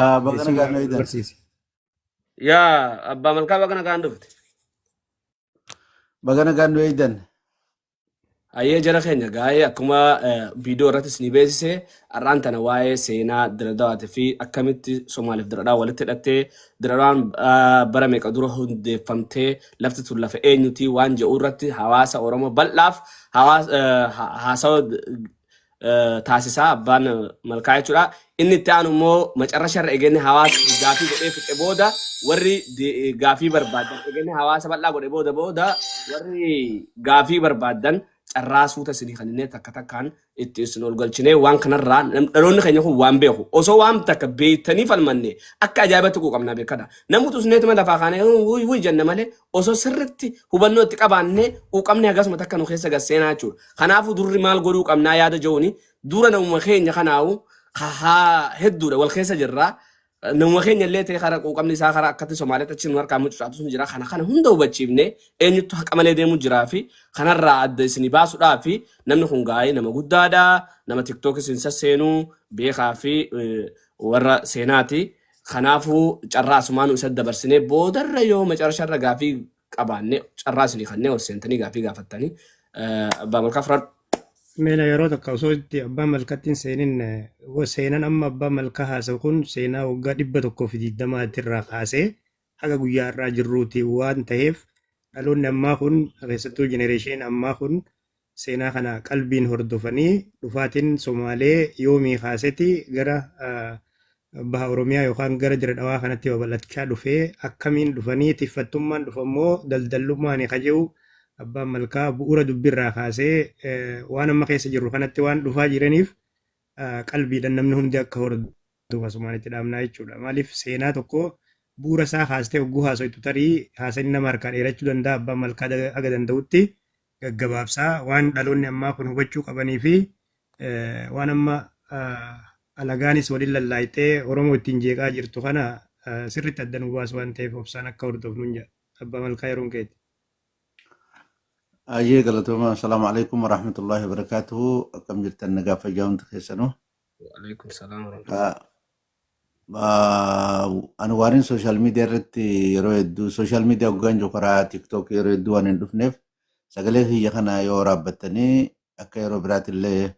Baga Ogeessi nagaan waa waydan. barsiise. Yaa abbaa malkaa baga nagaan dhufte. Baga nagaan waydan. Ayyee jara keenya gaa'ee akkuma viidiyoo irrattis ni beeksise har'aan tana waa'ee seenaa Diradawaatii fi akkamitti Somaaliif Diradawaa walitti hidhattee Diradawaan bara meeqa dura hundeeffamtee lafti tun lafa eenyuti waan jedhu irratti hawaasa Oromoo bal'aaf haasawa taasisaa abbaan malkaa jechuudha. Inni itti aanu immoo macarrasharra eegenne hawaasa gaafii godhee fixe booda warri gaafii barbaadan eegenne hawaasa bal'aa godhe booda warri gaafii barbaadan carraa suuta isinii kanneen takka takkaan itti isin ol galchinee waan kanarraa dhaloonni keenya kun waan beeku osoo waan takka beektanii falmanne akka ajaa'ibatti quuqamnaa beekadha. Namoota usneetuma lafaa kaanee wuy jenne malee osoo sirritti hubannoo itti qabaannee quuqamne akkasuma takka nu keessa gasseenaa jechuudha. Kanaafuu durri maal godhuu qabnaa yaada jiruuni dura namuma keenya kanaawu hedduudha wal keessa jirraa. Namuma keenya illee ta'e karaa quuqamni isaa karaa akkatti Somaaliyaatti achi nu harkaa mucucaatu sun jira. Kana hunda hubachiifne eenyutu haqa malee deemu jiraa fi kanarraa adda isinii baasuudhaa fi namni kun gaa'ee nama guddaadha. Nama TikTok isin sasseenuu beekaa fi warra seenaati. Kanaafuu carraa asumaan isa dabarsinee boodarra yoo macarrasharra gaafii qabaanne carraa isinii kanneen ol seentanii gaafii gaafattanii abbaa malkaa fudhadhu. Meela yeroo takka osoo itti abbaan malkattiin seenan amma abbaan malkaa haasa'u kun seenaa waggaa 120 irraa kaasee haga guyyaa irraa jirruuti waan ta'eef dhaloonni ammaa kun keessattuu jenereeshinii ammaa kun seenaa kana qalbiin hordofanii dhufaatiin Somaalee yoomii kaasetti gara baha Oromiyaa yookaan gara Diradawaa kanatti babal'achaa dhufee akkamiin dhufanii tiffattummaan dhufammoo daldalummaan kaje'u abbaan malkaa bu'uura dubbirraa kaasee waan amma keessa jirru kanatti waan dhufaa jiraniif qalbiidhaan namni hundi akka hordofu asumaanitti dhaamnaa jechuudha. Maaliif seenaa tokko bu'uura isaa kaastee hogguu haasa'u tarii haasa'ni nama harkaa dheerachuu danda'a abbaan malkaa aga danda'utti gaggabaabsaa waan dhaloonni ammaa kun hubachuu qabanii fi waan amma alagaanis waliin lallaayitee Oromoo ittiin jeeqaa jirtu kana sirriitti adda nu baasu waan ta'eef obsaan akka hordofnu jedha abbaa malkaa yeroon keeti. Ayyee galatooma. Assalaamu alaikum warahmatullahi wabarakatuhu. Akkam jirtan nagaa fayyaa hundi keessanuu. Waalaikum salaam. Ani waan sooshaal miidiyaa irratti yeroo hedduu sooshaal miidiyaa hoggaan jiru karaa TikTok yeroo hedduu waan hin dhufneef sagalee kiyya kana yoo waraabbattanii akka yeroo biraatillee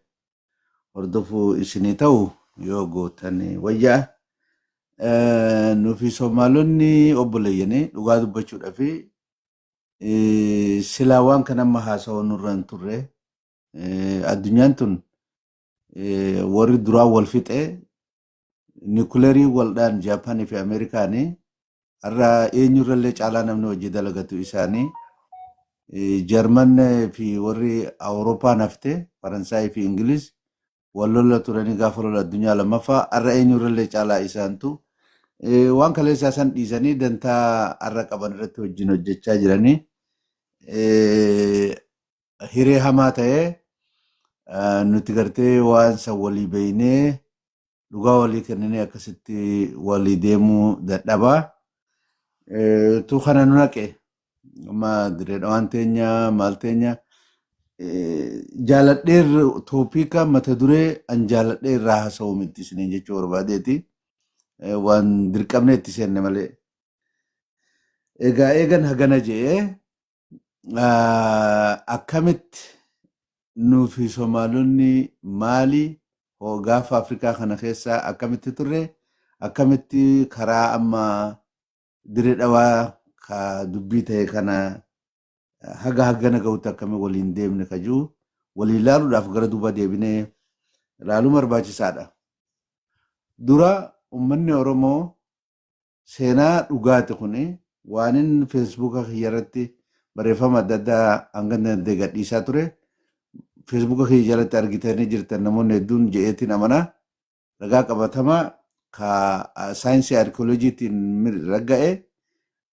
hordofuu isinii ta'u yoo gootan wayyaa. Nuufi Somaalonni obboleeyyanii dhugaa dubbachuudhaa fi silaa waan kan amma haasawaa nurra hin turre addunyaan tun warri duraa wal fixe nikuleerii waldhaan Jaapaanii fi Ameerikaanii har'a eenyurrallee caalaa namni hojii dalagatu isaanii Jarman fi warri Awurooppaa nafte Faransaayii fi Ingiliz wal lola turanii gaafa lola addunyaa lammaffaa har'a eenyurrallee caalaa isaantu waan kaleessaa san dhiisanii dantaa har'a qaban irratti wajjin hojjechaa jiranii hiree hamaa ta'ee nuti gartee waan san walii beeynee dhugaa walii kenninee akkasitti walii deemuu dadhabaa. Tu kana nu naqe amma Diradawaan teenya maal teenya jaaladheer toopiika mata duree an jaaladhee irraa haasa'u miti isiniin jechuu barbaadeeti. Waan dirqamne itti seenne malee. Egaa eegan hagana je'ee akkamitti nuufi Somaalonni maali gaafa Afrikaa kana keessa akkamitti turre akkamitti karaa amma Diradawaa ka dubbii ta'e kana haga hagana ga'utti akkamii waliin deemne kajuu waliin ilaaluudhaaf gara duuba deebinee ilaaluun barbaachisaadha. Dura ummanni Oromoo seenaa dhugaati kuni waan inni feesbuuka kiyyarratti barreeffama adda addaa hanga danda'e gadhiisaa ture. Feesbuuka kiyya jalatti argitanii jirtan namoonni hedduun je'eetiin amanaa ragaa qabatamaa ka saayinsii arkeoloojiitiin ragga'e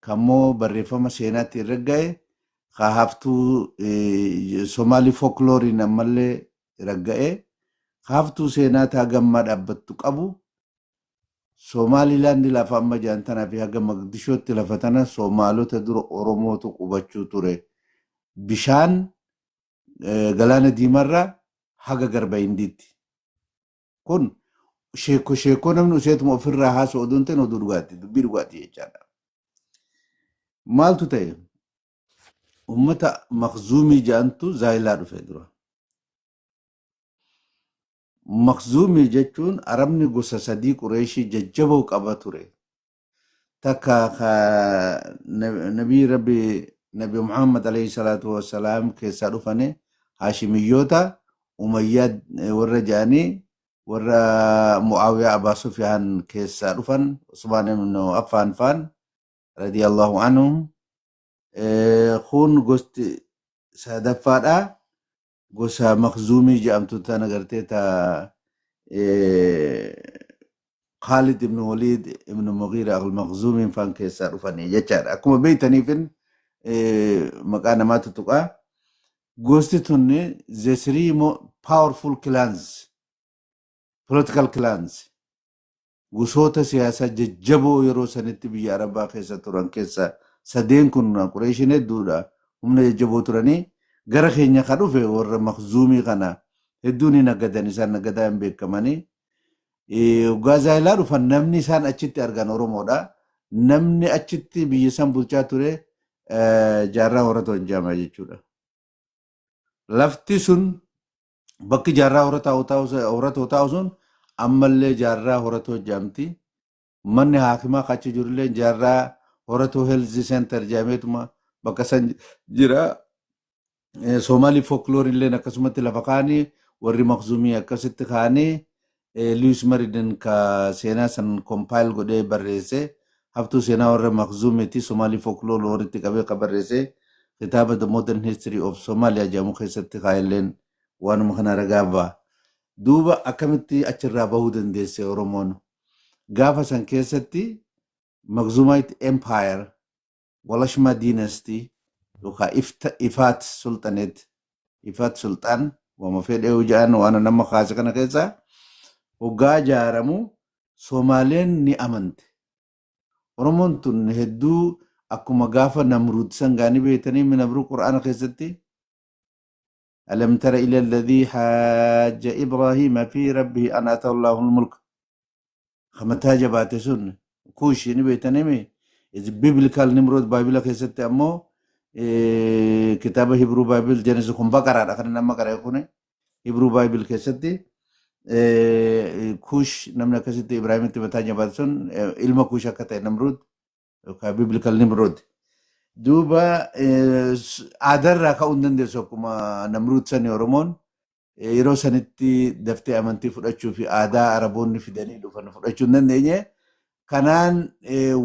kammoo barreeffama seenaatiin ragga'e ka haftuu Somaalii folklooriin ammallee ragga'e ka haftuu seenaa taa gammaa dhaabbattu qabu. Somaalilaand lafa amma jaantanaa fi haga Mogadishootti lafa tana Somaalota dura Oromootu qubachuu ture. Bishaan galaana diimarraa haga garba hindiitti. Kun sheekoo namni useetuma ofirraa haasa'u oduun ta'in oduu dhugaatti dubbii dhugaatti jechaadha. Maaltu ta'e ummata Makzuumii jedhantu zaayilaa dhufe dura. Makzuumii jechuun Arabni gosa sadii Qureeshii jajjaboo qaba ture. Takka nabii rabbi nabi Muhammad alayhi salaatu wassalaam keessaa dhufane Haashimiyyoota Umayyaa warra jedhanii warra Mu'aawiyaa Abaa Sufyaan keessaa dhufan Usmaan ibn Affaan faan radiyallahu anhum. Kun gosti sadaffaadha. Gosa Makzuumii jedhamtu tan agartee ta Khalid ibn Walid ibn Mughira al-Makhzuumiin faan keessaa dhufanii jechaadha. Akkuma beeytaniifin maqaa namaatu tuqaa. Gosti tunni the three powerful clans, political clans, gosoota siyaasaa jajjaboo yeroo sanitti biyya Arabaa keessa turan keessa sadeen kun Qureeshiin hedduudha. Humna jajjaboo turanii gara keenya ka dhufe warra Makzuumii kana hedduun hin nagadan isaan nagadaa hin beekamanii. Zaayilaa dhufan namni isaan achitti argan Oromoodha. Namni achitti biyya san bulchaa ture jaarraa horatoo hin jaama jechuudha. Lafti sun bakki jaarraa horatoo taa'u sun ammallee jaarraa horatoo jaamti. Manni haakimaa kachi jirullee jaarraa horatoo health center jaameetuma bakka san jira. Somali folklore illee akkasumatti lafa kaanii warri Makzuumii akkasitti kaanii Lewis Meriden ka seenaa san compile godhee barreesse haftuu seenaa warra Makzuumiiti Somali folklore walitti qabee ka barreesse kitaaba The Modern History of Somalia jedhamu keessatti kaa'elleen waanuma kana ragaa ba'a. Duuba akkamitti achirraa bahuu dandeesse Oromoon gaafa san keessatti Makzuumite Empire, Walashma Dynasty yookaan Ifaat Sultanate, Ifaat Sultaan wama fedhee hojjaan waan nama kaase kana keessa hoggaa jaaramu Somaaleen ni amante. Oromoon tun hedduu akkuma gaafa Namruud sangaanii beeytanii Namruud Qur'aana keessatti ألم تر إلى الذي حاج إبراهيم في ربه أن آتاه الله الملك خمتها جبات سن كوش نبيتنمي إذ biblical Nimrod Bible keessatti ammoo kitaaba Hebrew Bible Genesis kun baqaraadha kan nama qara'e kun Hebrew Bible keessatti kush namni akkasitti Ibraahimitti mataa jabaate sun ilma kush akka ta'e Namrud yookaan biblical Nimrod. Duuba aadarraa ka'uu hin dandeessu akkuma Namrud sani Oromoon yeroo sanitti daftee amantii fudhachuu fi aadaa Araboonni fidanii dhufan fudhachuu hin dandeenye. Kanaan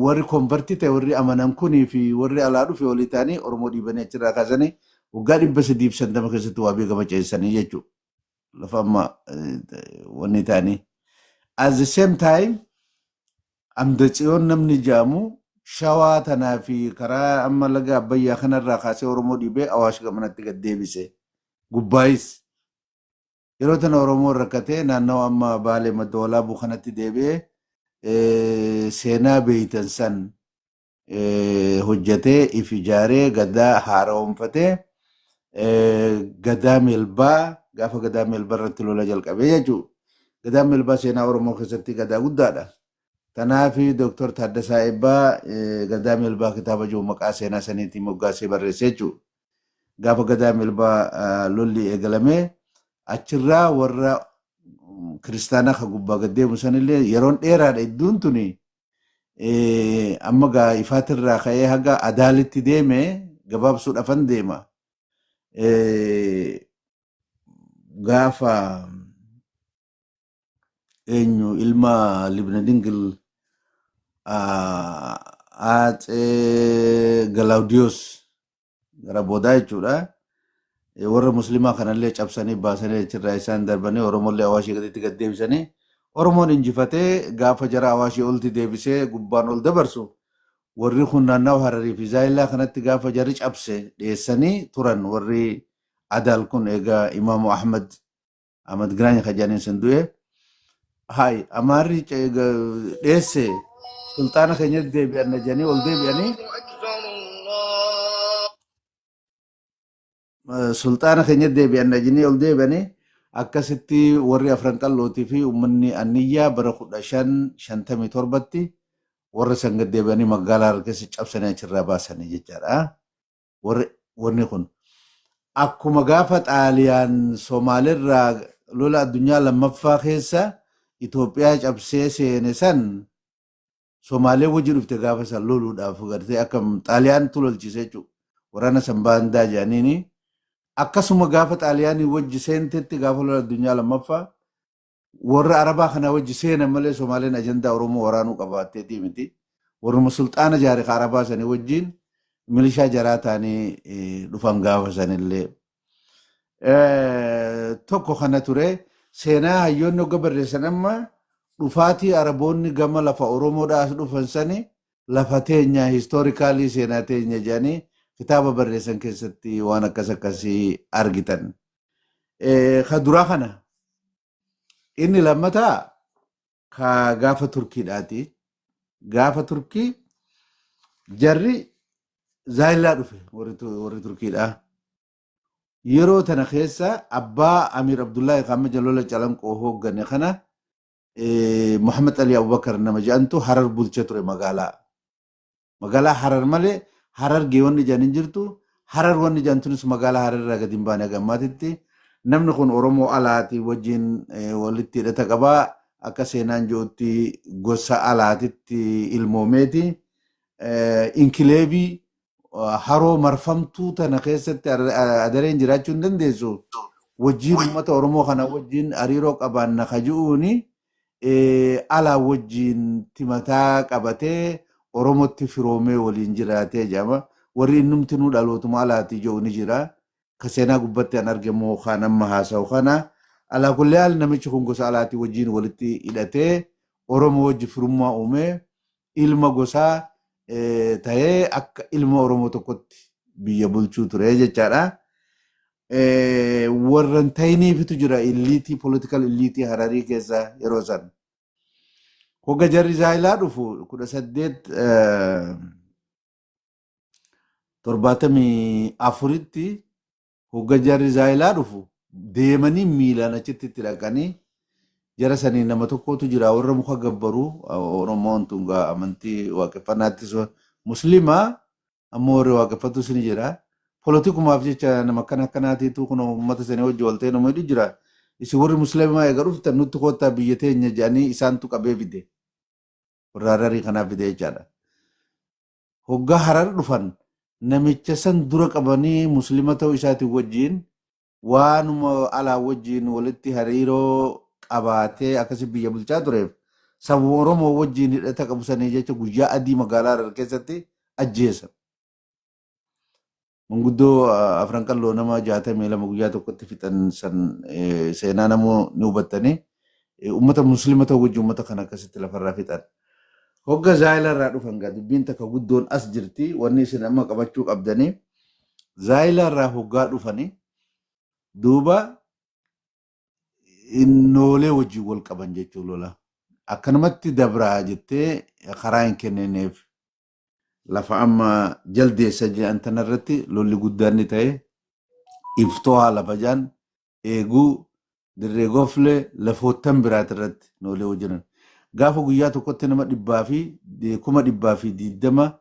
warri konvertii ta'e warri amanan kunii fi warri alaa dhufe walii ta'anii Oromoo dhiibanii achirraa kaasanii waggaa 350 keessatti waa beekama ceesisanii jechuudha. Lafa amma wanni ta'anii. At the same time Amdatsiyoon namni jaamu Shawaa tanaa fi karaa amma laga Abbayyaa kanarraa kaasee Oromoo dhiibee Awaash gamanatti gad deebise. Gubbaayis yeroo tana Oromoon rakkatee naannoo amma Baalee Maddoolaabuu kanatti deebi'ee seenaa beeytan san hojjetee if ijaaree gadaa haaromfatee gadaa Melbaa gaafa gadaa Melbaa irratti lola jalqabee jechuudha. Gadaa Melbaa seenaa Oromoo keessatti gadaa guddaadha. Tanaafi Dr. Taaddasaa Eebbaa gadaa Melbaa kitaaba jiru maqaa seenaa saniitiin moggaasee barreessee jechuudha. Gaafa gadaa Melbaa lolli eegalamee achirraa warra kiristaanaa ka gubbaa gad deemu sanillee yeroon dheeraadha idduun tuni amma gaa ifaatirraa ka'ee haga Adaalitti deeme gabaabsuudhaafan deema. Gaafa eenyu ilma Libna Dingil Atsee Galaudiyos gara boodaa jechuudha. Warra muslimaa kanallee cabsanii baasanii achirraa isaan darbanii Oromollee Awaashii gaditti gad deebisanii Oromoon injifatee gaafa jara Awaashii olti deebisee gubbaan ol dabarsu warri kun naannawa Hararii fi Zaayilaa kanatti gaafa jarri cabse dhiyeessanii turan warri Adaal kun egaa Imaamu Ahmad Giraany Kajaaniin sun du'e. Hai Amaarri dhiyeesse sultaana keenyatti deebi'an jedhanii ol deebi'anii sultaana keenyatti deebi'an jedhanii ol deebi'anii akkasitti warri afran qallootii fi uummanni anniyyaa bara 1557tti warra san gad deebi'anii magaalaa harkessa cabsanii achirraa baasanii jechaadha. Warri kun akkuma gaafa xaaliyaan Somaaliirraa lola addunyaa lammaffaa keessa Itoophiyaa cabsee seene san Somaalee wajji dhufte gaafa san loluudhaaf gartee akka xaaliyaantu lolchise jechuudha. Waraana san baandaa jedhaniini akkasuma gaafa xaaliyaanii wajji seentetti gaafa lola addunyaa lammaffaa warra arabaa kana wajji seenan malee Somaaleen ajandaa Oromoo waraanuu qabaatteetii miti. Warruma sulxaana jaarika arabaa sanii wajjiin milishaa jaraa ta'anii dhufan gaafa sanillee. Tokko kana ture seenaa hayyoonni hogga barreessan amma dhufaatii araboonni gama lafa Oromoodhaas dhufan sani lafa teenya histoorikaalii seenaa teenya jedhanii kitaaba barreessan keessatti waan akkasii argitan. Ka duraa kana inni lammataa ka gaafa Turkiidhaati. Gaafa Turkii jarri Zaayilaa dhufe warri Turkiidha. Yeroo tana keessa abbaa Amir Abdullahi Qaama Jalola Calanqoo hooggane kana Muhammad Ali Abubakar nama jedhantu Harar bulchaa ture magaalaa. Magaalaa Harar malee Harargee wanni jedhan hin jirtu. Harar wanni jedhantunis magaalaa Hararraa gadi hin baane gammaatitti. Namni kun Oromoo alaati wajjin walitti hidhata qabaa. Akka seenaan jirutti gosa alaatitti ilmoomeeti. Inkileebii haroo marfamtuu tana keessatti adareen jiraachuu hin dandeessu. Wajjin uummata Oromoo kana wajjin hariiroo qabaanna kaju'uuni alaa wajjin timataa qabatee Oromootti firoomee waliin jiraatee jedhama. Warri innumtinuu dhalootuma alaati jiru ni jira. Ka seenaa gubbatti an argamu kan amma haasa'u kana. Alaa kullee haal namichi kun gosa alaati wajjin walitti hidhatee Oromoo wajji firummaa uumee ilma gosaa ta'ee akka ilma Oromoo tokkotti biyya bulchuu ture jechaadha. Warran ta'iniifitu jira illiitii political illiitii Hararii keessa yeroo san. Hogga jarri Zaayilaa dhufu 1874tti hogga jarri Zaayilaa dhufu deemanii miilaan achitti itti dhaqanii jara sanii nama tokkotu jira warra muka gabbaruu Oromoon tungaa amantii waaqeffannaattis musliimaa ammoo warri waaqeffatus ni jira. Poolitikumaaf jecha nama akkanaatiitu kun uummata sanii wajji walta'ee nama hedduu jira. Isin warri musliimaa eega dhuftan nutti koottaa biyya teenya jedhanii isaantu qabee fide. Warra Hararii kanaaf fide jechaadha. Hoggaa Harar dhufan namicha san dura qabanii musliima ta'uu isaatiin wajjiin waanuma alaa wajjiin walitti hariiroo qabaatee akkasii biyya bulchaa tureef saba Oromoo wajjiin hidhata qabu sanii jecha guyyaa adii magaalaa Harar keessatti ajjeesan. Manguddoo afran qalloo nama 62 guyyaa tokkotti fixan san seenaa namoo ni hubattanii uummata musliima ta'uu wajjin uummata kan akkasitti lafarraa fixan. Hogga Zaayilarraa dhufan gaa dubbiin takka guddoon as jirti wanni isin amma qabachuu qabdanii Zaayilarraa hoggaa dhufanii duuba noolee wajjin wal qaban jechuu lola. Akkanumatti dabraa jettee karaa hin kennineef lafa amma jaldeessa jedhan tanarratti lolli guddaan ni ta'e iftoo haala fajaan eeguu dirree goflee lafoottan biraatirratti noolee wajjinan. Gaafa guyyaa tokkotti nama 120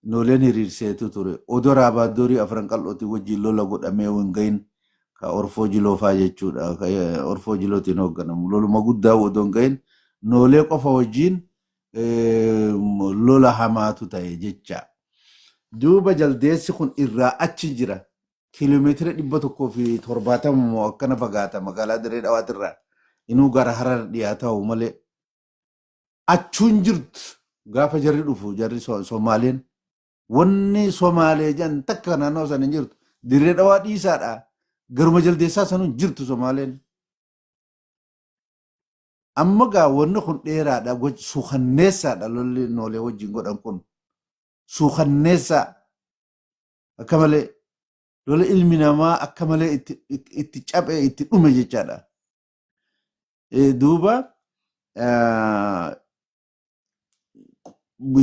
nooleen hiriirseetu ture. Odoo raabaaddoorii afran qal'ootii wajjin lola godhamee hin gahin ka Orfoo Jiloofaa jechuudha. Orfoo Jilootiin hoogganamu. Loluma guddaa odoo hin gahin noolee qofa wajjin lola hamaatu ta'e jecha. Duuba jaldeessi kun irraa achi jira. Kiiloomeetira 170 akkana fagaata magaalaa Dirree Dhawaatirraa. Inuu gara Harar dhiyaatu malee. Achuun jirtu gaafa jarri dhufu jarri Somaaleen wanni Somaalee jan takka naannoo sana hin jirtu Dirree Dhawaa dhiisaadha. Garuma jaldeessaa sanuun jirtu Somaaleen. Amma gaa wanni kun dheeraadha suukanneessaadha lolli noolee wajjin godhan kun. Suukanneessaa akka malee lola ilmi namaa akka malee itti caphee itti dhume jechaadha. Duuba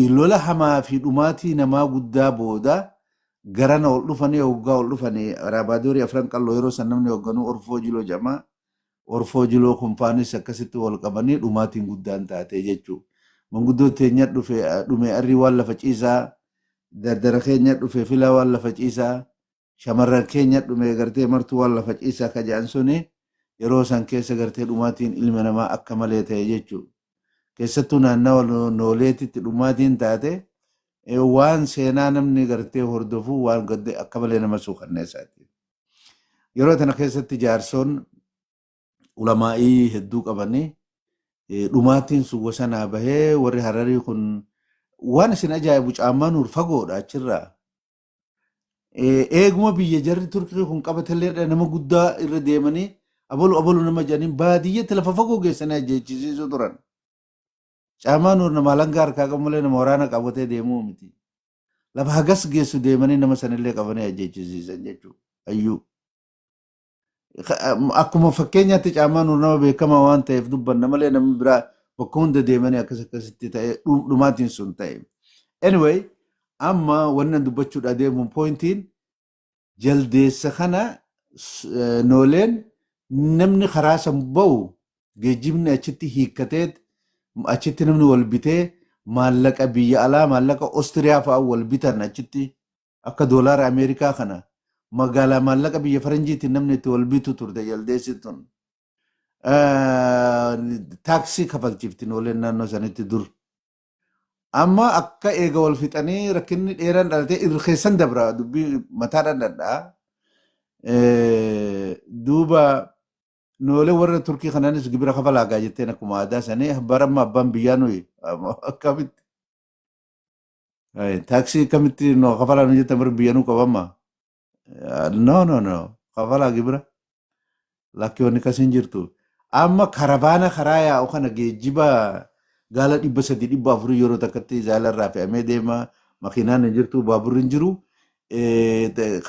lola hamaa fi dhumaatii namaa guddaa booda garana ol dhufanii hoggaa ol dhufanii raabaadorii afran qalloo yeroo san namni hoogganuu Orfoo Jiloo jedhama. orfoo jiloo kunfaanis akkasitti wal qabanii dhumaatiin guddaan taate jechuudha. Manguddoo teenya dhume arri waan lafa ciisaa, dardara keenya dhufe filaa waan lafa ciisaa, shamarran keenya dhume gartee martuu waan lafa ciisaa ka jedhan suni yeroo san keessa gartee dhumaatiin ilma namaa akka malee ta'e jechuudha. Keessattuu naannawa nooleetitti dhumaatiin taate waan seenaa namni gartee hordofu waan gadde akka malee nama suukanneessaati. Yeroo tana keessatti jaarsoon ulamaa'ii hedduu qabanii dhumaatiin sun wasanaa bahee warri Hararii kun waan isin ajaa'ibu caammaa nuur fagoodha achirraa. Eeguma biyya jarri Turkii kun qabatellee nama guddaa irra deemanii abalu nama jedhanii baadiyyatti lafa fagoo geessanii ajjeechisiisuu turan. Caammaa nuur nama langaa harkaa qabu malee nama waraana qabatee deemuu miti. Lafa hagas geessu deemanii nama sanillee qabanii ajjeechisiisan jechuudha. Ayyuu. Akkuma fakkeenyaatti caammaa nuur nama beekamaa waan ta'eef dubbanna malee namni biraa bakka hunda deemanii akkasitti ta'e dhumaatiin sun ta'e. Anyway, amma wannan dubbachuudha deemuun pointiin jaldeessa kana nooleen namni karaa san ba'u geejjibni achitti hiikkateet achitti namni wal bitee maallaqa biyya alaa maallaqa Oostiriyaa fa'aa wal bitan achitti akka doolaara Ameerikaa kana magaalaa maallaqa biyya faranjiitiin namni itti wal bitu turte jaldeessi tun. Taaksii kafalchiifti nooleen naannoo sanitti dur. Amma akka eega wal fixanii rakkinni dheeraan dhalatee irra keessan dabra dubbii mataadhaan danda'aa. Duuba noolee warra Turkii kanaanis gibira kafalaagaa jetteen akkuma aadaa sanii baramma abbaan biyyaa nuyi akkamitti. Taaksii akkamitti noo kafalaa nu jettan bara biyya nuu qabamma. No. Kafalaa gibira. Lakki wanni kasiin jirtu. Amma karabaana karaa yaa'u kana geejjiba gaala 300-400 yeroo takkatti jaalarraa fe'amee deema. Makiinaan hin jirtu, baaburri hin jiru.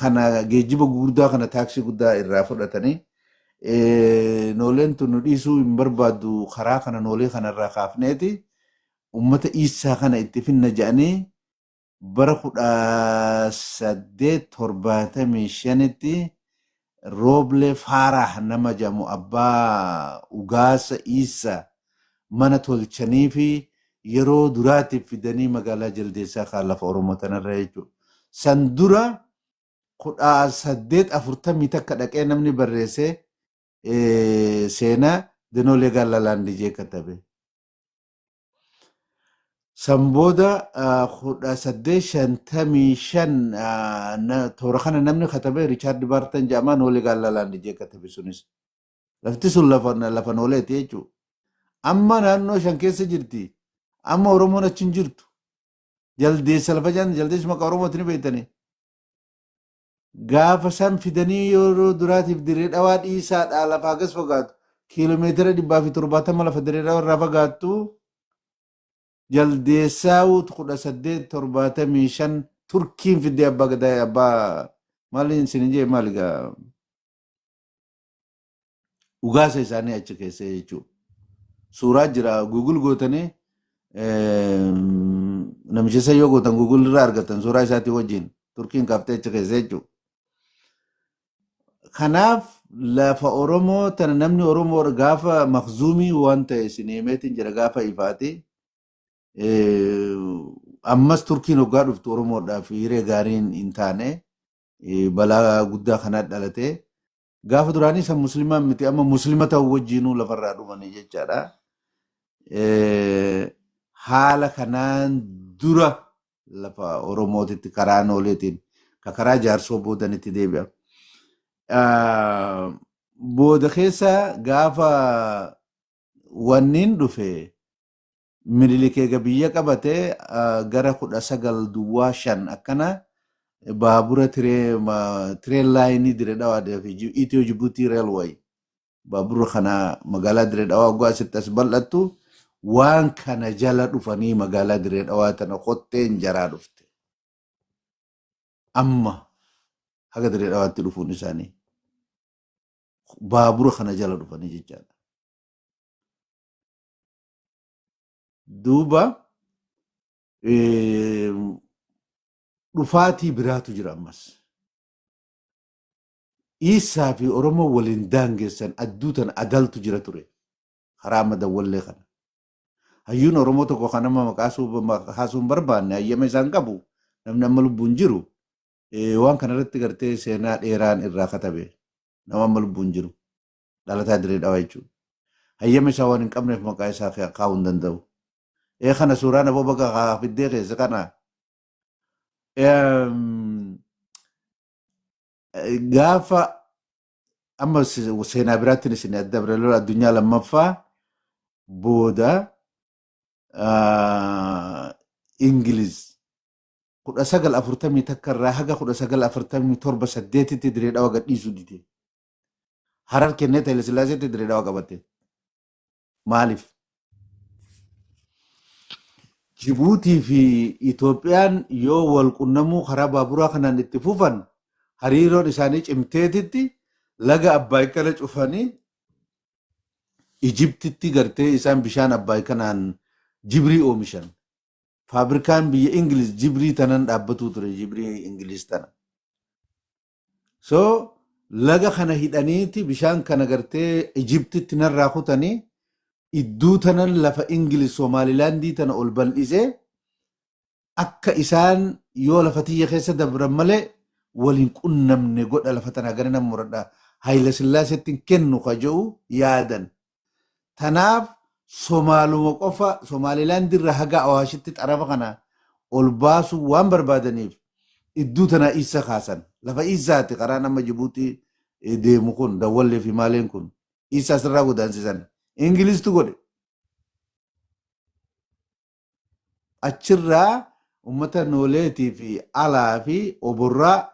Kana geejjiba gurguddaa kana taaksii guddaa irraa fudhatanii nooleen tun nu dhiisuu hin barbaaddu karaa kana noolee kanarraa kaafneeti ummata Iisaa kana itti finna jedhanii bara 1875tti Rooble Faarah nama jedhamu abbaa ugaasa Iisaa mana tolchanii fi yeroo duraatiif fidanii magaalaa jaldeessaa kan lafa Oromoo tanarra jechuudha. San dura 1840 takka dhaqee namni barreessee seenaa Denoolee Gaallalaandi jee katabe. San booda 1855 toora kana namni katabe Riichaard Baartan jedhama Noolee Gaallalaandi jee katabe sunis. Lafti sun lafa nooleeti jechuudha. Amma naannoo shan keessa jirti. Amma Oromoon achi hin jirtu. Jaldeessa lafa jedhan jaldeessi maqaa Oromooti ni beektanii. Gaafa san fidanii yeroo duraatiif dirree dhawaa dhiisaadhaa lafa hagas fagaatu. Kiiloomeetira 170 lafa dirree dhawaa irraa fagaattu. Jaldeessaa 1875 Turkiin fidee abbaa gadaa abbaa maaliin isin jee maaligaa ugaasa isaanii achi keessa jechuudha. Suuraa jira Google gootanii namicha isa yoo gootan Google irraa argatan suuraa isaatii wajjin Turkiin kaaftee achi keessa jechuudha. Kanaaf lafa Oromoo tana namni Oromoo gaafa Makzuumii waan ta'e isin himeetiin jira gaafa ifaati. Ammas Turkiin hoggaa dhuftu Oromoodhaaf hiree gaariin hin taane balaa guddaa kanaa dhalatee gaafa duraanii san musliimaa miti amma muslima ta'u wajjinuu lafarraa dhumanii jechaadha. Haala kanaan dura lafa Oromootitti karaa nooleetiin karaa jaarsoo boodanitti deebi'a. Booda keessa gaafa wanniin dhufe Minilik eega biyya qabatee gara 1905 akkana baabura tireen laayinii Dirree Dhawaa fi Itiyoo Jibuutii Reelway baabura kana magaalaa Dirree Dhawaa hoggaa asitti as bal'attu waan kana jala dhufanii magaalaa Dirree Dhawaa tana qotteen jaraa dhufte. Amma haga Dirree Dhawaatti dhufuun isaanii baabura kana jala dhufanii jechaadha. Duuba dhufaatii biraatu jira ammas. Isaa fi Oromoo waliin daangessan adduutan adaltu jira ture. Karaa madawwallee kana. Hayyuun Oromoo tokko kan nama maqaasuun barbaanne hayyama isaan qabu. Namni amma lubbuun jiru. Waan kanarratti gartee seenaa dheeraan irraa katabe. Nama amma lubbuun jiru. Dhalataa diree dhawaa jechuudha. Hayyama isaa waan hin qabneef maqaa isaa kaa'uu hin danda'u. Kana suuraan aboo bakka fiddee keessa kana. Gaafa amma seenaa biraattiin isin adda bira lola addunyaa lammaffaa booda Ingiliz 1940 takka irraa haga 1947 8tti diree dhawaa gadhiisuu dide. Harar kennee Haile Sillaaseetti diree dhawaa qabatte. Maaliif? Jibuutii fi Itoophiyaan yoo wal qunnamuu karaa baaburaa kanaan itti fufan hariiroon isaanii cimteetitti laga Abbaay kana cufanii Ijiptitti gartee isaan bishaan Abbaay kanaan jibrii oomishan. Faabirikaan biyya Ingiliz jibrii tanan dhaabbatuu ture jibrii Ingiliz tana. So laga kana hidhaniiti bishaan kana gartee Ijiptitti narraa kutanii idduu tanan lafa Ingiliz Somaalilaandii tana ol bal'isee akka isaan yoo lafa tiyya keessa dabran malee waliin qunnamne godha lafa tana gara nama muradha. Haile Sillaaseetti kennu kaja'u yaadan. Tanaaf Somaaluma qofa Somaalilaandii irraa haga Awaashitti xarafa kana ol baasu waan barbaadaniif idduu tana isa kaasan. Lafa isaati karaa nama Jibuutii deemu kun dawwallee fi maaleen kun isa asirraa godaansisan. Ingiliiztu godhe. Achirraa uummata nooleetii fi alaa fi oborraa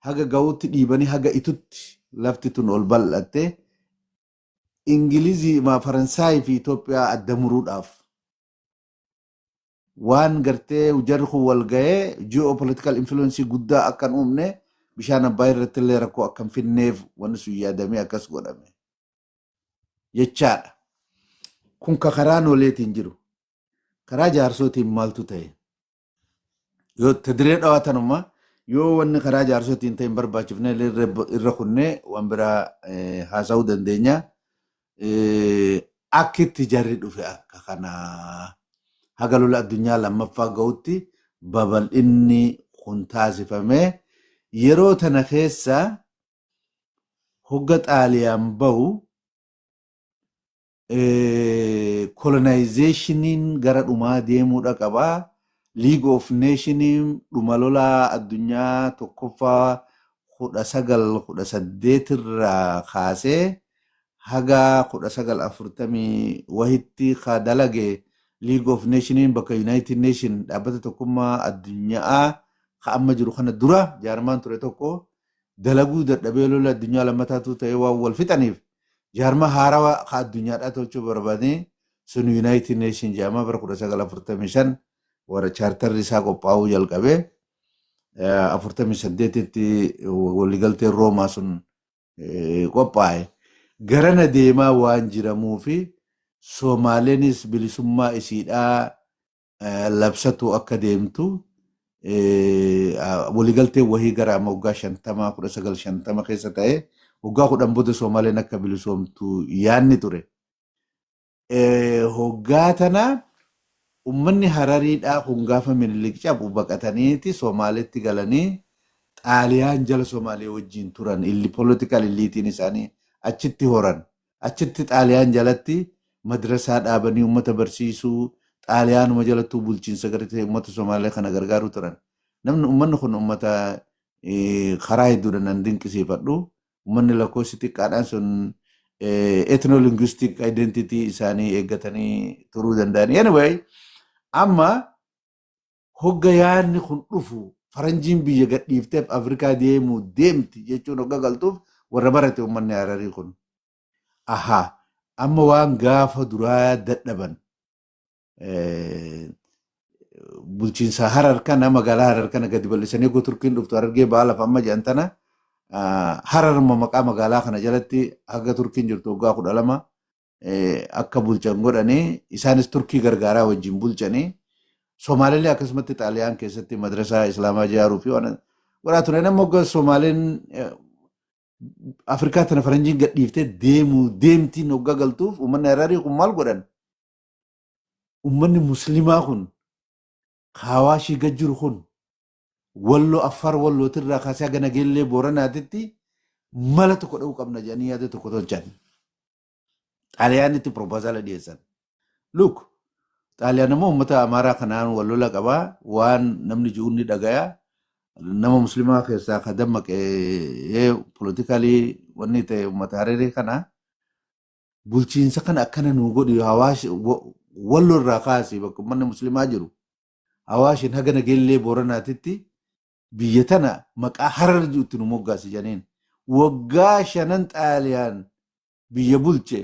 haga ga'uutti dhiibanii haga itutti lafti tun ol bal'atte. Ingilizii Faransaayii fi Itoophiyaa adda muruudhaaf waan gartee jarri kun wal ga'ee geopolitical influence guddaa akkan uumne bishaan Abbaay irratti illee rakkoo akkan finneef wanni sun yaadamee akkas godhame jechaadha. Kun karaa nooleetiin jiru. Karaa jaarsootiin maaltu ta'e? Yoo diree dhawaatanuma yoo wanni karaa jaarsootiin ta'e hin barbaachifne irra kunnee waan biraa haasa'uu dandeenya. Akkitti jarri dhufe akka kana haga lola addunyaa lammaffaa ga'utti babal'inni kun taasifame yeroo tana keessa hogga Xaaliyaan bahu colonizationiin gara dhumaa deemuudha qabaa. League of Nations dhuma lolaa addunyaa tokkoffaa 1918 irraa kaasee haga 1940 wahitti dalage League of Nations bakka United Nations dhaabbata tokkummaa addunyaa ka amma jiru kana dura jaarmaan ture tokko dalaguu dadhabee lola addunyaa lammataatu ta'ee waan wal fixaniif jaarma haarawaa ka addunyaadhaa tolchuu barbaadee sun United Nations jaarmaa bara 1945 warra chaartarri isaa qophaa'uu jalqabee 48tti waliigalteen Roomaa sun qophaa'e. Garana deemaa waan jiramuu fi Soomaaleenis bilisummaa isiidhaa labsatu akka deemtu waliigalteen wahii gara amma waggaa 1950 keessa ta'e waggaa 10 booda Soomaaleen akka bilisoomtu yaanni ture. Hoggaa tana ummanni Harariidhaa kun gaafa Minilik cabu baqataniiti Soomaaleetti galanii Xaaliyaan jala Soomaalee wajjin turan illi political illiitiin isaanii achitti horan. Achitti Xaaliyaan jalatti madrasaa dhaabanii uummata barsiisuu Xaaliyaanuma jalattuu bulchiinsa gartee uummata Soomaalee kana gargaaru turan. Namni uummanni kun uummata karaa hedduudhaan nan dinqisiifadhu. Uummanni lakkoofsi xiqqaadhaan sun ethno-linguistic identity isaanii eeggatanii turuu danda'ani. Anyway, amma hogga yaadni kun dhufu faranjiin biyya gadhiifteef Afrikaa deemuu deemti jechuun hogga galtuuf warra barate uummanni Hararii kun. Amma waan gaafa duraa dadhaban bulchiinsa Harar kana magaalaa Harar kana gadi bal'isanii go Turkiin dhuftu Harargee baalaaf amma jedhan tana Hararuma maqaa magaalaa kana jalatti haga Turkiin jirtu waggaa 12 akka bulchan godhanii isaanis Turkii gargaaraa wajjin bulchanii Soomaalillee akkasumatti Xaaliyaan keessatti madrasaa Islaamaa ijaaruu fi waan godhaa ture. Nama hogga Soomaaleen Afrikaa tana faranjiin gadhiiftee deemtiin hoggaa galtuuf uummanni Hararii kun maal godhan? Uummanni musliimaa kun hawaashii gad jiru kun walloo Affaar wallootirraa kaasee haga Nageellee Booranaatitti mala tokko dha'uu qabna jedhanii yaada tokko tolchan. Xaaliyaanitti propoozaala dhiyeessan. Look, Xaaliyaan immoo uummata Amaaraa kanaan wal lola qabaa waan namni ji'uun ni dhagayaa. Nama musliimaa keessaa kan dammaqee politikaalii wanni ta'e uummata Hararii kana bulchiinsa kana akkana nuu godhi hawaashi walloo irraa kaasee bakka uummanni musliimaa jiru hawaashiin haga Nageellee Booranaatitti biyya tana maqaa Harar itti nu moggaasi jedhaniin waggaa 5 Xaaliyaan biyya bulche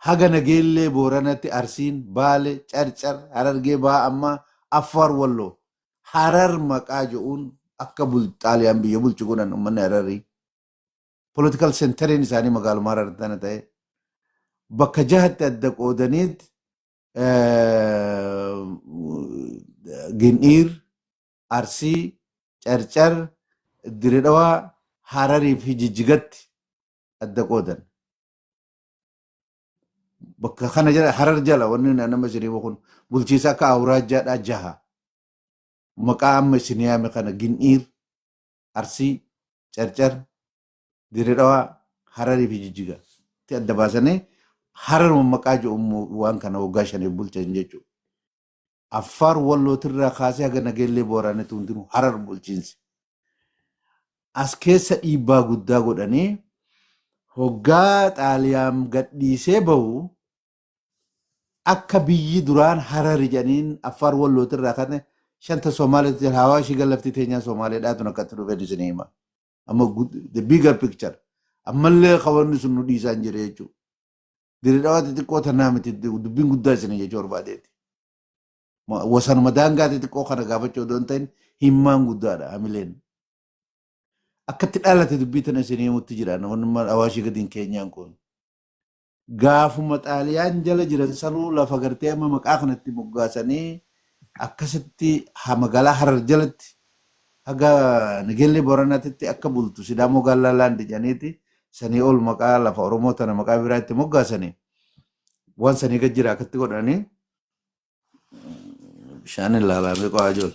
haga Nageellee Booranatti Arsiin Baale Carcar Harargee Ba'aa amma Affaar Walloo Harar maqaa jedhuun akka Xaaliyaan biyya bulchu godhan uummanni Hararii political centeriin isaanii magaaluma Harar tana ta'e bakka 6tti adda qoodaniitti Gin'iir, Arsii, Carcar, Diredawaa, Hararii fi Jijjigatti adda qoodan. Bakka kana jala Harar jala wanni nama isinii kun bulchiisa akka Awuraajjaadhaa 6. Maqaa amma isinii yaame kana Gin'iir, Arsii, Carcar, Diredawaa, Hararii fi Jijjiga. Itti adda baasanii Harar maqaa jedhamu waan kana waggaa 5 bulchan jechuudha. Affaar wallootirraa kaasee haga Nageellee Booranaatti hundinuu Harar bulchiinsi. As keessa dhiibbaa guddaa godhanii hoggaa Xaaliyaan gadhiisee bahu akka biyyi duraan Harari jedhaniin Affaar wallootirraa kan 5 Somaaliitti hawaashii gallaftii teenyaa Somaaliidhaatu akkatti dhufee isinii hima. Amma the bigger picture. Ammallee qabanni sun nu dhiisaan jira jechuudha. Diredawaa xixiqqoo tanaa miti dubbiin guddaa isinii jechuu barbaadeeti. Wasanuma daangaa xixiqqoo kana gaafachuu odoo hin ta'in himmaan guddaadha hamileen. Akkatti dhalate dubbii tana isinii himutti jira namoonni hawaashii gadiin keenyaan kun. Gaafuma Xaaliyaan jala jiran sanuu lafa gartee amma maqaa kanatti moggaasanii akkasitti magaalaa Harar jalatti haga Nageellee Booranaatti akka bultu Sidaamoo Gaalaalaandi jedhaniiti sanii ol maqaa lafa Oromoo tana maqaa biraa itti moggaasanii waan sanii gad jira akkatti godhanii bishaan ilaalamee qo'aa jiru.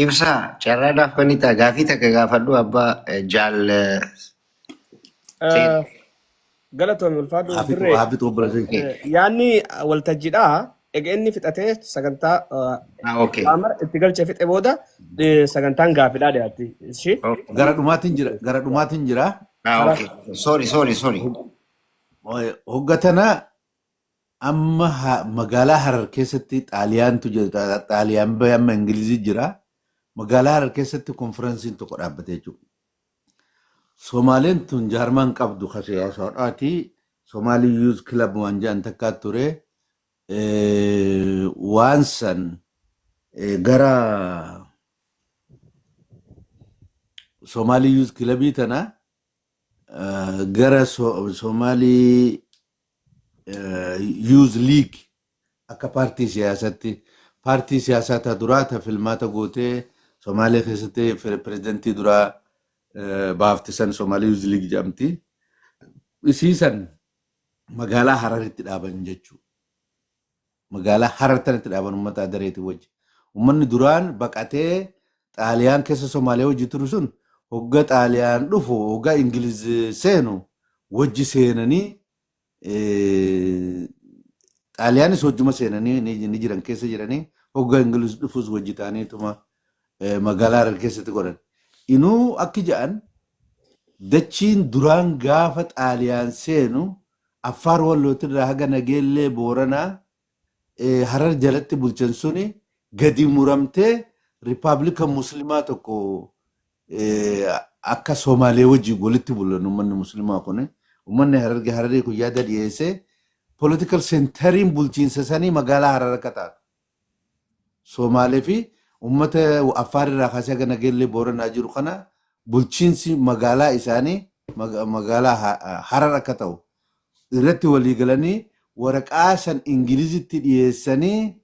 Ibsaa carraadhaaf kan itti gaafii takka gaafadhu abbaa jaal Galatoomii ulfaadhu dirree Haafi xobboleessan. yaanni waltajjiidhaa egaa inni fixatee sagantaa okay. Amar itti galchee fixe booda sagantaan gaafiidhaa dhiyaatti. Ishii Gara dhumaatiin jira. Okay. Sorry. Hoggatana amma magaalaa Harar keessatti Xaaliyaantu jira. Xaaliyaan bahee amma Ingilizii jira. Magaalaa Harar keessatti konferensiin tokko dhaabbate jechuudha. Somaaleen tun jaarmaan qabdu kasiyaasaadhaati. Somaalii Youth Club waan jedhan takkaa ture. Waan san gara Somaalii Youth Clubii tana gara Somaalii Youth League akka paartii siyaasaa ta duraa ta filmaata gootee Somaalee keessatti pirezidantii duraa baaftisan Somaalii Youth League jedhamti. Isiisan magaalaa Hararitti dhaaban jechuudha. Magaalaa Harar tanatti dhaaban uummata Hadareeti wajji. Uummanni duraan baqatee Xaaliyaan keessa Somaaliyaa wajji turu sun hogga Xaaliyaan dhufu hogga Ingiliz seenu wajji seenanii Xaaliyaanis wajjuma seenanii ni jiran keessa jiranii hogga Ingiliz dhufus wajji ta'aniituma magaalaa Harar keessatti godhan. Inuu akki jedhan dachiin duraan gaafa Xaaliyaan seenu Affaar wallootirraa haga Nageellee Booranaa Harar jalatti bulchan suni gadi muramtee Rippaabilika Muslimaa tokko akka Somaalee wajji walitti bulan uummanni Muslimaa kun uummanni Hararii kun yaada dhiyeessee political centeriin bulchiinsa sanii magaalaa Harar akka taatu. Somaalee fi uummata Affaar irraa kaasee haga Nageellee Booranaa jiru kana bulchiinsi magaalaa isaanii magaalaa Harar akka ta'u irratti walii galanii waraqaa san Ingilizitti dhiyeessanii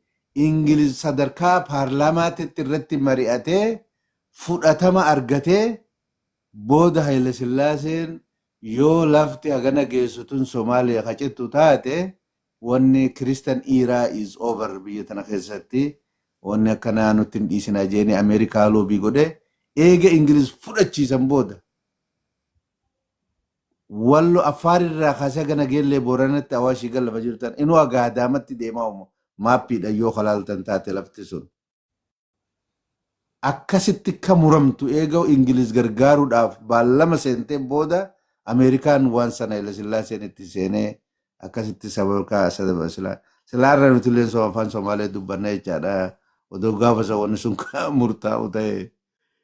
Ingiliz sadarkaa paarlaamaatitti irratti mari'atee fudhatama argatee booda Haile Sillaaseen yoo lafti hagana geessutun Somaaliyaa kacitu taate wanni Kiristan Iraa is over biyya tana keessatti wanni akkanaa nutti hin dhiisinaa jeeni Ameerikaa loobii godhe eega Ingiliz fudhachiisan booda wallo Affaarirraa kaasee hagana geellee Booranatti Awaashii galafa jirtan inuu agaadaamatti deemaa uumu maappiidha yoo kalaaltan taate lafti sun. Akkasitti akka muramtu eega Ingiliz gargaaruudhaaf baallama seentee booda Ameerikaan waan sana Haile Sillaaseen itti seenee akkasitti sabakaa silaarra nuti illee afaan Somaalee dubbanna jechaadha. Odoo gaafa wanni sun murtaa'u ta'e.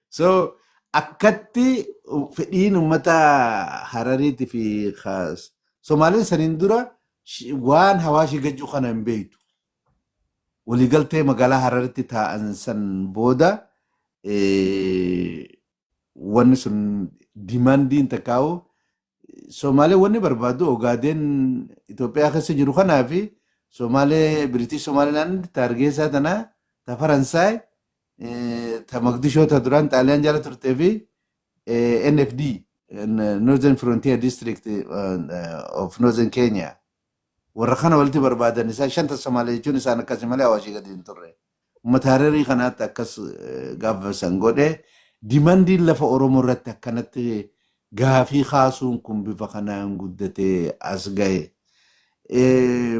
So akkatti fedhiin uummata Harariitii fi Somaaleen saniin dura waan Hawaashii gajjuu kana hin beektu. Waliigaltee magaalaa Hararitti taa'an san booda wanni sun dimaandiin takkaa'u Somaalee wanni barbaadu Ogaadeen Itoophiyaa keessa jiru kanaa fi Somaalee Biriitish Somaliland taargeessaa tana ta Faransaay ta Mogadishoo ta duraan Xaaliyaan jala turtee fi NFD Northern Frontier District of Northern Kenya warra kana walitti barbaadan isaa shanta Somaalee jechuun isaan akkasii malee Awaashii gadi hin turre. Uummata Hararii kanaatti akkas gaafa san godhe dimandiin lafa Oromoo irratti akkanatti gaafii kaasuun kun bifa kanaan guddatee as gahe.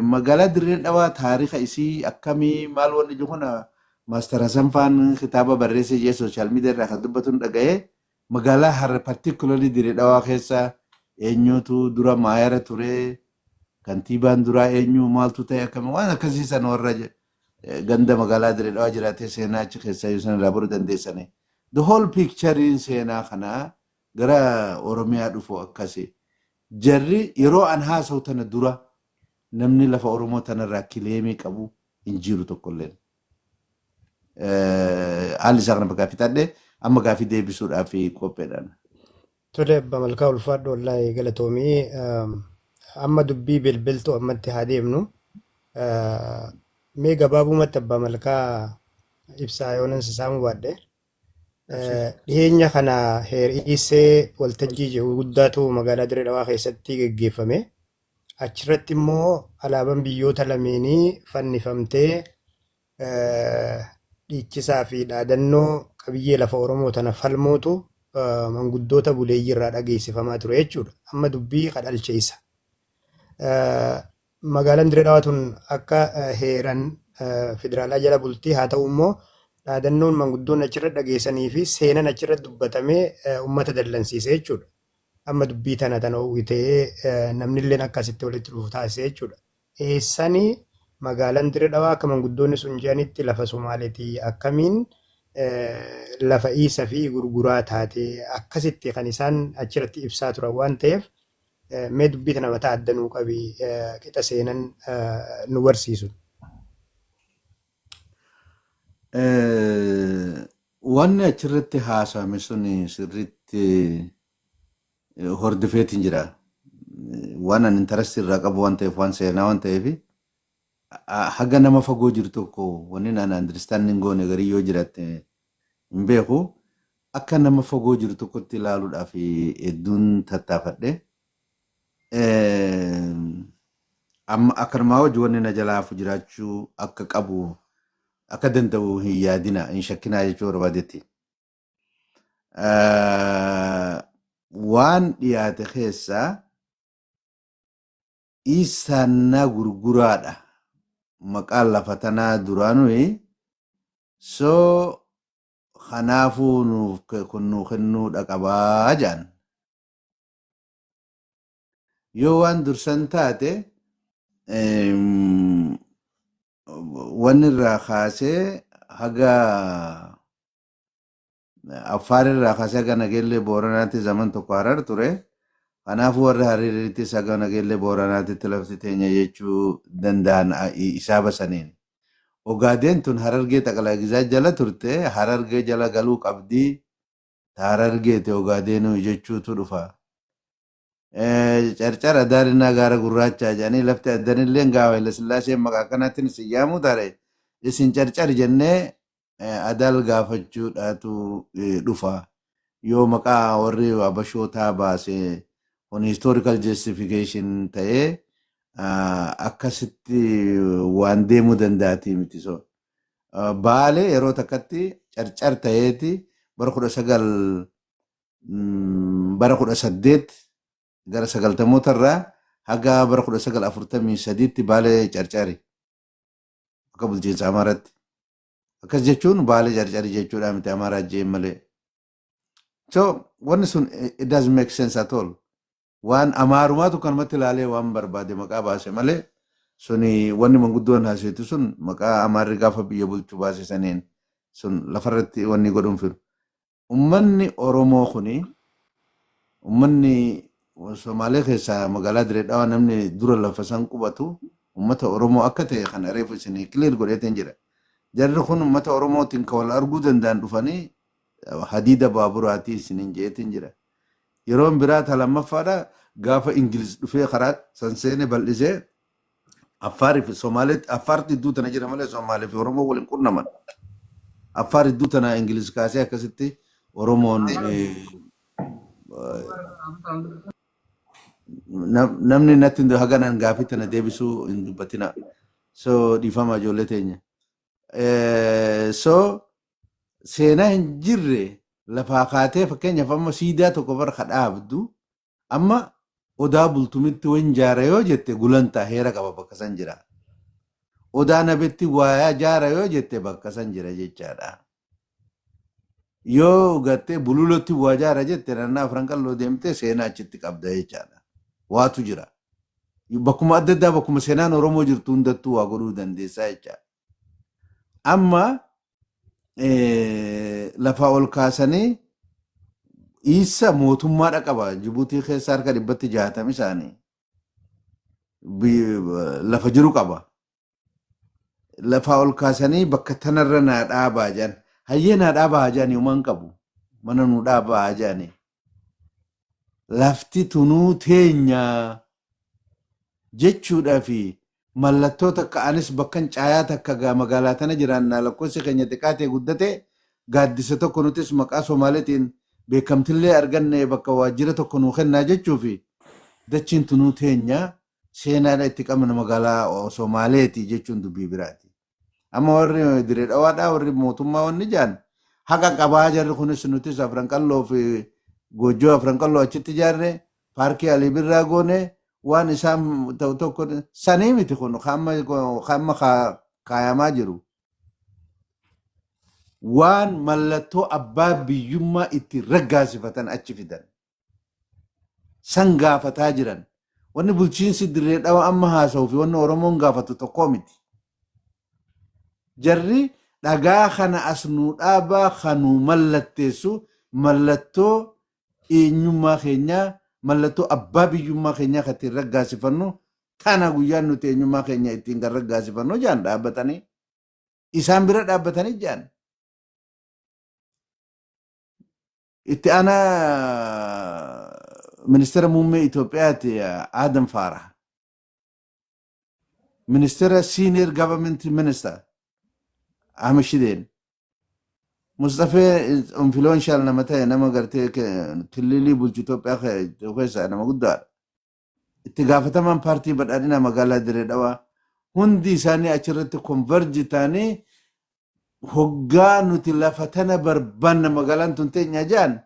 Magaalaa Dirree Dhawaa taariika isii akkamii maal wanni jiru kana Maastar Hasan Faan kitaaba barreessee jee sooshaal miidiyaa irraa kan dubbatuun dhaga'ee magaalaa Harare particularly Dirree Dhawaa keessa eenyutu dura maayara ture kantiibaan dura eenyu maaltu ta'e akkamii waan akkasii san warra ganda magaalaa Dirree Dhawaa jiraatee seenaa achi keessaa yoo san irraa baruu dandeessanii. The whole picture seenaa kanaa gara Oromiyaa dhufu akkasi. Jarri yeroo an haasa'u tana dura namni lafa Oromoo tanarraa kileemii qabu hin jiru tokkolleen. Haalli isaa kana bakka fitadhe amma gaafii deebisuudhaaf qopheedhaan. Tole Abbaa Malkaa ulfaadhu wallaahi galatoomii amma dubbii bilbiltuu ammatti haa deemnu. Mee gabaabumatti Abbaa Malkaa ibsaa yoonan sisaamuu baadhe. Dhiyeenya kana heeriisee waltajjii jiru guddaatu magaalaa Dirree Dhawaa keessatti geggeeffame. Achirratti immoo alaabaan biyyoota lameenii fannifamtee dhiichisaa fi dhaadannoo qabiyyee lafa Oromoo tana falmootu manguddoota buleeyyii irraa dhageessifamaa ture jechuudha. Amma dubbii kadhalche isa. Magaalaan Dirree Dhawaa tun akka heeran federaalaa jala bultii haa ta'u immoo dhaadannoon manguddoon achirra dhageessanii fi seenan achirra dubbatamee uummata dallansiise jechuudha. Amma dubbii tana uwwitee namni illee akkasitti walitti dhufu taasise jechuudha. Eessanii magaalaan Dirree Dhawaa akka manguddoonni sun jedhanitti lafa Somaaleetii akkamiin lafa isa fi gurguraa taate akkasitti kan isaan achirratti ibsaa turan waan ta'eef mee dubbii tana mataa addanuu qabi qixa seenan nu barsiisu. Wanni achirratti haasawame sun sirriitti hordofeetiin jira. Waan an intarastii irraa qabu waan ta'eef waan seenaa waan ta'eef haga nama fagoo jiru tokko wanni naan andiristaandiin goone garii yoo jiraatte hin beeku akka nama fagoo jiru tokkotti ilaaluudhaaf hedduun tattaafadhe. Amma akkanumaa hojii wanni na jalaafu jiraachuu akka qabu akka danda'u hin yaadina hin shakkinaa jechuu barbaadetti. Waan dhiyaate keessaa isaannaa gurguraadha. Maqaan lafa tanaa duraanuu so kanaafuu nuuf kennuudha qabaa jedhan. Yoo waan dursan taate wanni irraa kaasee haga Affaar irraa kaasee haga Nageellee Booranaatti zaman tokko Harar ture. Kanaafuu warri Harariittis haga Nageellee Booranaatti lafti teenya jechuu danda'an isaaba saniin. Ogaadeen tun Harargee Xaqalaa jala turte Harargee jala galuu qabdii Harargeete Ogaadeenuu jechuutu dhufa. Carcara daarinaa gaara gurraachaa jedhanii lafti addanillee gaafa Haile Sillaaseen maqaa kanaatiin siyyaamuu taare isin carcar jennee adal gaafachuudhaatu dhufa. yoo maqaa warri abashootaa baase on historical justification ta'ee akkasitti waan deemuu danda'atii miti so. Baale yeroo takkatti carcar ta'eeti bara 18 gara 90 irraa haga bara 1943tti Baale carcari akka bulchiinsa Amaaraatti. Akkas jechuun Baale carcari jechuudha miti Amaaraa jeen malee. So wanni sun it doesn't make sense at all. Waan Amaarumaatu kanumatti ilaalee waan barbaade maqaa baase malee suni wanni manguddoon haaseetu sun maqaa Amaarri gaafa biyya bulchuu baase saniin sun lafarratti wanni godhuun firu. Ummanni Oromoo kuni ummanni Somaalee keessaa magaalaa Direedhaa namni dura lafa san qubatu ummata Oromoo akka ta'e kana reefu isinii clear godheetiin jira. Jarri kun ummata Oromootiin kan wal arguu danda'an dhufanii hadiida baaburaatii isiniin jeetiin jira. Yeroon biraa talamaffaadha gaafa Ingiliz dhufee karaa sanseene bal'isee Affaarii fi Somaaleetti Affaarti iddoo tana jira malee Somaalee fi Oromoo waliin qunnaman. Affaar iddoo tana Ingiliz kaasee akkasitti Oromoon namni natti haganan gaafii tana deebisuu hin dubbatina. So dhiifama ijoollee teenya. So seenaa hin jirre lafaa kaatee fakkeenyaaf amma siidaa tokko bara kadhaabdu amma odaa bultumitti waan jaara yoo jette gulantaa heera qaba bakka san jira. Odaa nabetti waayaa jaara yoo jette bakka san jira jechaadha. Yoo gattee bululotti waa jaara jette naannaa afran qalloo deemtee seenaa achitti qabda jechaadha. Waatu jira. Bakkuma adda addaa bakkuma seenaan Oromoo jirtu hundattuu waa godhuu dandeessaa jechaadha. Amma lafa ol kaasanii isa mootummaadha qaba. Jibuutii keessa harka 160 isaanii lafa jiru qaba. Lafa ol kaasanii bakka tanarra naa dhaabaa jiran. Hayyee naa dhaabaa jiran yumaan qabu. Mana nu dhaabaa jiran. Lafti tunuu teenya jechuudhaa fi mallattoo takka anis bakkan caayaa takka magaalaa tana jiraan lakkoofsi keenya xiqqaatee guddate gaaddisa tokko nutis maqaa Somaaleetiin beekamtillee arganne bakka waajjira tokko nuu kennaa jechuufi dachiin tunuu teenya seenaadha itti qabna magaalaa Somaaleeti jechuun dubbii biraati. Amma warri Direedhawaadhaa warri mootummaa wanni jaan haqa qabaa jarri kunis nutis afran qalloo fi goojjoo afran qalloo achitti jaarre paarkii Alii Birraa goone waan isaan tokko sanii miti kun hamma kaayamaa jiru. Waan mallattoo abbaa biyyummaa itti raggaasifatan achi fidan. San gaafataa jiran. Wanni bulchiinsi Direedhaa amma haasa'u fi wanni Oromoon gaafatu tokko miti. Jarri dhagaa kana as nuu dhaabaa kanuu mallatteessu mallattoo eenyummaa keenyaa mallattoo abbaa biyyummaa keenyaa kan ittiin raggaasifannu tana guyyaan nuti eenyummaa keenya ittiin kan raggaasifannu jaan dhaabbatanii isaan bira dhaabbatanii jaan. Itti aanaa ministeera muummee Itoophiyaati Adam Farah. Ministeera senior government minister Ahmed Shideen. Mustafee influential nama ta'e nama gartee kililii bulchu Itoophiyaa keessa nama guddaadha. Itti gaafatamaan paartii badhaadhina magaalaa Direedhawaa hundi isaanii achirratti converge ta'anii hoggaa nuti lafa tana barbaanna magaalaan tun teenya jaan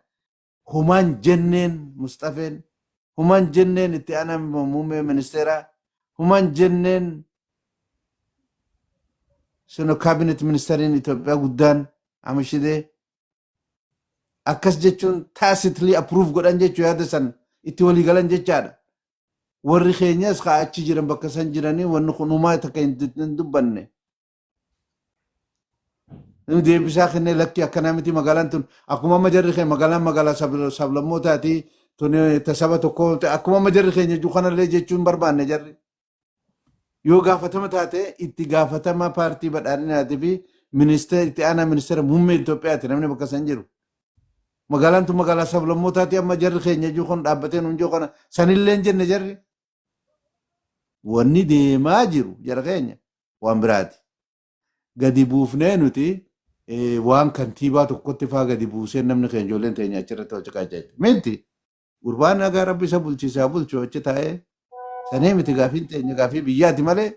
humaan jenneen Mustafeen humaan jenneen itti aanaa muummee ministeeraa humaan jenneen sunu kaabinet ministeeriin Itoophiyaa guddaan Ahmed Shidee akkas jechuun tacitly approve godhan jechuu yaada san itti walii galan jechaadha. Warri keenyas kaa achi jiran bakka san jiranii wanni kun humaa takka hin dubbanne. Deebisaa kennee lakki akkanaa miti magaalaan tun akkuma amma jarri keenya magaalaa sablammootaati tun saba tokko akkuma amma jarri keenya jechuu kanallee jechuun barbaanne jarri. Yoo gaafatama taate itti gaafatama paartii badhaadhinaatii fi ministeera itti aanaa ministeera muummee Itoophiyaati namni bakka san jiru. Magaalaan tun magaalaa sablammootaati amma jarri keenya jechuu kun dhaabbatee nuun jechuu kana sanillee hin jenne jarri. Wanni deemaa jiru jara keenya waan biraati. Gadi buufnee nuti waan kantiibaa tokkotti faa gadi buusee namni keenya ijoolleen teenya achirratti wal caqaa jirti. Miti gurbaan nagaa rabbi isa bulchiisaa bulchu achi taa'ee sanee miti gaafiin teenya gaafii biyyaati malee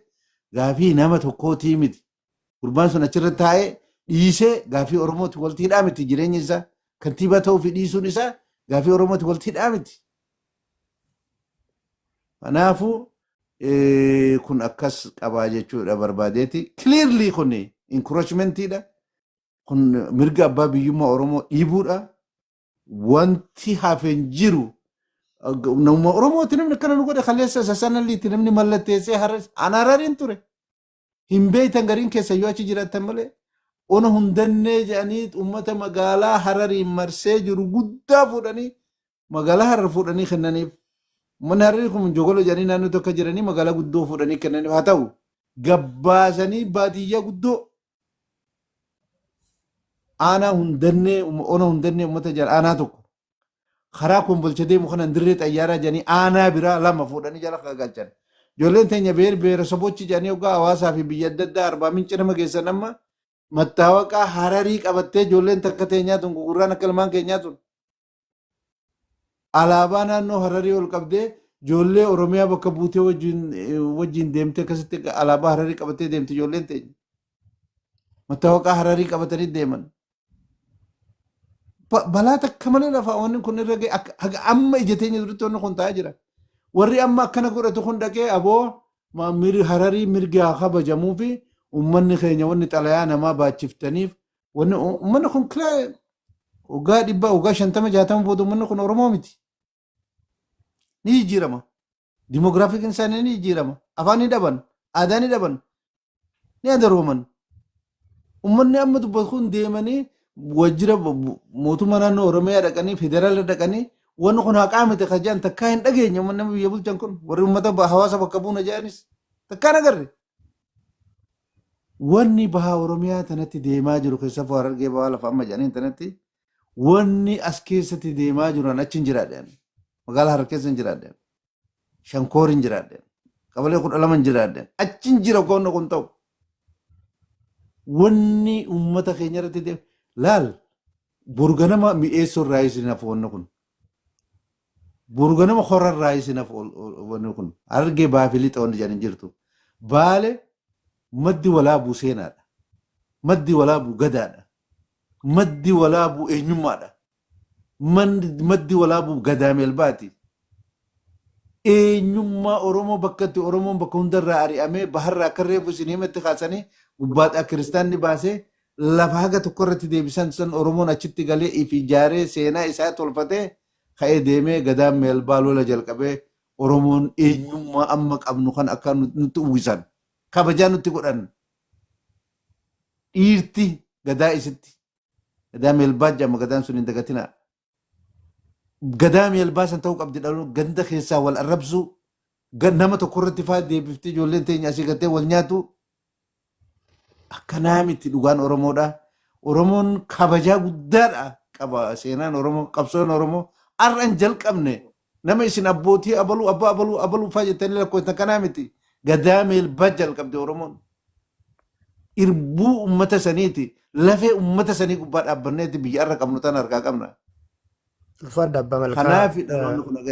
gaafii nama tokkootii miti. Gurbaan sun achirratti taa'ee dhiisee gaafii Oromooti waltiidhaa miti jireenya isaa kantiibaa ta'uu fi dhiisuun isaa gaafii Oromooti waltiidhaa miti. Kanaafuu kun akkas qabaa jechuudha barbaadeeti. Clearly kun encouragementiidha. Kun mirga abbaa biyyummaa Oromoo dhiibuudha. Wanti hafeen jiru nama Oromooti namni akkana nu godhe kaleessa sasanalliitti namni mallatteessee Harariin ture. Hin beeytan gariin keessa yoo achi jiraatan malee ona hundannee jedhanii uummata magaalaa Harariin marsee jiru guddaa fuudhanii magaalaa Harar fuudhanii kennaniif. Mana Hararii kun jogolo jedhanii naannoo tokko jiranii magaalaa guddoo fuudhanii kennaniif haa ta'u gabbaasanii baadiyyaa guddoo aanaa hundannee ona hundannee uummata jala aanaa tokko karaa kombolcha deemu kanan dirree xayyaaraa jedhanii aanaa biraa lama fuudhanii jala galchan. Ijoolleen teenya beeresabochi jedhanii yookaan hawaasaa fi biyya adda addaa Arbaa Minci nama geessan amma mattaawaqaa Hararii qabattee ijoolleen takka teenyaa tun gugurraan akka ilmaan keenyaa tun. Alaabaa naannoo Hararii ol qabdee ijoollee Oromiyaa bakka buutee wajjin deemtee akkasitti alaabaa Hararii qabattee deemti ijoolleen teenya. Mattaawaqaa Hararii qabatanii deeman. Balaa takka malee lafaa wanni kun irra ga'e haga amma ija teenya duritti wanni kun ta'aa jira. Warri amma akkana godhatu kun dhaqee aboo Hararii mirgi haa kabajamuu fi uummanni keenya wanni xalayaa namaa baachiftaniif wanni uummanni kun waggaa 100 waggaa 50 60 booda uummanni kun Oromoo miti. Ni jijjiirama. Dimogiraafikiin isaanii ni jijjiirama. Afaan ni dhaban. Aadaa ni dhaban. Ni adarooman. Uummanni amma dubbatu kun deemanii wajjira mootummaa naannoo Oromiyaa dhaqanii federaala dhaqanii wanni kun haqaa miti kajaan takkaa hin dhageenye nama biyya bulchan kun warri uummata hawaasa bakka buuna jedhanis takkaa hin agarre. Wanni bahaa Oromiyaa tanatti deemaa jiru keessa Harargee bahaa lafa amma jedhaniin tanatti wanni as keessatti deemaa jiran achi hin jiraadhaan. Magaalaa Harar keessa hin jiraadhaan. Shankoor hin jiraadhaan. Qabalee 12 hin jiraadhaan. Achi hin jira qoonni kun ta'u. Wanni uummata keenya irratti deemu laal burganama mi'eessoo irraa isinaaf wanni kun. Burganama horra irraa isinaaf wanni kun. Harargee bahaa fi lixa wanni jedhan jirtu. Baale maddi walaabuu seenaadha. Maddi walaabuu gadaadha. Maddi walaabuu eenyummaadha. Maddi walaabuu gadaameel baati. Eenyummaa Oromoo bakkatti Oromoon bakka hundarraa ari'amee baharraa akka reefu isin himatti kaasanii gubbaadhaa kiristaanni baasee lafa haga tokko irratti deebisan san Oromoon achitti galee ifi ijaaree seenaa isaa tolfatee ka'ee deemee gadaan meelbaa lola jalqabee Oromoon eenyummaa amma qabnu kan akka nutti uwwisan kabajaa nutti godhan dhiirti gadaa isitti gadaa meelbaa jedhama gadaan sun hin dagatinaa. Gadaa meelbaa san ta'uu qabdi dhaluun ganda keessaa wal arrabsu nama tokko irratti faa deebifti ijoolleen teenya asii gattee wal nyaatu akkanaa miti dhugaan Oromoodha. Oromoon kabajaa guddaadha qaba seenaan Oromoo qabsoon Oromoo har'an jalqabne nama isin abbootii abaluu abbaa abaluu faa jettanii lakkooftan kanaa miti gadaa meelbaa jalqabde Oromoon irbuu uummata saniiti lafee uummata sanii gubbaa dhaabbanneeti biyya irra qabnu tan harkaa qabna. Farda Abbaa Malkaa. Kanaaf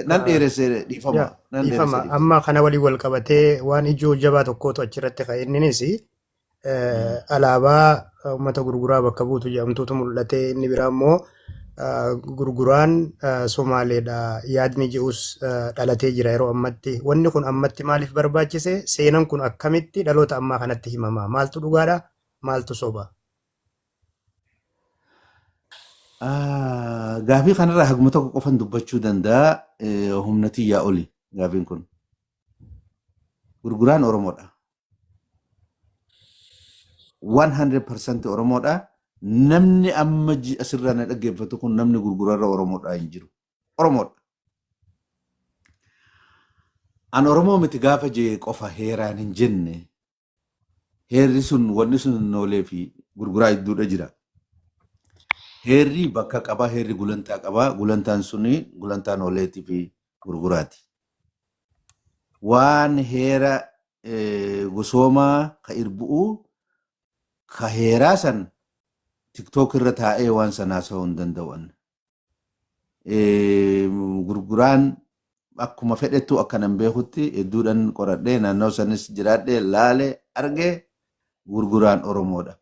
nan dheeressee dhiifama. Dhiifama. Amma kana walii wal qabatee waan ijoo jabaa tokkootu achirratti ka'e inninis alaabaa uummata gurguraa bakka buutu jedhamtuutu mul'ate inni biraa immoo gurguraan Somaaleedha yaadni ji'us dhalatee jira yeroo ammatti. Wanni kun ammatti maaliif barbaachise? Seenaan kun akkamitti dhaloota ammaa kanatti himama? Maaltu dhugaadha? Maaltu soba? Gaafii kanarraa haguma tokko qofan dubbachuu danda'a humna xiyyaa oli gaafiin kun. Gurguraan Oromoodha. 100% Oromoodha. Namni amma asirraa na dhaggeeffatu kun namni gurguraarra Oromoodha hin jiru. Oromoodha. An Oromoo miti gaafa jee qofa heeraan hin jenne. Heerri sun wanni sun noolee fi gurguraa idduudha jira. Heerri bakka qabaa, heerri gulantaa qabaa. Gulantaan suni gulantaa nooleetii fi gurguraati. Waan heera gosoomaa ka irbu'u ka heeraa san TikTok irra taa'ee waan sanaa sa'uu hin danda'an. Gurguraan akkuma fedhettu akkanan beekutti hedduudhaan qoradhee naannoo sanis jiraadhee laalee argee gurguraan Oromoodha.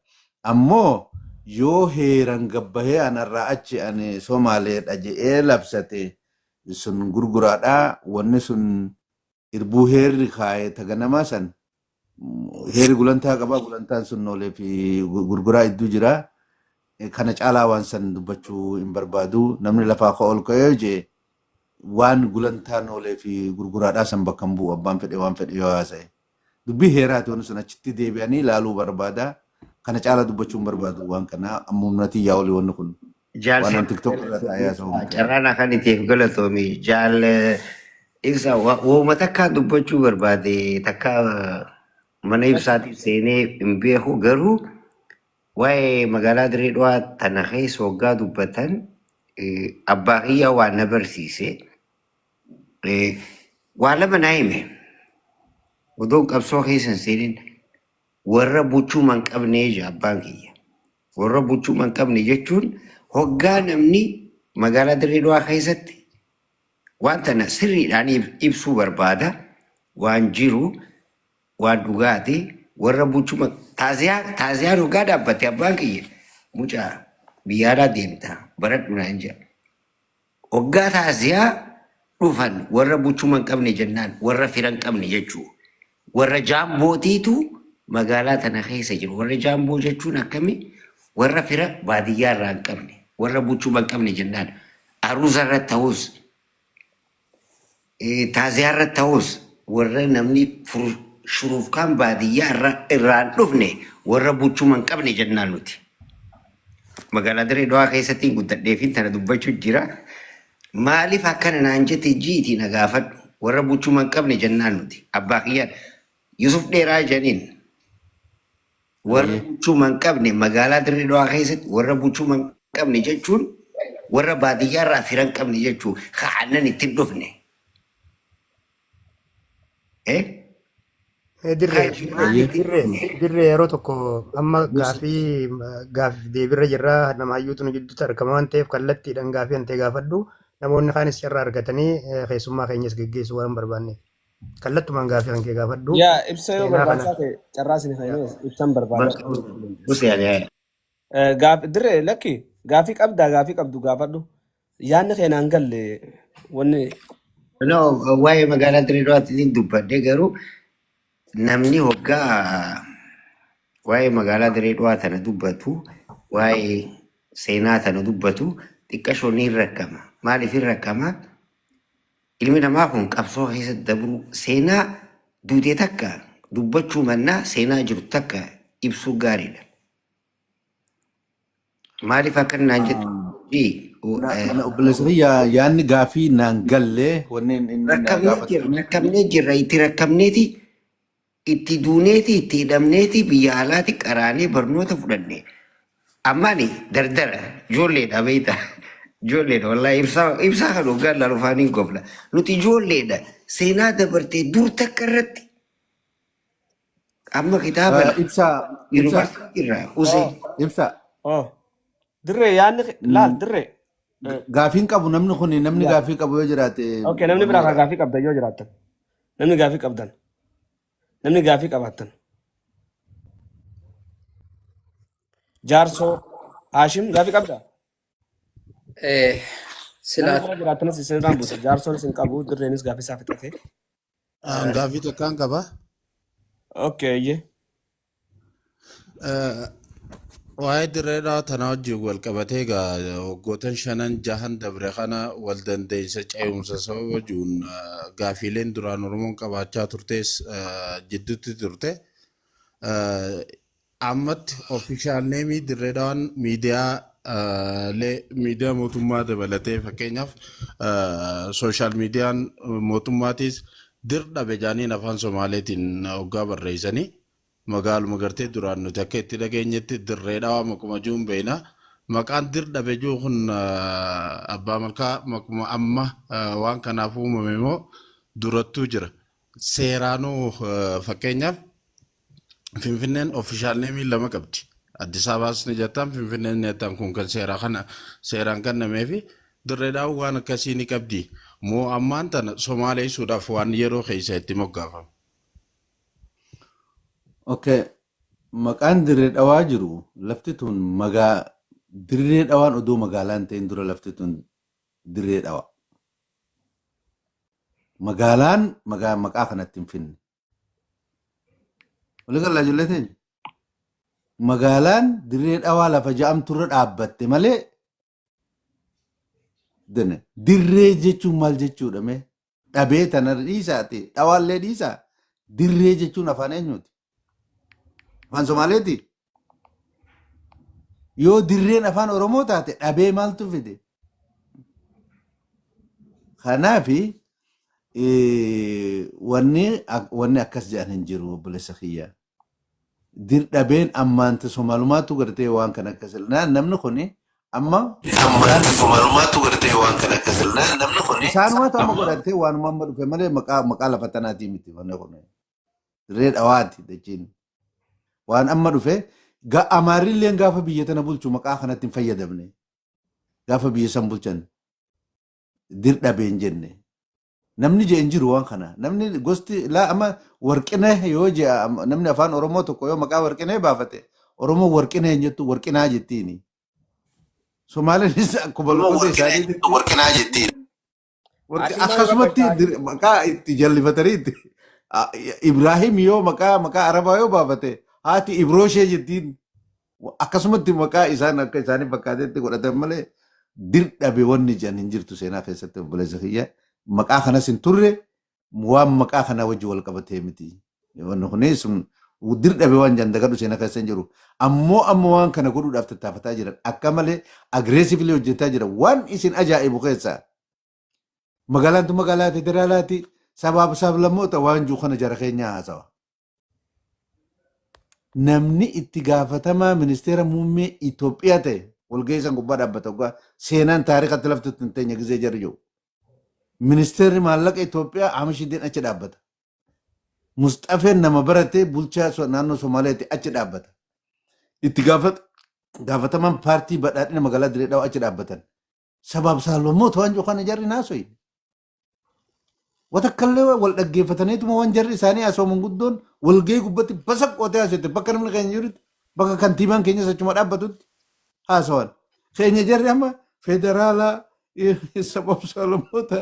Ammoo yoo heeran gabbahee anarraa achi ani Somaaleedha je'ee labsate sun gurguraadhaa wanni sun irbuu heerri kaa'ee taganamaa san heerri gulantaa qabaa gulantaan sun noolee fi gurguraa hedduu jira. Kana caalaa waan san dubbachuu hin barbaadu namni lafaa ol ka'ee jee waan gulantaa noolee fi gurguraadhaa san bakka hin bu'u abbaan fedhe waan fedhe yoo haasa'e. Dubbii heeraati wanni sun achitti deebi'anii ilaaluu barbaada. Kana caalaa dubbachuu hin barbaadu waan kana ammumnatii yaa olii wanni kun. Waan TikTok irra taa'ee haasa'u. Carraan akkanitiif galatoomii ibsa wooma takkaa dubbachuu barbaade takkaa mana ibsaatiif seenee hin beeku garuu waa'ee magaalaa Dirree Dhawaa tana keessa waggaa dubbatan abbaa kiyyaa waan na barsiise. Waa lama naa hime odoon qabsoo keessa hin seenin warra buchuu man qabnee jira abbaan kiyya. Warra buchuu man qabne jechuun hoggaa namni magaalaa Dirree Dhawaa keessatti waan tana sirriidhaan ibsuu barbaada waan jiru waan dhugaati warra buchuu taasiyaan hoggaa dhaabbate abbaan kiyya mucaa biyyaadhaa deemta baradhu naan jedha. Hoggaa taasiyaa dhufan warra buchuu man qabne jennaan warra firan qabne jechuu warra jaambootiitu magaalaa tana keessa jiru. Warra jaamboo jechuun akkami warra fira baadiyyaa irraa hin qabne warra buchuu man qabne jennaan aruusa irra ta'us taasiyaa irra ta'us warra namni shuruuf kan baadiyyaa irraan dhufne warra buchuu man qabne jennaan nuti. Magaalaa Dirree Dhawaa keessatti guddadheefin tana dubbachuu jira. Maaliif akkana naan jette jiitii na gaafadhu warra buchuu man qabne jennaan nuti. Abbaa kiyyaa Yusuf Dheeraa janiin warra buchuu man qabne magaalaa Dirree Dhawaa keessatti warra buchuu man qabne jechuun warra baadiyyaa irraa firan qabne jechuu ka'annan ittiin dhufne. Dirree yeroo tokko amma gaafii deebirra jirraa nama hayyuutu nu gidduutti argama waan ta'eef kallattiidhaan gaafii antee gaafadhu namoonni kaanis irraa argatanii keessummaa keenyas geggeessuu waan barbaanneef. Kallattumaan gaafii kan kee gaafadhu. Yaa ibsa yoo barbaachisaa ta'e carraa isin fayyadee ibsan barbaada. Dirree lakki gaafii qabdu gaafadhu. Yaanni keenan galle wanni. Waa'ee magaalaa Dirree Dhawaatti dubbadde garuu namni hoggaa waa'ee magaalaa Dirree Dhawaa tana dubbatu waa'ee seenaa tana dubbatu xiqqashoo ni rakkama. Maaliif hin rakkama? Ilmi namaa kun qabsoo keessatti dabru seenaa duutee takka dubbachuu mannaa seenaa jiru takka ibsuu gaariidha. Maaliif akka naan jettu obboleessa yaanni gaafii naan gallee wanneen rakkamnee jirra itti rakkamneeti itti duuneeti itti hidhamneeti biyya alaati qaraanee barnoota fudhanne ammaani dardara ijoolleedha beeyta. Ijoolleedha wallahi ibsaa kan hoggaan laalufaanii gobla nuti ijoolleedha seenaa dabartee dur takka irratti amma kitaaba yuunivarsiitii irraa usee ibsa. Dirree yaanni laal dirree. Gaafiin qabu namni kun namni gaafii qabu yoo jiraate. Okay namni biraa gaafii qabdan yoo jiraatan namni gaafii qabdan namni gaafii qabaatan. Jaarsoo Haashim gaafii qabdaa? Silaat jiraatanis isin raambusa jaarsoon isin qabu dirreenis gaafii isaa fixate. Gaafii takkaan qaba. Okay. Waa'ee Dirree Dhawaa tana wajjin wal qabatee egaa waggoottan 5-6 dabre kana wal dandeessa ce'umsa sababa jiruun gaafiileen duraan Oromoon qabaachaa turtes jidduutti turte. Ammatti ofishaal neemii Dirree Dhawaan miidiyaa mootummaa dabalatee fakkeenyaaf sooshaal miidiyaan mootummaatis Dirree Dhawaaniin afaan Somaaleetiin hoggaa barreessanii magaaluma gartee duraan nuti akka itti dhageenyetti Dirree Dhawaa makuma juun beena maqaan Dirree Dhawaa kun abbaa malkaa makuma amma waan kanaaf uumame immoo durattuu jira seeraanuu fakkeenyaaf Finfinneen ofishaal neemii lama qabdi Addis Ababaas ni jettan Finfinneen ni jettan kun kan seeraan kennamee fi dirree dhawaa waan akkasii ni qabdi. Moo ammaan tana Somaaleessuudhaaf waan yeroo keessa itti moggaafama. Okay. Maqaan dirree dhawaa jiru lafti tun dirree dhawaan oduu magaalaan ta'in dura lafti tun dirree dhawaa. Magaalaan maqaa kanatti hin finne. Walii galaa ijoollee teenya. Magaalaan dirree dhawaa lafa ja'amturra dhaabbatte malee dirree jechuun maal jechuudha mee? Dhabee tana dhiisaati dhawaallee dhiisaa dirree jechuun afaan eenyuuti? Afaan Somaaleeti. Yoo dirreen afaan Oromoo taate dhabee maaltu fide? Kanaafi wanni akkas jedhan hin jiru obboleessa kiyya. Dhabeen ammaanta Somaalumaatu gartee waan kana akkas namni kuni amma Somaalumaatu gartee waan kana akkas namni kuni isaanumaatu amma godhatee waanuma amma dhufe malee maqaa lafa tanaatii miti wanni kun dirree dhawaati jechuun. Waan amma dhufe Amaarilleen gaafa biyya tana bulchu maqaa kanatti hin fayyadamne. Gaafa biyya san bulchan dhabeen jenne. Namni jeen jiru waan kana. Namni gosti amma warqinee yoo jea namni afaan Oromoo tokko yoo maqaa warqinee baafate Oromoo warqinee jettu warqinaa jettiini. Somaaleenis akkuma loqote isaaniitti warqinaa jettiin. Akkasumatti maqaa itti jallifataniitti. Ibrahim yoo maqaa Arabaa yoo baafate haati Ibroshee jettiin akkasumatti maqaa isaan akka isaanii fakkaatetti godhatan malee dhabe wanni jedhan hin jirtu seenaa keessatti obboleessa kiyya. Maqaa kanas hin turre waan maqaa kana wajji wal qabatee miti. Wanni kunis dhabe waan jedhan dagadhu seenaa keessa hin jiru. Ammoo waan kana godhuudhaaf tattaafataa jiran akka malee agreessively hojjetaa jiran waan isin ajaa'ibu keessaa. Magaalaan tun magaalaa federaalaati. Sabaaf sablammoota waan jiru kana jara keenyaa haasawa. Namni itti gaafatamaa ministeera muummee Itoophiyaa ta'e walgahii san gubbaa dhaabbata seenaan taarikatti lafti hin teenye gisee jarri jiru. Ministeerri maallaqa Itoophiyaa Ahmashideen achi dhaabbata. Mustafeen nama barate bulchaa naannoo Somaaliyaatti achi dhaabbata. Itti gaafatamaan paartii badhaadhina magaalaa Dirree Dhawaa achi dhaabbatan. Sabaaf sablammoota waan jiru kana jarri naasoyi. Watakkallee wal dhaggeeffataniituma waan jarri isaanii asooman guddoon walgahii gubbatti basa qootee haasawte bakka namni keenya jirutti bakka kantiibaan keenyas achuma dhaabbatutti haasawan. Keenya jarri amma federaalaa sabaaf sablammoota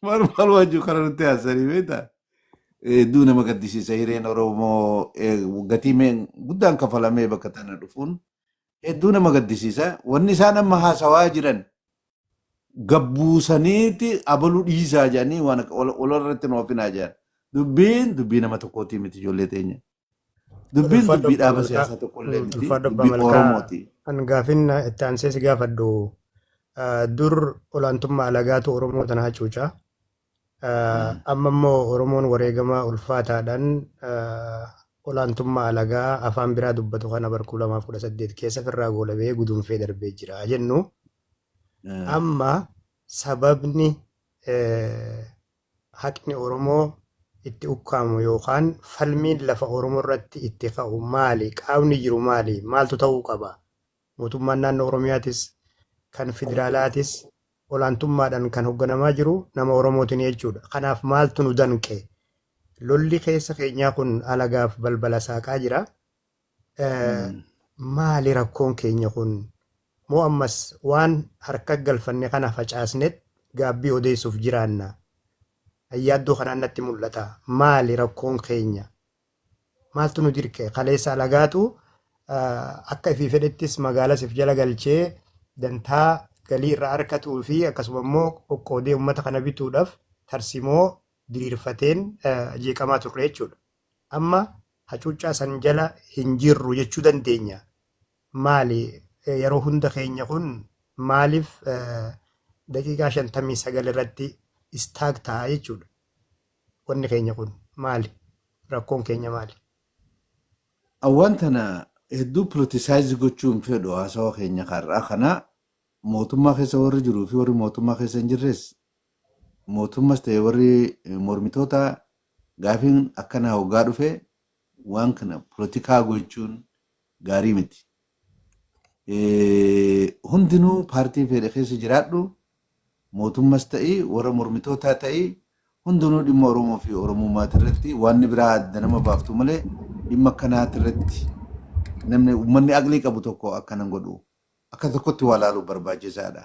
maal waan jiru kana nutti haasanii beektaa. Hedduu nama gaddisiisa hireen Oromoo gatii guddaan kafalamee bakka tana dhufuun hedduu nama gaddisiisa. Wanni isaan amma haasawaa jiran gabbuusaniiti abaluu dhiisaa jedhanii waan walirratti nu ofinaa jedhan. Dubbii nama tokkooti miti ijoollee teenya. Dubbii dhaaba siyaasaa tokkollee miti. Dubbii Oromooti. An gaafin itti aansee si gaafadhu dur olaantummaa alagaatu Oromoo tana hacuucaa. Amma immoo Oromoon wareegama ulfaataadhaan olaantummaa alagaa afaan biraa dubbatu kana bara 2018 keessa firraa goolabee guduunfee darbee jira jennu. Amma sababni haqni Oromoo itti ukkaamu yookaan falmiin lafa Oromoo irratti itti ka'u maali? Qaamni jiru maali? Maaltu ta'uu qaba? Mootummaan naannoo Oromiyaatis kan federaalaatis olaantummaadhaan kan hoogganamaa jiru nama Oromootiin jechuudha. Kanaaf maaltu nu danqe? Lolli keessa keenyaa kun alagaaf balbala saaqaa jira. Maali rakkoon keenya kun? Moo ammas waan harka galfanne kana facaasnet gaabbii odeessuuf jiraanna? Ayyaaddoo kanaan natti mul'ata. Maali rakkoon keenya? Maaltu nu dirqe? Kaleessa alagaatu akka ifii fedhettis magaalas jala galchee dantaa galii irraa argatuu fi akkasuma immoo qoqqoodee uummata kana bituudhaaf tarsimoo diriirfateen jeeqamaa turre jechuudha. Amma hacuuccaa san jala hin jirru jechuu dandeenya. Maali yeroo hunda keenya kun maaliif daqiiqaa 59 irratti istaag ta'a jechuudha. Wanni keenya kun maali? Rakkoon keenya maali? Awwaan tana hedduu pilotisaayiz gochuun fedhu haasawaa keenya karraa kana mootummaa keessa warri jiruu fi warri mootummaa keessa hin jirres mootummas ta'e warri mormitoota gaafiin akkana hoggaa dhufe waan kana pilotikaa gochuun gaarii miti. hundinuu paartii fedhe keessa jiraadhu mootummas ta'ii warra mormitootaa ta'ii hundinuu dhimma Oromoo fi Oromummaati irratti waan biraa adda nama baaftu malee dhimma akkanaati irratti namni uummanni aqlii qabu tokko akkanan godhu akka tokkotti waa laaluu barbaachisaadha.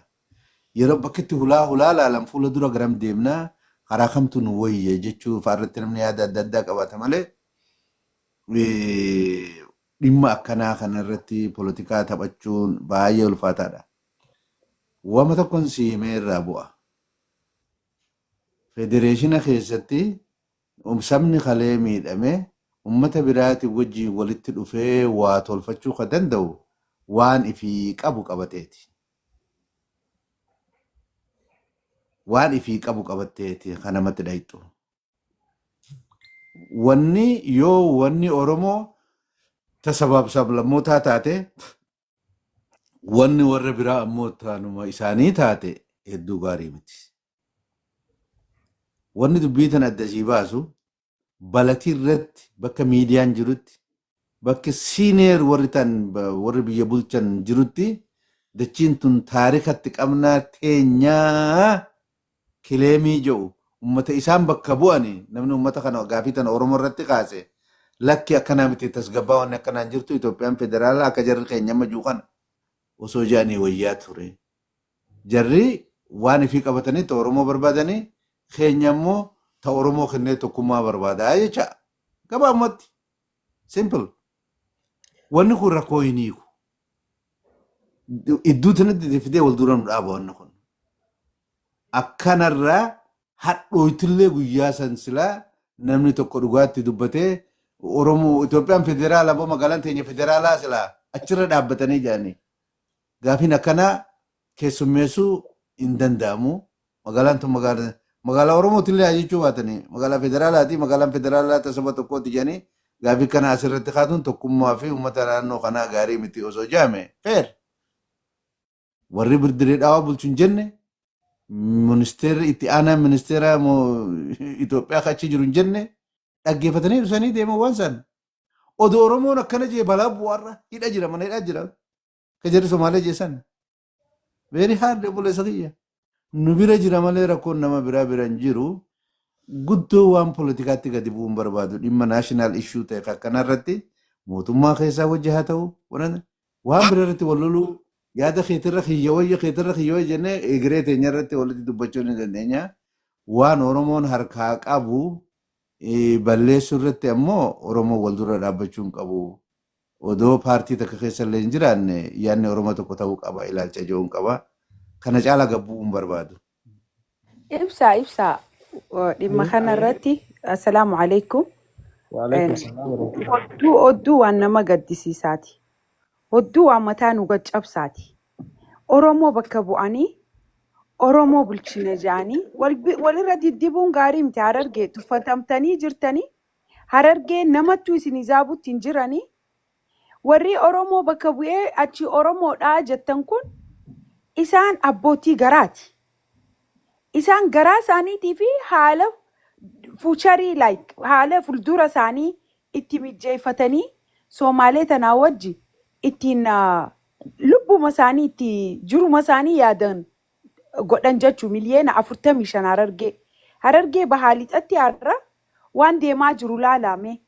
Yeroo bakkitti hulaa laalan fuula dura garam deemnaa karaa kamtu nu wayya jechuu faarratti namni yaada adda addaa qabaata malee dhimma akkanaa kanarratti poolitikaa taphachuun baay'ee ulfaataadha. Wama tokkoon siimee irraa bu'a. Federeeshina keessatti sabni kalee miidhame uummata biraati wajjin walitti dhufee waa tolfachuu kan danda'u waan ifii qabu qabateeti. Waan ifii qabu qabateeti kan namatti dhayxu. Wanni Oromoo tasabaab sablammootaa taate wanni warra biraa ammoo taanuma isaanii taate hedduu gaarii miti. Wanni dubbii tan addasii baasu balatii irratti bakka miidiyaan jirutti bakka siineer warri biyya bulchan jirutti dachiin tun taarikatti qabnaa teenyaa kileemii jedhu ummata isaan bakka bu'anii namni ummata kana gaafii tan Oromoo irratti kaase lakki akkanaa miti tasgabbaa wanni akkanaan jirtu Itoophiyaan federaalaa akka jarri keenya majuu kana osoo jaanii wayyaa ture. Jarri waan ifii qabatanii ta Oromoo barbaadanii keenya immoo ta Oromoo kennee tokkummaa barbaadaa jecha gabaabumatti simple. Wanni kun rakkoo hin hiiku. Iddoo tanatti fidee wal dura nu dhaaba wanni kun. Akkanarraa hadhooytillee guyyaa san silaa namni tokko dhugaatti dubbatee Oromoo Itoophiyaan federaalaa boo magaalaan teenya federaalaa silaa achirra dhaabbatanii jiranii. Gaafiin akkanaa keessummeessuu hin danda'amu. Magaalaan tun magaalaa Oromootillee jechuu baatanii magaalaa federaalaati magaalaan federaalaa tasaba tokkotti jedhanii gaafii kana asirratti kaatuun tokkummaa fi uummata naannoo kanaa gaarii miti osoo jaame feer. Warri birdiree dhaawaa bulchu hin jenne ministeerri itti aanaa ministeera Itoophiyaa kachi jiru hin jenne dhaggeeffatanii dhufanii deeman waan san. Odoo Oromoon akkana jee balaa bu'aarra hidha jira mana hidhaa jira. Ka jarri Somaalee jeessan. Very hard obboleessa kiyya. Nu bira jira malee rakkoon nama biraa hin jiru. Guddoo waan poolitikaatti gadi bu'uun barbaadu dhimma naashinaal ishuu ta'e akkanarratti mootummaa keessaa wajji haa ta'u waan bira irratti wal loluu yaada keetirra kiyyawayya jennee egeree teenya irratti walitti dubbachuu ni dandeenya. Waan Oromoon harkaa qabu balleessuu irratti ammoo Oromoo wal dura dhaabbachuun qabu. Odoo paartii takka keessa illee hin jiraanne yaadni Oromoo tokko ta'uu qaba ilaalcha ijoon qaba. Kana caalaa gabbuu hin barbaadu. Ibsaa dhimma kanarratti assalaamu alaikum. Odduu waan nama gaddisiisaati. Odduu waan mataa nu gaccabsaati. Oromoo bakka bu'anii Oromoo bulchina jedhanii walirra diddibuun gaarii miti. Harargee tuffatamtanii jirtanii Harargee namattuu isin izaabutti hin jiranii. Warri Oromoo bakka bu'ee achi Oromoodhaa jettan kun isaan abbootii garaati. Isaan garaa isaaniitii fi haala fuucharii haala fuuldura isaanii itti mijeeffatanii Somaalee tanaa wajji ittiin lubbuma isaanii itti jiruma isaanii yaadan godhan jechuu miliyoona 45 Harargee bahaa lixatti har'a waan deemaa jiru laalame.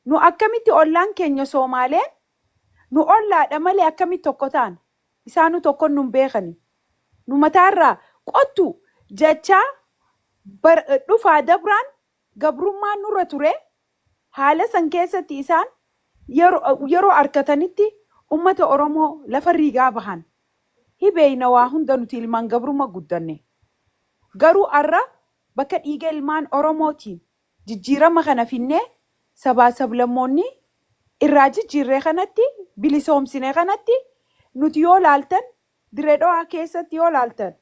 Nu akkamitti ollaan keenya Somaaleen nu ollaadha malee akkamitti tokko taana. Isaanu tokko nun beekani. Nu mataarraa qottu jecha dhufaa dabraan gabrummaan nurra ture haala san keessatti isaan yeroo arkatanitti ummata Oromoo lafa riigaa bahan. Hibeeyna waa hunda nuti ilmaan gabrummaa guddanne. Garuu arra bakka dhiiga ilmaan Oromootiin jijjiirama kana finnee sabaa sablammoonni irraa jijjiirree kanatti bilisoomsine kanatti nuti yoo laaltan Dirree Dhawaa keessatti yoo laaltan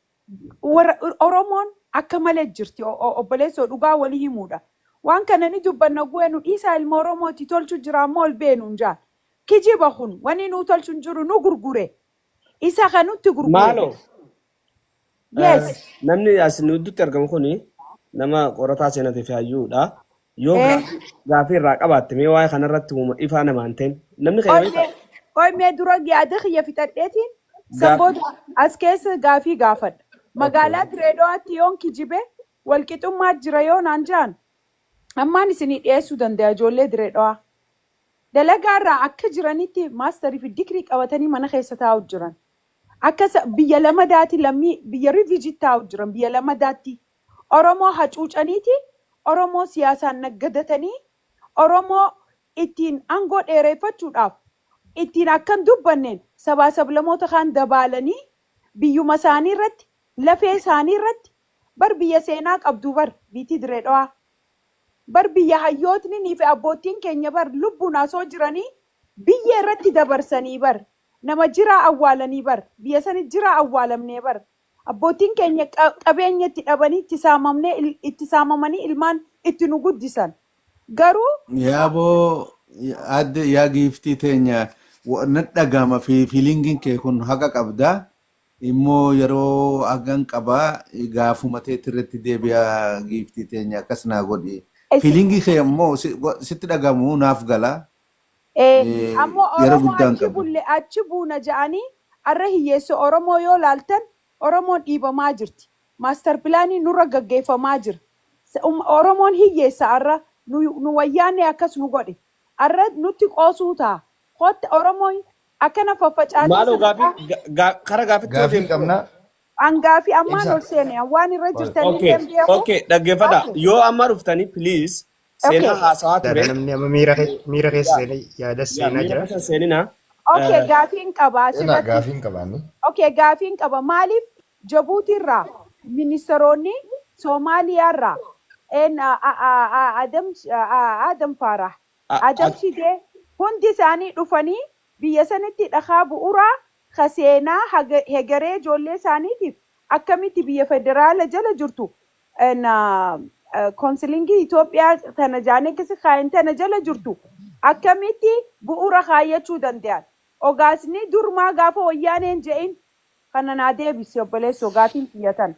Oromoon akka malee jirti obboleessoo dhugaa walii himuudha. Waan kana ni dubbanna gu'ee nu dhiisaa ilma Oromooti tolchu jira ammoo ol beenuun jaa. Kijiba kun wani nu tolchu jiru nu gurgure. Isa kanutti gurgure. Maalo. Yes. Namni as nutti argamu kuni nama qorataa seenatii fi hayyuudha. Yoo gaafii irraa qabaatte mee waa'ee kanarratti ifaa namaan ta'in namni keenya Qoy mee dura yaada kiyya fixadheetiin Gaaf. sanboota as keessa gaafii gaafadha. Magaalaa Okay. Direedo'aatti yoon kijibe walqixummaa jira yoo naan jaan ammaan isinii dhiyeessuu danda'a ijoollee Direedo'aa. Dalagaa irraa akka jiranitti maastarii fi digirii qabatanii mana keessa taa'u jiran. Akka biyya lamadaatti lammii biyya rifiijii taa'u jiran biyya lamadaatti. Oromoo hacuucaniiti, Oromoo siyaasaan naggadatanii, Oromoo ittiin aangoo dheereeffachuudhaaf ittiin akkan dubbanneen sabaa sablamoota kaan dabaalanii biyyuma isaanii irratti lafee isaanii irratti bar biyya seenaa qabdu bar biitii Direedhawaa. Bar biyya hayyootni fi abbootiin keenya bar lubbuun asoo jiranii biyya irratti dabarsanii bar nama jiraa awwaalanii bar biyya sani jiraa awwaalamnee bar abbootiin keenya qabeenya itti dhabanii itti saamamanii ilmaan itti nu guddisan. Garuu Yaaboo adde yaa giiftii teenya nadhagama fi fiilingin kee kun haqa qabdaa. Immoo yeroo hagan qabaa gaafuma teetti irratti deebi'aa giiftii teenya akkas naa godhi. Fiilingii kee immoo sitti dhagamu naaf gala. ammoo Yeroo Oromoo guddaan achi qabu. bulle achi buuna ja'anii arra hiyyeessa Oromoo yoo laaltan Oromoon dhiibamaa jirti. Maastar pilaanii nurra gaggeeffamaa jira. Oromoon hiyyeessa arra nu wayyaanne akkas nu godhe. Arra nutti qoosuu ta'a. Hotta Oromoon akkana faffacaatee Maaloo sadarkaa kara gaafitti Gaafii deemu. qabnaa. hangaafi ammaan Ibsa. ol seene waan irra jirtanii Okay. hin beeku. Okay. Dhaggeeffadha. Okay. Yoo amma dhuftanii please seenaa Okay. haasawaa Dada ture. namni amma miira keessa seenee yaada Yaa seenaa miira jira. keessa seenina. Okay, gaafiin qaba Seenaa asirratti. gaafii hin qabaanne. Okay, gaafiin qaba. Maaliif Jabuutiirraa ministeeronni Somaaliyaarraa Adam Farah, Adam Shidee hundi isaanii dhufanii biyya sanitti dhakaa bu'uuraa kaseenaa hegeree ijoollee isaaniitiif akkamitti biyya federaala jala jirtu konsilingii Itoophiyaa tana jaanee keessa kaayin tana jala jirtu akkamitti bu'uura kaayyachuu danda'an. Ogaasni durmaa gaafa wayyaaneen je'in kana naa deebisi obboleessa ogaatiin xiyyaatan.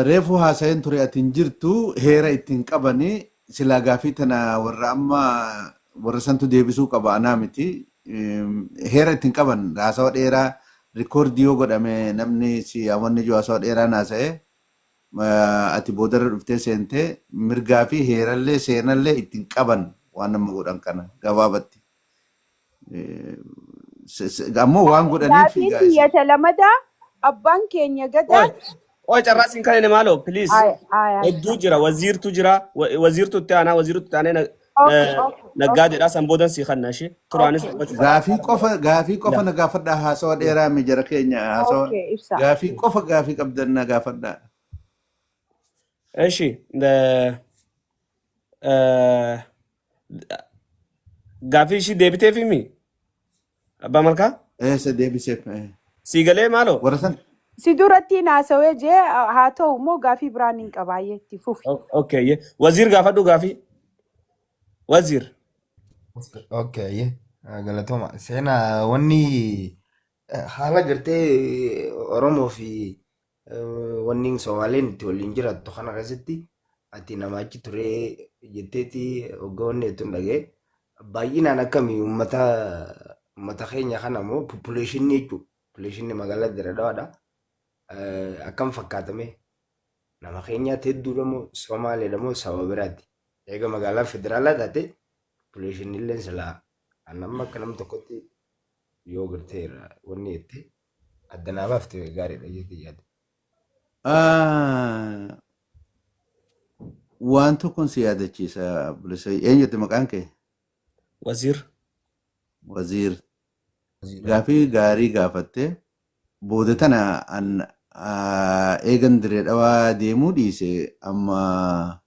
Reefu haasa'een ture atiin jirtu heera ittiin qabanii silaa gaafii tana warra amma warra santu deebisuu qaba anaa miti. Heera ittiin qaban haasawa dheeraa rikoordii yoo godhame namni si hawanni jiru haasawa dheeraa naasa'e ati boodarra dhuftee seentee mirgaa fi heerallee seenallee ittiin qaban waan nama godhan kana gabaabatti. Ammoo waan godhaniif Gaafiin xiyyata lamadaa abbaan keenya gadaan. Oy carraasiin kan inni maaloo please. Hedduu jira waziirtu jira waziirtu itti aanaa waziirtu itti aanee naggaadedha san boodan sii kanna ishee turaanis dubbachuu. gaafii qofa na gaafadhaa haasawa dheeraa mijara keenya haasawa Okay, ibsa. gaafii qofa gaafii qabdan na gaafadhaa. Eshi gaafii ishii deebiteef himi abbaa malkaa Eessa deebiseef sii galee maaloo. warra san Si duratti naasawee jee haa ta'u immoo gaafii biraan hin qabaayyee itti fufi. Okay waziir gaafadhu gaafii waziir. Okay. Galatooma. Seenaa wanni haala gartee Oromoo fi wanni Somaaleen itti waliin jiraattu kana keessatti ati nama achi turee jetteeti hogganni ittiin dhagee baay'inaan akkamii uummata keenya kana immoo population jechuudha. Population magaalaa Direedawaadha. Akkam fakkaatame nama keenyaatti hedduudha moo Somaaleedha moo saba biraati. Egaa magaalaa federaalaa taate population illee silaa annamma akka nam tokkotti yoo gartee wanni jettee addanaa baafte gaariidha jettee yaadde. waan tokkon si yaadachiisa bilisa eenyutti maqaan kee Waziir. waziir gaafii gaarii gaafatte booda tana eegan Direedhawaa deemuu dhiise amma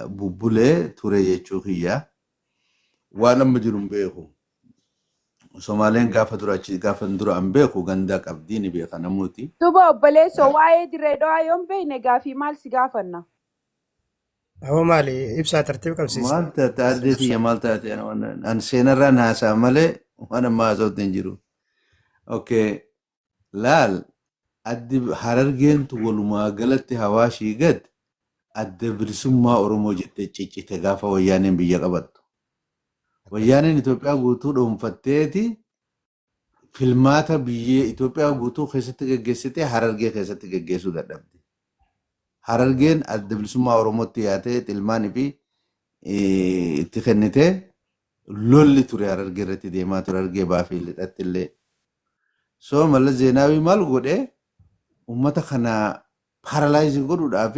bubbulee ture jechuu kiyya waan amma jiru hin beeku. Somaaleen gaafa dura an beeku ganda qabdii ni beeka namooti. Duba obboleessa waa'ee Direedawaa yoo hin beekne gaafii maal si gaafanna? Hoo maali ibsaa tartiib qabsiisa. Maal taate addee tiyya maal taate an seenarraan haasaa malee waan amma haasawutti hin jiru. Okay. Laal addi Harargeentu walumaa galatti hawaashii gad adda bilisummaa Oromoo jettee ciccite gaafa wayyaaneen biyya qabattu. Wayyaaniin Itoophiyaa guutuu dhuunfatteeti filmaata biyyee Itoophiyaa guutuu keessatti geggeessitee Harargee keessatti geggeessuu dadhabde. Harargeen adda bilisummaa Oromootti yaatee ilmaanii fi itti kennitee lolli ture Harargee irratti deemaa ture Harargee baafii lixatti illee. So Mallas Zeenaawii maal godhee uummata kana paralaayizii godhuudhaaf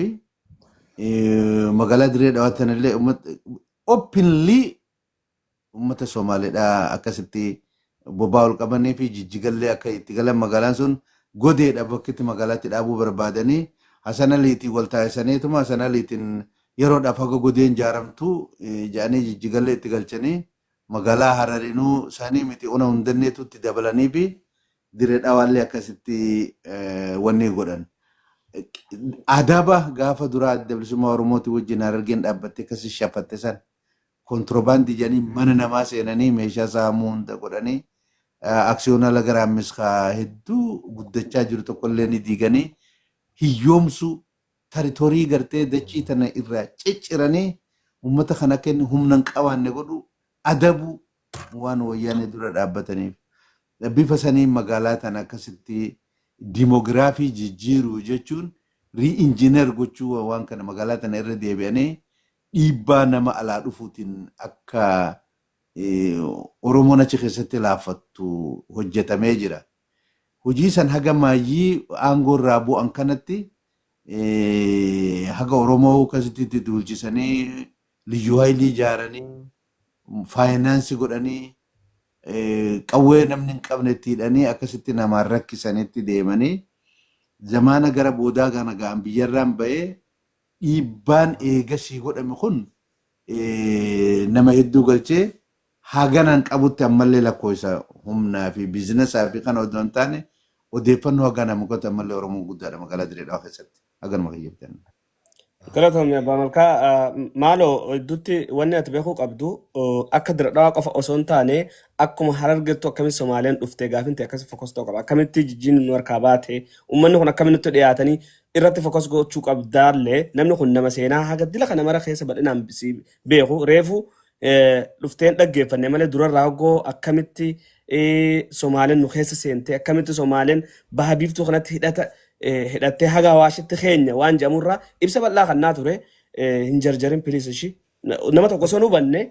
magaalaa Dirree Dhawaatan illee openly uummata Somaaleedhaa akkasitti bobaa ol qabanii fi jijjigallee akka itti galan magaalaan sun godeedha bakki itti magaalaatti dhaabuu barbaadanii Hasan Aliitiin wal taasisaniituma Hasan Aliitiin yeroodhaaf haga godeen ijaaramtu jedhanii jijjigallee itti galchanii magaalaa Hararinuu isaanii miti ona hundanneetutti dabalanii fi Dirree Dhawaallee akkasitti wanni godhan. Adaaba gaafa duraa adda bilisummaa Oromooti wajjin Harargeen dhaabbattee akkasii shaffatte san kontirobaandii jedhanii mana namaa seenanii meeshaa saamuu hunda godhanii aksiyoona lagaraammis hedduu guddachaa jiru tokkollee ni diiganii hiyyoomsu taritorii gartee dachii tana irraa cicciranii uummata kana kenni humna hin qabaanne godhu adabu waan wayyaanee dura dhaabbataniif. Bifa sanii magaalaa tana akkasitti dimoogiraafii jijjiiruu jechuun riinjiinar gochuu waan kana magaalaa tana irra deebi'anii dhiibbaa nama alaa dhufuutiin akka Oromoon achi keessatti laaffattu hojjetamee jira. Hojii san haga maayyii aangoo irraa bu'an kanatti haga Oromoo akkasitti duulchisanii liyyuu haayilii ijaaranii faayinaansii godhanii qawwee namni hin qabne itti hidhanii akkasitti namaan rakkisanitti deemanii zamaana gara boodaa kana ga'an biyyarraan ba'ee dhiibbaan eegasii godhame kun nama hedduu galchee haganaan qabutti ammallee lakkoofsa humnaa fi biizinesaa fi kana odoo hin taane odeeffannoo haganaa mukoota ammallee Oromoo guddaadha magaalaa Dirree Dhawaa keessatti haganuma kiyyaatan. Galatoomii Abbaa Malkaa maaloo idduutti wanni ati beekuu qabdu akka Dirree Dhawaa qofa osoo hin taane akkuma Harargeettu akkamitti Somaaleen dhuftee gaafinte akkasii fokkos ta'uu qaba. Akkamitti jijjiin nu harkaa baate uummanni kun akkamitti dhiyaatanii irratti fokkos gochuu qabdaallee namni kun nama seenaa haga dila kana mara keessa bal'inaan beeku reefu dhufteen dhaggeeffanne malee durarraa hoggoo akkamitti Somaaleen nu keessa seente akkamitti Somaaleen baha biiftuu kanatti hidhattee haga Awaashitti keenya waan jedhamurraa ibsa bal'aa kannaa ture hin jarjarin piliis ishii nama tokko osoo nu hubanne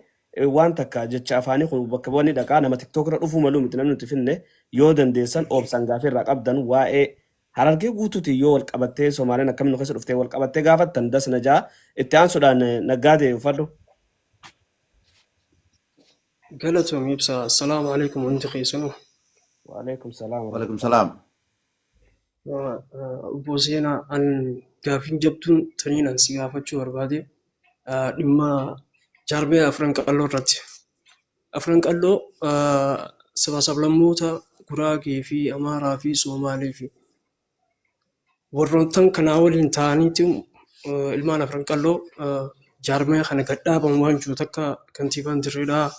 waan takka jecha afaanii kun bakka bu'anii dhaqaa nama tiktook irra dhufuu maluu miti namni nuti finne yoo dandeessan obsan gaafii irraa qabdan waa'ee Harargee guutuuti yoo wal qabattee Somaaleen akkamitti nu keessa dhuftee wal qabattee gaafattan dasna jaa itti aansuudhaan naggaatee uffadhu. Galatoomii ibsa. Assalaamu alaikum wanti keessanuu. Waalaikum salaam. Waalaikum salaam. Obbo Seenaa an gaafiin jabduun taniin an si gaafachuu barbaade dhimma jaarmee afran qalloo irratti. Afran qalloo sabaa-sablammoota Guraagee fi Amaaraa fi Somaalee fi warroottan kanaa waliin ta'aniitu ilmaan afran qalloo jaarmee kana gadhaaban waan jiru takka kantiibaan Dirreedhaa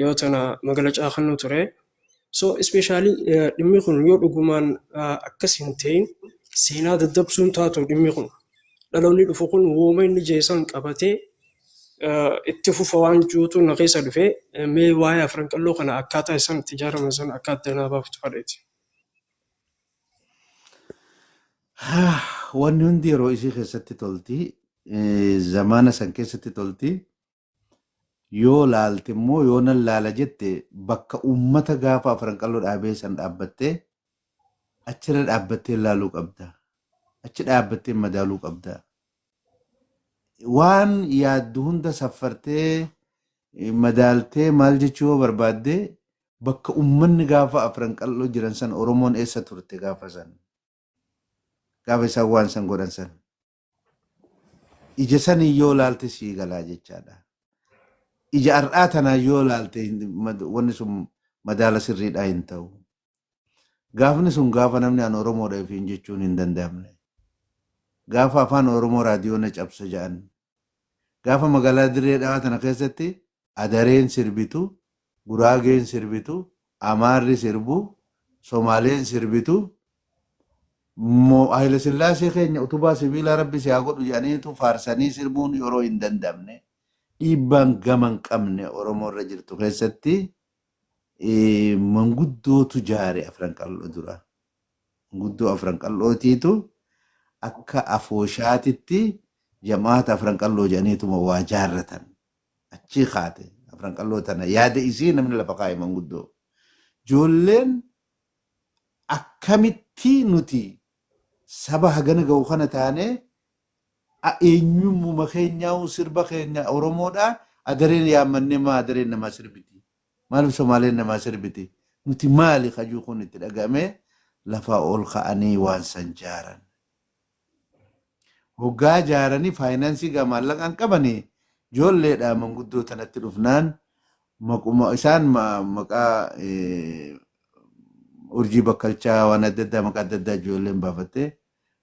yoo tana magaalaa caaqannoo ture. So especially dhimmi kun yoo dhugumaan akkas hin ta'in seenaa daddabsuun taatu dhimmi kun dhaloonni dhufu kun wooma inni jeesan qabatee itti fufa waan jiruutu na keessa dhufee mee waa'ee afran qalloo kana akkaataa isaan itti ijaaraman sana akka adda naabaaftu fadheeti. Wanni hundi yeroo ishii keessatti tolti zamaana san keessatti tolti. Yoo laalte immoo yoo nan laala jette bakka uummata gaafa afran qalloo dhaabee san dhaabbattee achirra dhaabbattee laaluu qabda. Achi dhaabbattee madaaluu qabda. Waan yaaddu hunda saffartee madaaltee maal jechuu yoo barbaadde bakka uummanni gaafa afran qalloo jiran san Oromoon eessa turte gaafa san. Gaafa isaan waan san godhan san. Ija sanii yoo laalte sii galaa jechaadha. Ija har'aa tanaa yoo laalte wanni sun madaala sirriidhaa hin ta'u. Gaafni sun gaafa namni an Oromoodha ofiin jechuun hin danda'amne. Gaafa afaan Oromoo raadiyoo na cabsa jedhan. Gaafa magaalaa Dirree Dhawaa tana keessatti Adareen sirbitu, Guraageen sirbitu, Amaarri sirbu, Somaaleen sirbitu. Haile Sillaasee keenya utubaa sibiila rabbi si haa godhu jedhaniitu faarsanii sirbuun yeroo hin danda'amne. dhiibbaan gaman qabne Oromoo irra jirtu keessatti manguddootu jaare afran qal'oo dura. Manguddoo afran qal'ootiitu akka afooshaatitti jamaata afran qal'oo jedhaniituma waa jaarratan. Achi kaate afran qal'oo tana yaada isii namni lafa kaa'e manguddoo. Ijoolleen akkamitti nuti saba hagana ga'u kana taane eenyummaa keenyaa sirba keenya Oromoodha adareen yaammannee maa adareen namaa sirbiti maaliif Somaaleen namaa sirbiti nuti maali kajuu kun itti dhagame lafa ol ka'anii waan san jaaran hoggaa jaaranii faayinaansii maallaqaan qabanii ijoolleedha manguddoo tanatti dhufnaan maquma isaan maqaa urjii bakkalchaa waan adda addaa maqaa adda addaa ijoolleen baafattee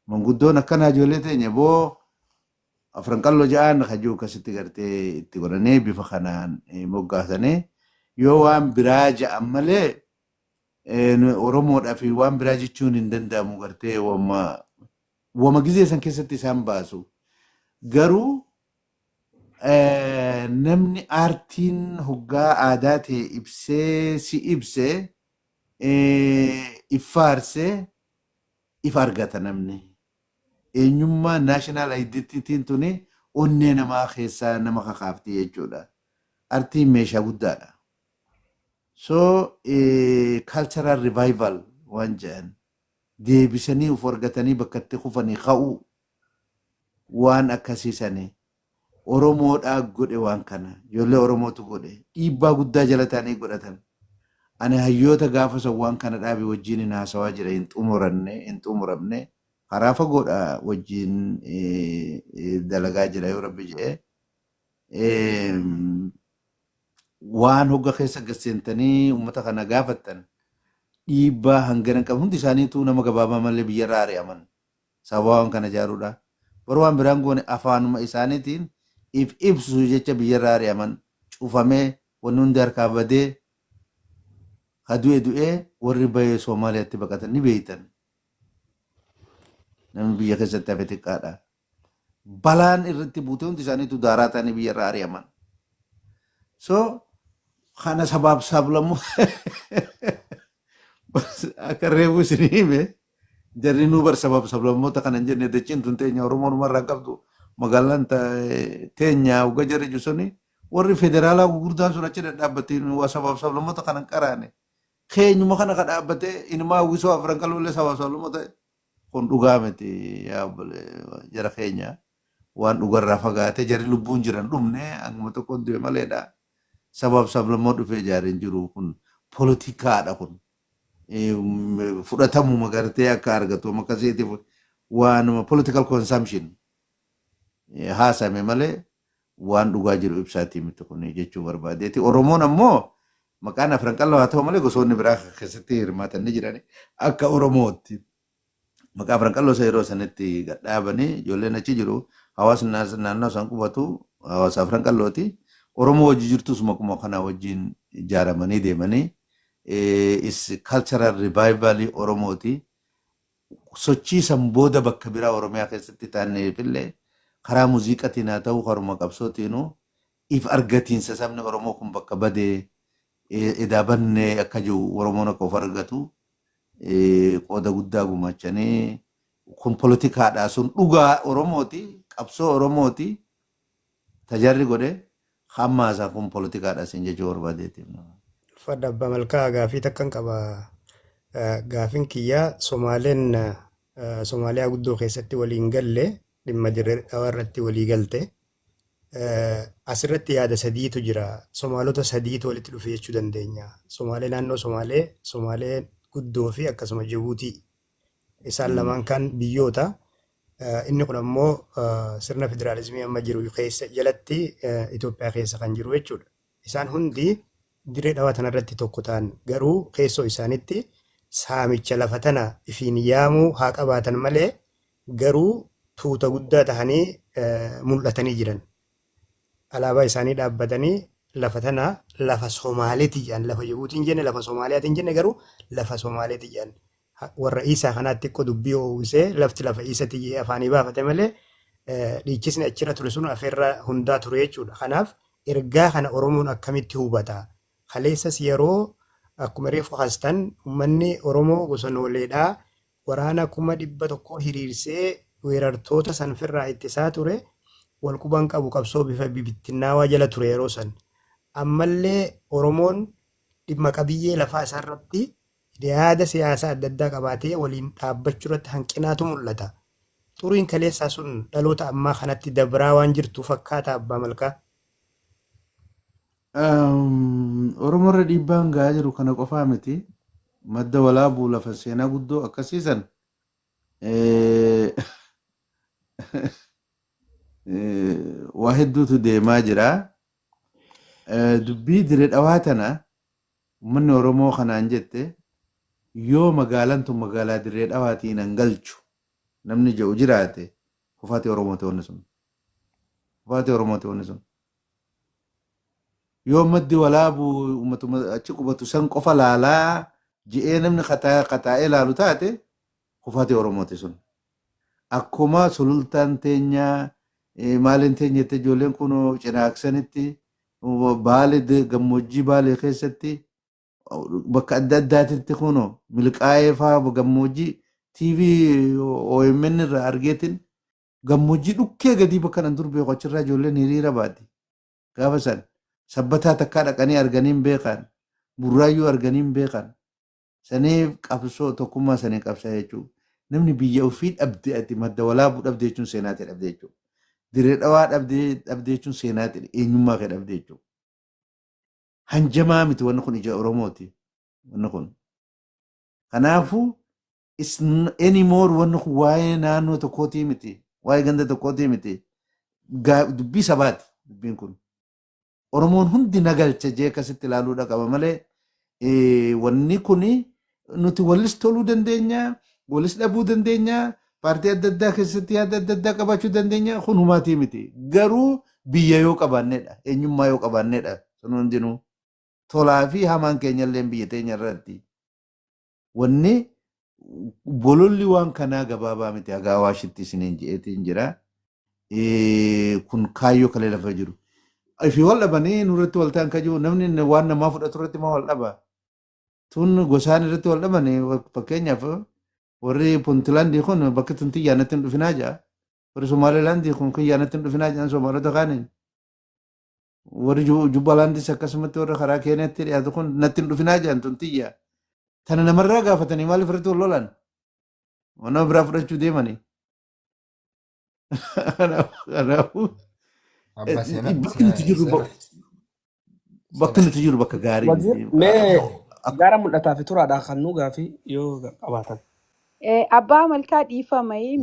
manguddoon akkanaa ijoollee teenya boo afran qal'oo ja'an kajuu akkasitti gartee itti godhanii bifa kanaan moggaasanii yoo waan biraa ja'an malee Oromoodhaaf waan biraa jechuun hin danda'amu gartee wama gizee san keessatti isaan baasu. Garuu namni aartiin hoggaa aadaa ta'e ibsee si ibsee iffaarsee if argata namni. Eenyummaa naashinaal aayidentiitiin tuni onnee namaa keessaa nama kakaafti jechuudha. Aartiin meeshaa guddaadha. So cultural revival waan jedhan deebisanii uf argatanii bakka itti kufanii ka'uu waan akkasiisanii Oromoodhaa godhe waan kana ijoollee Oromootu godhe dhiibbaa guddaa jala ta'anii godhatan. Ani hayyoota gaafa san waan kana dhaabe wajjin hin haasawaa jira hin xumuramne karaa fagoodha wajjin dalagaa jira yoo rabbi jedhee waan hogga keessa gasseentanii uummata kana gaafattan dhiibbaa hangana qabu hundi isaaniitu nama gabaabaa malee biyyarraa ari'aman sababa waan kana jaaruudha. Baruu waan biraan goone afaanuma isaaniitiin if ibsu jecha biyyarraa ari'aman cufamee wanni hundi harkaa badee du'ee warri bahee Soomaaliyaatti baqatan ni beeytan. Namni biyya keessatti hafe xiqqaadha. Balaan irratti buutee hundi isaaniitu daaraa ta'anii biyyarraa ari'aman. So kana sabab sablammoo akka reebu isinii hime jarri nuu bar sabab sablammoota kana hin jenne dachiin tun teenya Oromoo numarraa qabdu magaalaan teenya uga jarri jusuni warri federaalaa gurguddaan sun achi dhadhaabbatee waa sabab sablammoota kana hin qaraane. Keenyuma kana kadhaabbatee inumaa wisoo afran qal'oo sabab sablammoota kun dhugaa miti jara keenya waan dhugarraa fagaate jarri lubbuun jiran dhumne hanguma tokkoon du'e maleedha. Sabab sablammoo dhufee jaareen jiru kun poolitikaadha kun fudhatamuma gartee akka argatu akkasiitiif waanuma political consumption haasame malee waan dhugaa jiru ibsaatii miti kun jechuu barbaadeeti. Oromoon ammoo maqaan afran qal'oo haa ta'u malee gosoonni biraa keessatti hirmaatan ni jiran akka Oromootti. Maqaa afran qal'oo yeroo sanatti gadhaabanii ijoolleen achi jiru hawaasni naannoo isaan qubatu hawaasa afran qal'ooti. Oromoo wajji jirtus makuma kana wajjin ijaaramanii deemanii is cultural revival Oromooti. Sochii san booda bakka biraa Oromiyaa keessatti taanneefillee karaa muuziqaatiin haa ta'u karuma qabsootiinuu if argatiinsa sabni Oromoo kun bakka badee edaabannee akka jiru Oromoon akka of argatu qooda guddaa gumaachanii kun poolitikaadha sun dhugaa Oromooti qabsoo Oromooti tajarri godhe. Hammaasa kun poolitikaadha siin jechuu barbaadeeti. Fadda abbaa malkaa gaafii takkan qaba. Gaafiin kiyyaa Somaaliyaa guddoo keessatti waliin galle dhimma dirree dhawaa irratti walii galte. Asirratti yaada sadiitu jira. Somaalota sadiitu walitti dhufe jechuu dandeenya. Somaalee naannoo Somaalee guddoo fi akkasuma Jibuutii. Isaan lamaan kan biyyoota. Inni kun ammoo sirna federaalizimii amma jiru keessa jalatti Itoophiyaa keessa kan jiru jechuudha. Isaan hundi dirree dhawaa tanarratti tokko ta'an garuu keessoo isaanitti saamicha lafa tana ifiin yaamuu haa qabaatan malee garuu tuuta guddaa tahanii mul'atanii jiran. Alaabaa isaanii dhaabbatanii lafa tana lafa Somaaleeti jedhan lafa Jibuutiin jenne lafa Soomaaliyaatiin jenne garuu lafa Somaaleeti jedhan. Warra isaa kanaatti xiqqoo dubbii uwwisee lafti lafa isaatti afaanii baafate malee dhiichisni achirra ture sun afeerra hundaa ture jechuudha. Kanaaf ergaa kana Oromoon akkamitti hubata? Kaleessas yeroo akkuma reefu haastan uummanni Oromoo bosonooleedhaa waraana 100,000 hiriirsee weerartoota sanfirraa ittisaa ture. Wal quban qabu qabsoo bifa bibittinnaawaa jala ture yeroo san. Ammallee Oromoon dhimma qabiyyee lafaa isaarratti yaada siyaasaa adda addaa qabaatee waliin dhaabbachuu irratti hanqinaatu mul'ata. Xuriin kaleessaa sun dhaloota ammaa kanatti dabraa waan jirtu fakkaata Abbaa Malkaa. Oromoo irra dhiibbaan gahaa jiru kana qofaa miti. Madda walaabuu lafa seenaa guddoo akkasiisan waa hedduutu deemaa jira. Dubbii diree dhawaa tana uummanni Oromoo kanaan jette yoo magaalaan tun magaalaa diree dhawaatiin hin galchu namni jedhu jiraate kufaatee Oromoo ta'uun sun. Kufaatee Oromoo ta'uun sun. Yoo maddi walaabuu uummatuma achi qubatu san qofa laalaa ji'ee namni qataa'ee laalu taate kufaatee Oromooti sun. Akkuma sulultaan teenyaa maaliin teenyette ijoolleen kun cinaaksanitti Baalee gammoojjii Baalee keessatti bakka adda addaatitti kun milkaa'ee fa'aa gammoojjii TV OMN irraa argeetin gammoojjii dhukkee gadii bakka nan dur beeku achirraa ijoolleen hiriira baati. Gaafa san sabbataa takkaa dhaqanii arganiin beekan burraayyuu arganiin beekan saniif qabsoo tokkummaa sanii qabsaa jechuudha. Namni biyya ofii dhabde ati madda walaabuu dhabde jechuun seenaati dhabde jechuudha. Diree dhawaa dhabde jechuun seenaati eenyummaa kee dhabde jechuudha. Hanjamaa miti wanni kun ija Oromooti. Wanni kun. Kanaafuu anymore wanni kun waa'ee naannoo tokkootii miti. Waa'ee ganda tokkootii miti. Dubbii sabaati dubbiin kun. Oromoon hundi nagalcha jee akkasitti ilaaluudha qaba malee wanni kuni nuti walis toluu dandeenya, walis dhabuu dandeenya, paartii adda addaa keessatti yaada adda addaa qabaachuu dandeenya kun humaatii miti. Garuu biyya yoo qabaannedha, eenyummaa yoo qabaannedha. Sun hundinuu tolaa fi hamaan keenyallee biyya teenya irratti. Wanni bololli waan kanaa gabaabaa miti hagaa waashitti isiniin je'eetiin jira. Kun kaayyoo kalee lafa jiru. Ifi wal dhabanii nurratti wal ta'an kajuu namni waan namaa fudhatu irratti maa wal dhaba. Tun gosaan irratti wal dhabanii fakkeenyaaf warri Puntlandii kun bakka tun xiyyaanatti hin dhufinaa jaa. Warri Somaalilaandii kun xiyyaanatti hin dhufinaa jaan Somaalota kaaniin. Warri Jubbalaandis akkasumatti warra karaa Keeniyatti dhiyaatu kun natti hin dhufinaa jaan tun xiyyaa. Tana namarraa gaafatanii maaliif irratti wal lolan? Nama biraa fudhachuu deemanii. Kanaafuu bakka nuti jiru bakka gaarii. Mee gara mul'ataa fi turaadhaa kan nu gaafii yoo qabaatan. Abbaa Malkaa dhiifamee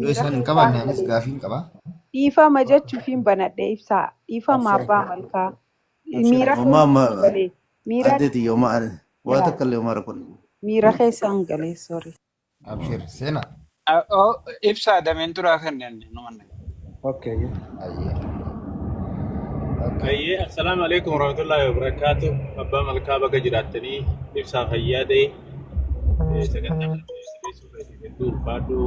dhiifama jechuufiin banadhe ibsaa. Dhiifama Abbaa Malkaa. Miira keessaan galee sorry. Abshir seena. Ibsaa dameen turaa kanneen numanne. Okay. Ayyee assalaamu alaikum warahmatullahi wabarakatuh. Abbaa Malkaa baga jiraattanii ibsaa fayyaa ta'e sagantaa hedduu ulfaadhu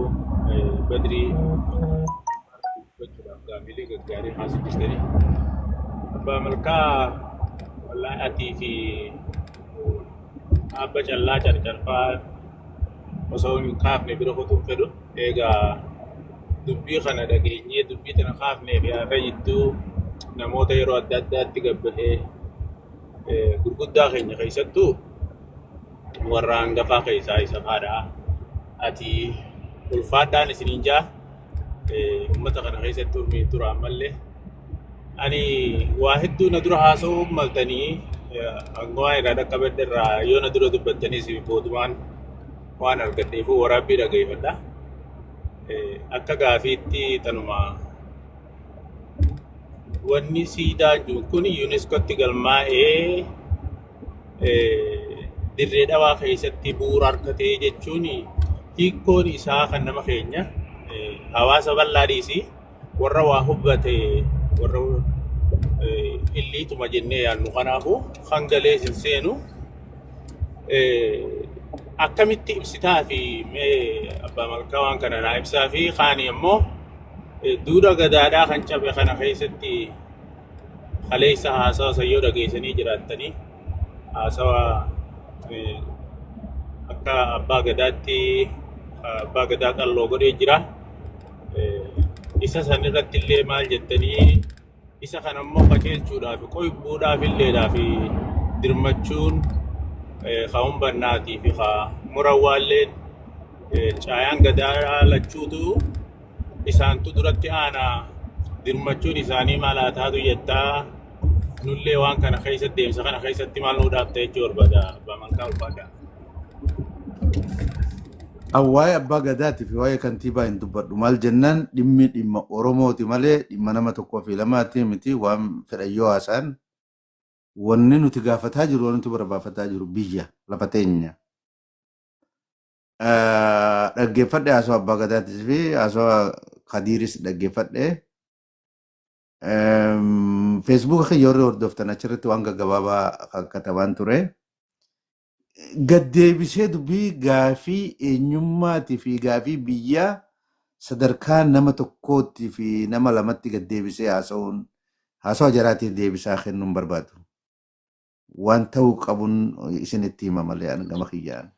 Badrii gochuudhaaf gaaffiilee gaggaarii haasofsiistanii. Abbaa Malkaa wallaahi atii fi abba callaa carcarfaa osoo hin kaafne bira kutuun fedhu eegaa dubbii kana dhageenyee dubbii tana kaafnee fi har'a jidduu namoota yeroo adda addaatti gabbahee gurguddaa keenya keessattuu warra hangafaa keessaa isa haadhaa ati ulfaadhaan isiniin jaa uummata kana keessatti urmii tura ammallee ani waa hedduu na dura haasa'uu maltanii hangawaa irraa dhaqqabadhe irraa yoo na dura dubbattaniis boodumaan waan argadheefuu waraabbii dhaggeeffadha. Akka gaafiitti tanuma wanni siidaa kun UNESCOtti galmaa'ee dirree dhawaa keessatti bu'uura argatee jechuun hiikkoon isaa kan nama keenya hawaasa bal'aadhiis warra waa hubbate warra illiituma jennee yaannu kanaafuu hangalee sin seenu akkamitti ibsitaa fi Abbaa Malkaa waan kana naa ibsaa fi kaani immoo duudha gadaadhaa kan cabe kana keessatti kaleessa haasawa sayyoo dhageessanii jiraattanii haasawa akka abbaa gadaatti abbaa gadaa qalloo godhee jira. Isa san irratti illee maal jettanii isa kan ammoo qajeelchuudhaaf qoyibbuudhaaf illeedhaaf dirmachuun ka'uun bannaatii fi murawwaalleen caayaan gadaa lachuutu isaantu duratti aanaa dirmachuun isaanii maal haa taatu jettaa nullee waan kana keessatti deemsa kana keessatti maal nuu dhaabta jechuu barbaada abbaa mankaa ulfaadaa. Waa'ee abbaa gadaati fi waa'ee kantiibaa hin dubbadhu maal jennaan dhimma Oromooti malee dhimma nama tokkoo fi lamaati miti waan fedhayyoo haasaan wanni nuti gaafataa jiru wanni nuti barbaafataa jiru biyya lafa teenya. Dhaggeeffadhe haasawaa abbaa gadaatis fi haasawaa Kadiiris dhaggeeffadhe. Feesbuuka kiyya warri hordoftan achirratti waan gaggabaabaa katabaan ture. Gaddeebisee dubbii gaafii eenyummaatii fi gaafii biyyaa sadarkaa nama tokkootti fi nama lamatti gaddeebisee haasawaa jaraatiif deebisaa kennuun barbaadu. Waan ta'uu qabuun isinitti hima malee gama kiyyaan.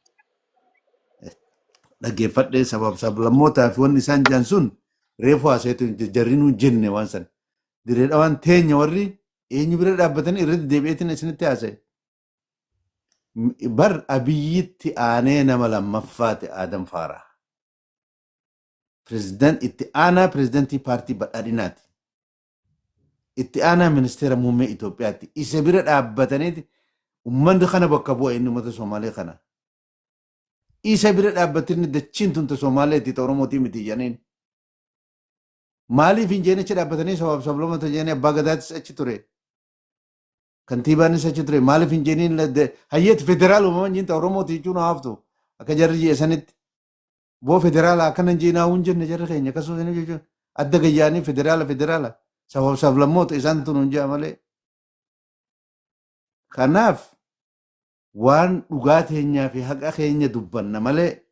Dhaggeeffadhee sablammootaa fi wanni isaan jiran sun reefu haasayeetu jarrinuu jenne waan san. Direedha waan teenya warri eenyu bira dhaabbatanii irratti deebi'eetiin isinitti haasaye. Bar abiyyitti aanee nama lammaffaate Adam Faaraa. Itti aanaa pirezidantii paartii badhaadhinaati. Itti aanaa ministeera muummee Itoophiyaatti. Isa bira dhaabbataniiti uummanni kana bakka bu'a inni uummata Somaalee kana. Isa bira dhaabbatanii dachiin tunta Somaaleetti ta'u Oromootii miti jedhaniin. Maaliif hin jeene achi dhaabbatanii sablamoota jeene abbaa gadaatis achi ture. Kantiibaanis achi ture. Maaliif hin jeeniin hayyeetti federaal uumaman jiinta Oromooti jechuun haaftu. Akka jarri jeesanitti. Boo federaala akkana hin jeenaa hin jenne jarri keenya akkasuma jechuun adda gayyaanii federaala. Sablammoota isaan tun hin jea malee. Kanaaf waan dhugaa teenyaa fi haqa keenya dubbanna malee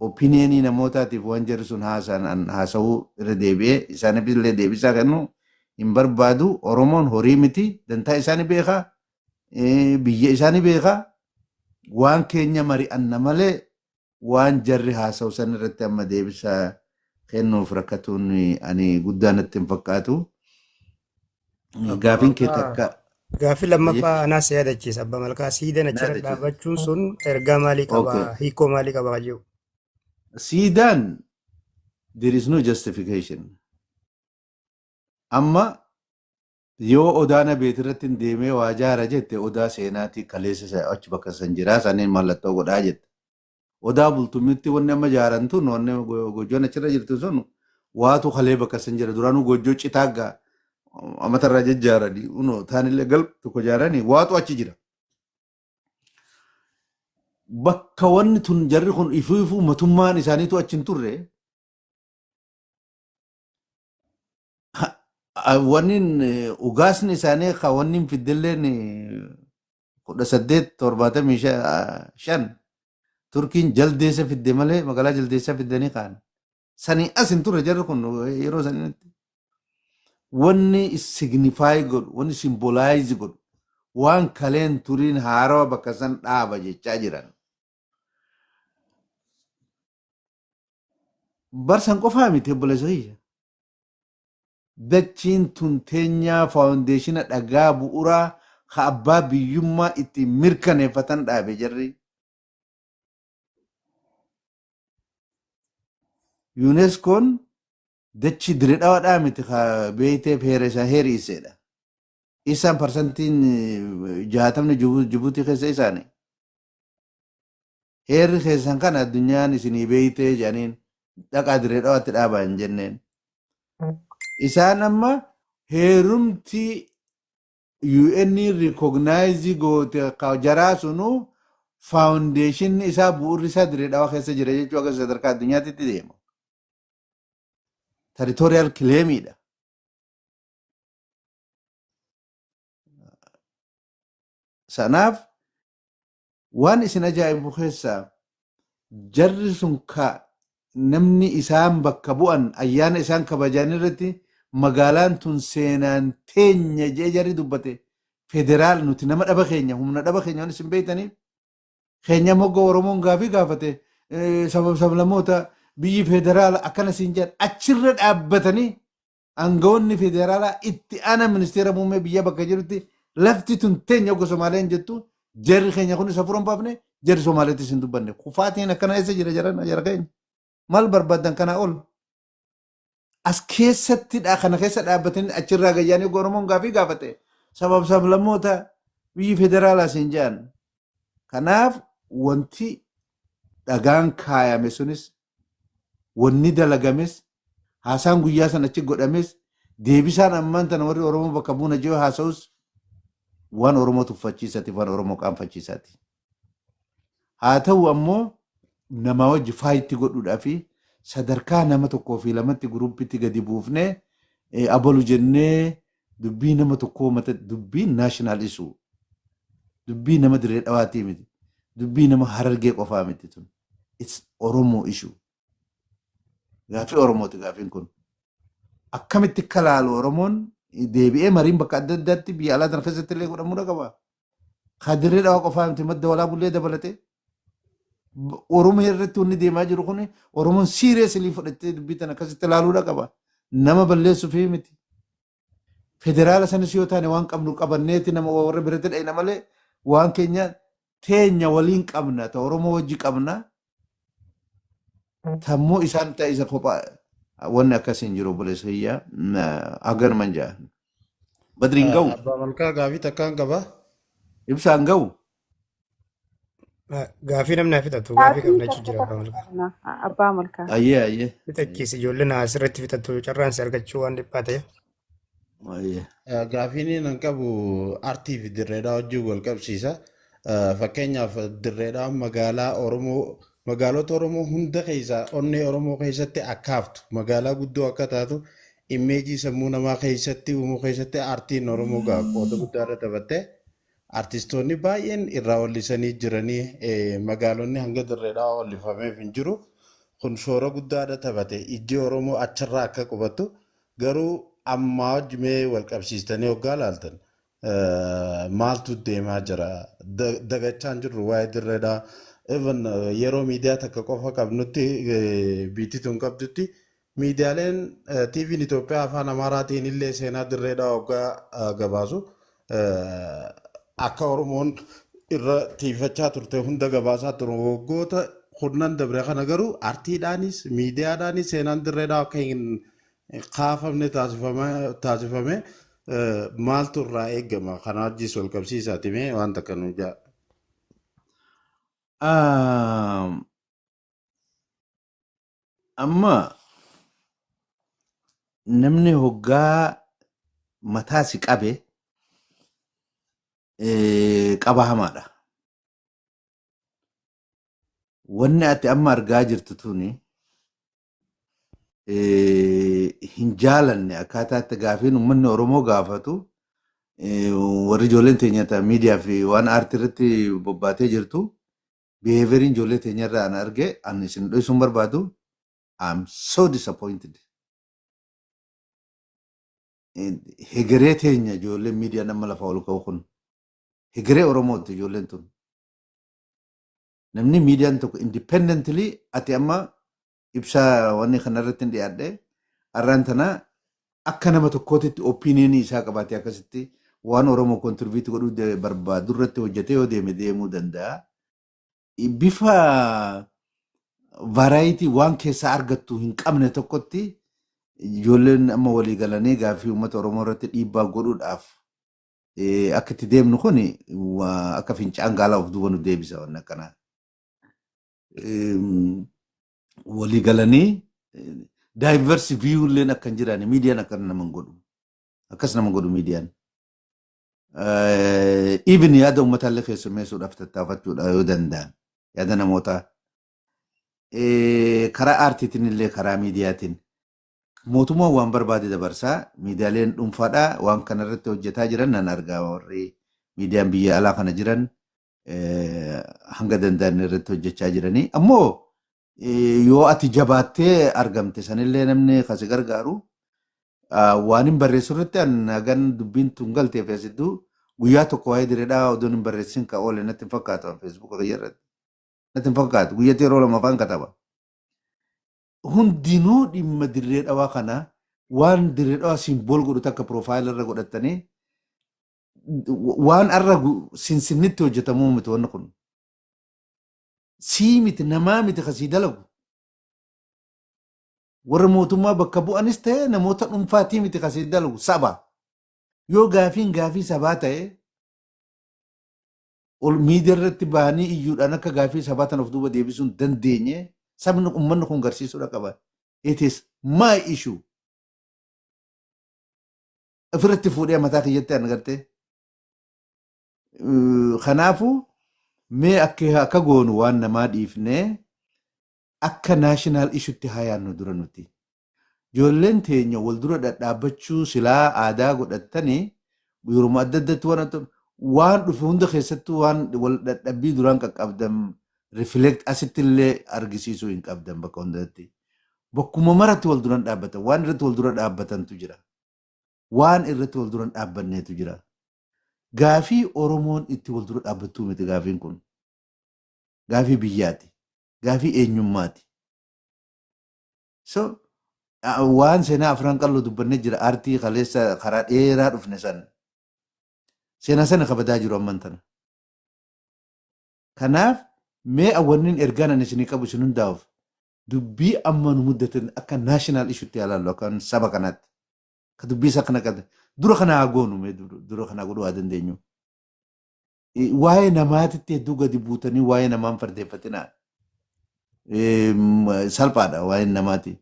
opiniyenii namootaatiif waan jarri sun haasa'uu irra deebi'ee isaaniif illee deebisaa kennu hin barbaadu. Oromoon horii miti dantaa isaanii beekaa biyya isaanii beekaa waan keenya mari'anna malee waan jarri haasa'u san irratti amma deebisaa kennuuf rakkatuun ani guddaa natti hin fakkaatu. Gaafiin kee takka. Gaaffii lammaffaa anaas yaadachiisa abbaa malkaa siidaan achirra dhaabachuun sun ergaa maalii qaba hiikoo maalii qaba jiru. Siidaan there is no justification. Amma yoo odaana beetirratti hin deemee waa jaara jette odaa seenaatii kaleessa achi bakka san jiraa saniin mallattoo godhaa jette. Odaa bultumitti wanni amma jaaran tun wanni gojoon achirra jirtu sun waatu kalee bakka san jira duraanuu gojoo citaaggaa amatarraa jajjaaranii taanillee gal tokko jaaranii waatu achi jira. Bakka wanni tun jarri kun ifuu mootummaan isaaniitu achi hin turre wannin ugaasni isaanii ka wannin fiddelleen 1875 Turkiin jaldeessa fidde malee magaalaa jaldeessa fiddanii kaan sanii as hin turre jarri kun yeroo sanitti wanni signify godhu wanni symbolize godhu waan kaleen turiin haarawa bakka san dhaaba jechaa jiran. Barsan qofaa miti obboleessa kiyya. Dachiin tun teenyaa faawundeeshina dhagaa bu'uuraa ka abbaa biyyummaa itti mirkaneeffatan dhaabe jarri. UNESCOon dachi diredhawadhaa miti ka beeyteef heera isaa heeriiseedha. Isaan parsantiin 60 Jibuutii keessa isaanii. Heerri keessan kana addunyaan isinii beeytee jedhaniin dhaqaa diredhawaatti dhaabaa hin jenneen. Isaan amma heerumti UN recognize goote jaraa sunuu faawundeeshinni isaa bu'uurri isaa diredhawa keessa jira jechuu akka sadarkaa addunyaatti deema. Territorial claimidha. Sanaaf waan isin ajaa'ibu keessaa jarri sun ka namni isaan bakka bu'an ayyaana isaan kabajan irratti magaalaan tun seenaan teenya jee jarri dubbate federaal nuti nama dhaba keenya humna dhaba keenya waan isin beeytaniif keenya mogga Oromoon gaafii gaafate sablamoota biyyi federaala akkana siin jedhan achirra dhaabbatanii aangawoonni federaalaa itti ana ministeera muummee biyya bakka jirutti lafti tun teenya oggo Somaaleen jettu jarri keenya kun isa furan baafne jarri Somaaleetti isin dubbanne kufaatiin akkana eessa jira jara keenya maal barbaadan kana ol as keessattidha kana keessa dhaabbatanii achirraa gayyaanii oggo Oromoon gaafii gaafate sablamoota biyyi federaalaa siin jedhan kanaaf wanti dhagaan kaayame sunis wanni dalagames haasaan guyyaa san achi godhames deebisaan ammaan tana warri Oromoo bakka buuna jiru haasa'us waan Oromoo tuffachiisaati waan Oromoo qaanfachiisaati. Haa ta'u ammoo nama wajji faayitti godhuudhaa fi sadarkaa nama tokkoo fi lamatti guruppitti gadi buufnee abalu jennee dubbii nama tokkoo mata dubbii naashinaal isuu dubbii nama dirree dhawaatii miti dubbii nama harargee qofaa miti tun it's Oromoo issue. Gaafii Oromooti gaafiin kun. Akkamitti kalaalu Oromoon deebi'ee mariin bakka adda addaatti biyya alaa tana keessatti illee godhamuu qaba. Kadirree dhawaa qofaa miti madda walaa bullee dabalatee. Oromoo irratti wanni deemaa jiru kun Oromoon siiriyeesilii fudhattee dubbii tana akkasitti ilaaluudha qaba. Nama balleessuuf miti. Federaala sanis yoo taane waan qabnu qabanneeti nama warra biratti dhayna malee waan keenya teenya waliin qabna ta Oromoo wajji qabna. Tammoo isaan ta'e isa kophaa wanni akkasiin jiru buleessayyaa agar manjaa. Badriin ga'u. Abbaa Malkaa gaafii takkaan qaba. Ibsaan ga'u. Gaafii namni fixatu gaafii qabnachuu jira Abbaa Malkaa. Abbaa Malkaa. Ayyee. Fixachiisi ijoolleen asirratti fixatu carraan si argachuu waan dhiphaa ta'eef. Gaafiin nan qabu artii fi dirreedhaa wajjin wal qabsiisa. Fakkeenyaaf dirreedhaa magaalota Oromoo hunda keessa onnee Oromoo keessatti akka haftu magaalaa guddoo akka taatu imeejii sammuu namaa keessatti uumuu keessatti aartiin Oromoo qooda guddaa irra taphatte artistoonni baay'een irraa wallisanii jiranii magaalonni hanga dirreedhaa wallifameef hin jiru kun shoora guddaadha taphate ijji Oromoo achirraa akka qubatu garuu amma wajjimee wal qabsiistanii hoggaa laaltan maaltu deemaa jira dagachaan jirru waa'ee dirreedhaa even yeroo miidiyaa takka qofa qabnutti biitituun qabdutti miidiyaaleen TV'n Itoophiyaa afaan Amaaraatiin illee seenaa dirreedhaa hoggaa gabaasu akka Oromoon irra tiifachaa turte hunda gabaasaa ture waggoota kurnan dabre kana garuu artiidhaanis miidiyaadhaanis seenaan dirreedhaa akka hin kaafamne taasifame maaltu irraa eegama kana wajjis wal qabsiisaati mee waan takka nu jaa. Amma namni hoggaa mataa si qabe qaba hamaadha. Wanni ati amma argaa jirtu tuni hin jaalanne akkaataa itti gaafiin uummanni Oromoo gaafatu warri ijoolleen teenya miidiyaa fi waan aartii irratti bobbaatee jirtu. Behavioriin ijoollee teenya irraa an arge an isin dho'isuun barbaadu I'm so disappointed. Hegeree teenya ijoolleen miidiyaa nama lafa ol ka'u kun hegeree Oromooti ijoolleen tun. Namni miidiyaan tokko independently ati amma ibsaa wanni kanarratti hin dhiyaadhe arraan tana akka nama tokkootitti opinion isaa qabaatee akkasitti waan Oromoo kontribiuti godhuu barbaadu irratti hojjetee yoo deemuu danda'a. Bifa varaayitii waan keessaa argattu hin qabne tokkotti ijoolleen amma walii galanii gaafii uummata Oromoo irratti dhiibbaa godhuudhaaf akka itti deemnu kun akka fincaan gaalaa of duuba nu deebisa waan akkanaa. Walii galanii diverse view illeen akka hin jiraanne miidiyaan akka nama godhu akkas nama godhu miidiyaan. Even yaada uummataallee keessummeessuudhaaf tattaafachuudha yoo danda'an yaada namoota karaa aartiitiin illee karaa miidiyaatiin mootummaan waan barbaade dabarsaa miidiyaaleen dhuunfaadhaa waan kanarratti hojjetaa jiran nan argaa warri miidiyaan biyya alaa kana jiran hanga danda'an irratti hojjechaa jiranii ammoo yoo ati jabaattee argamte sanillee namni kasi gargaaru waan hin barreessu irratti hagan dubbiin tun galteef asidduu guyyaa tokko waa'ee direedhaa odoon hin barreessin ka oole natti hin fakkaatu feesbuuka kiyya irratti. Natti hin fakkaatu guyyatti yeroo lama afaan kataba. Hundinuu dhimma dirree dhawaa kana waan dirree dhawaa simbool godhu takka piroofaayila irra godhatanii waan arra sinsinnitti hojjetamuu miti wanni kun. Sii miti namaa miti kasii dalagu. Warra mootummaa bakka bu'anis ta'e namoota dhuunfaatii miti kasii dalagu saba. Yoo gaafii sabaa ta'e ol miidiyaa irratti bahanii iyyuudhaan akka gaafii sabaa tan of duuba deebisuu hin dandeenye sabni uummanni kun garsiisuudha qaba. It is my issue. Ofirratti fuudhee mataa kiyyatti an gartee. Kanaafuu mee akka goonu waan namaa dhiifnee akka naashinaal ishuutti haa yaadnu dura nuti. Ijoolleen teenya wal dura dhadhaabachuu silaa aadaa godhatanii yeroo adda addatti waan dhufe hunda keessattuu waan wal dhadhabbii duraan qaqqabdan reflect asitti illee argisiisuu hin qabdan bakka hundatti. Bakkuma maratti wal duraan dhaabbatan waan irratti wal dura dhaabbatantu jira. Waan irratti wal duraan dhaabbanneetu jira. Gaafii Oromoon itti wal dura dhaabbattuu miti gaafiin kun. Gaafii biyyaati. Gaafii eenyummaati. So waan seenaa afran qalloo dubbannee jira aartii kaleessa karaa dheeraa dhufne san. Seenaa sana kabadaa jiru amman tana. Kanaaf mee awwannin ergaan ani isinii qabu isin hundaa'uuf dubbii amma nu muddatan akka naashinaal ishuutti ilaallu akkan saba kanaatti. Ka dubbii isa kana qabda. Dura kana haa goonu mee dura kana godhuu haa dandeenyu. Waa'ee namaatitti hedduu gadi buutanii waa'ee namaan fardeeffatinaa. Salphaadha waa'ee namaati.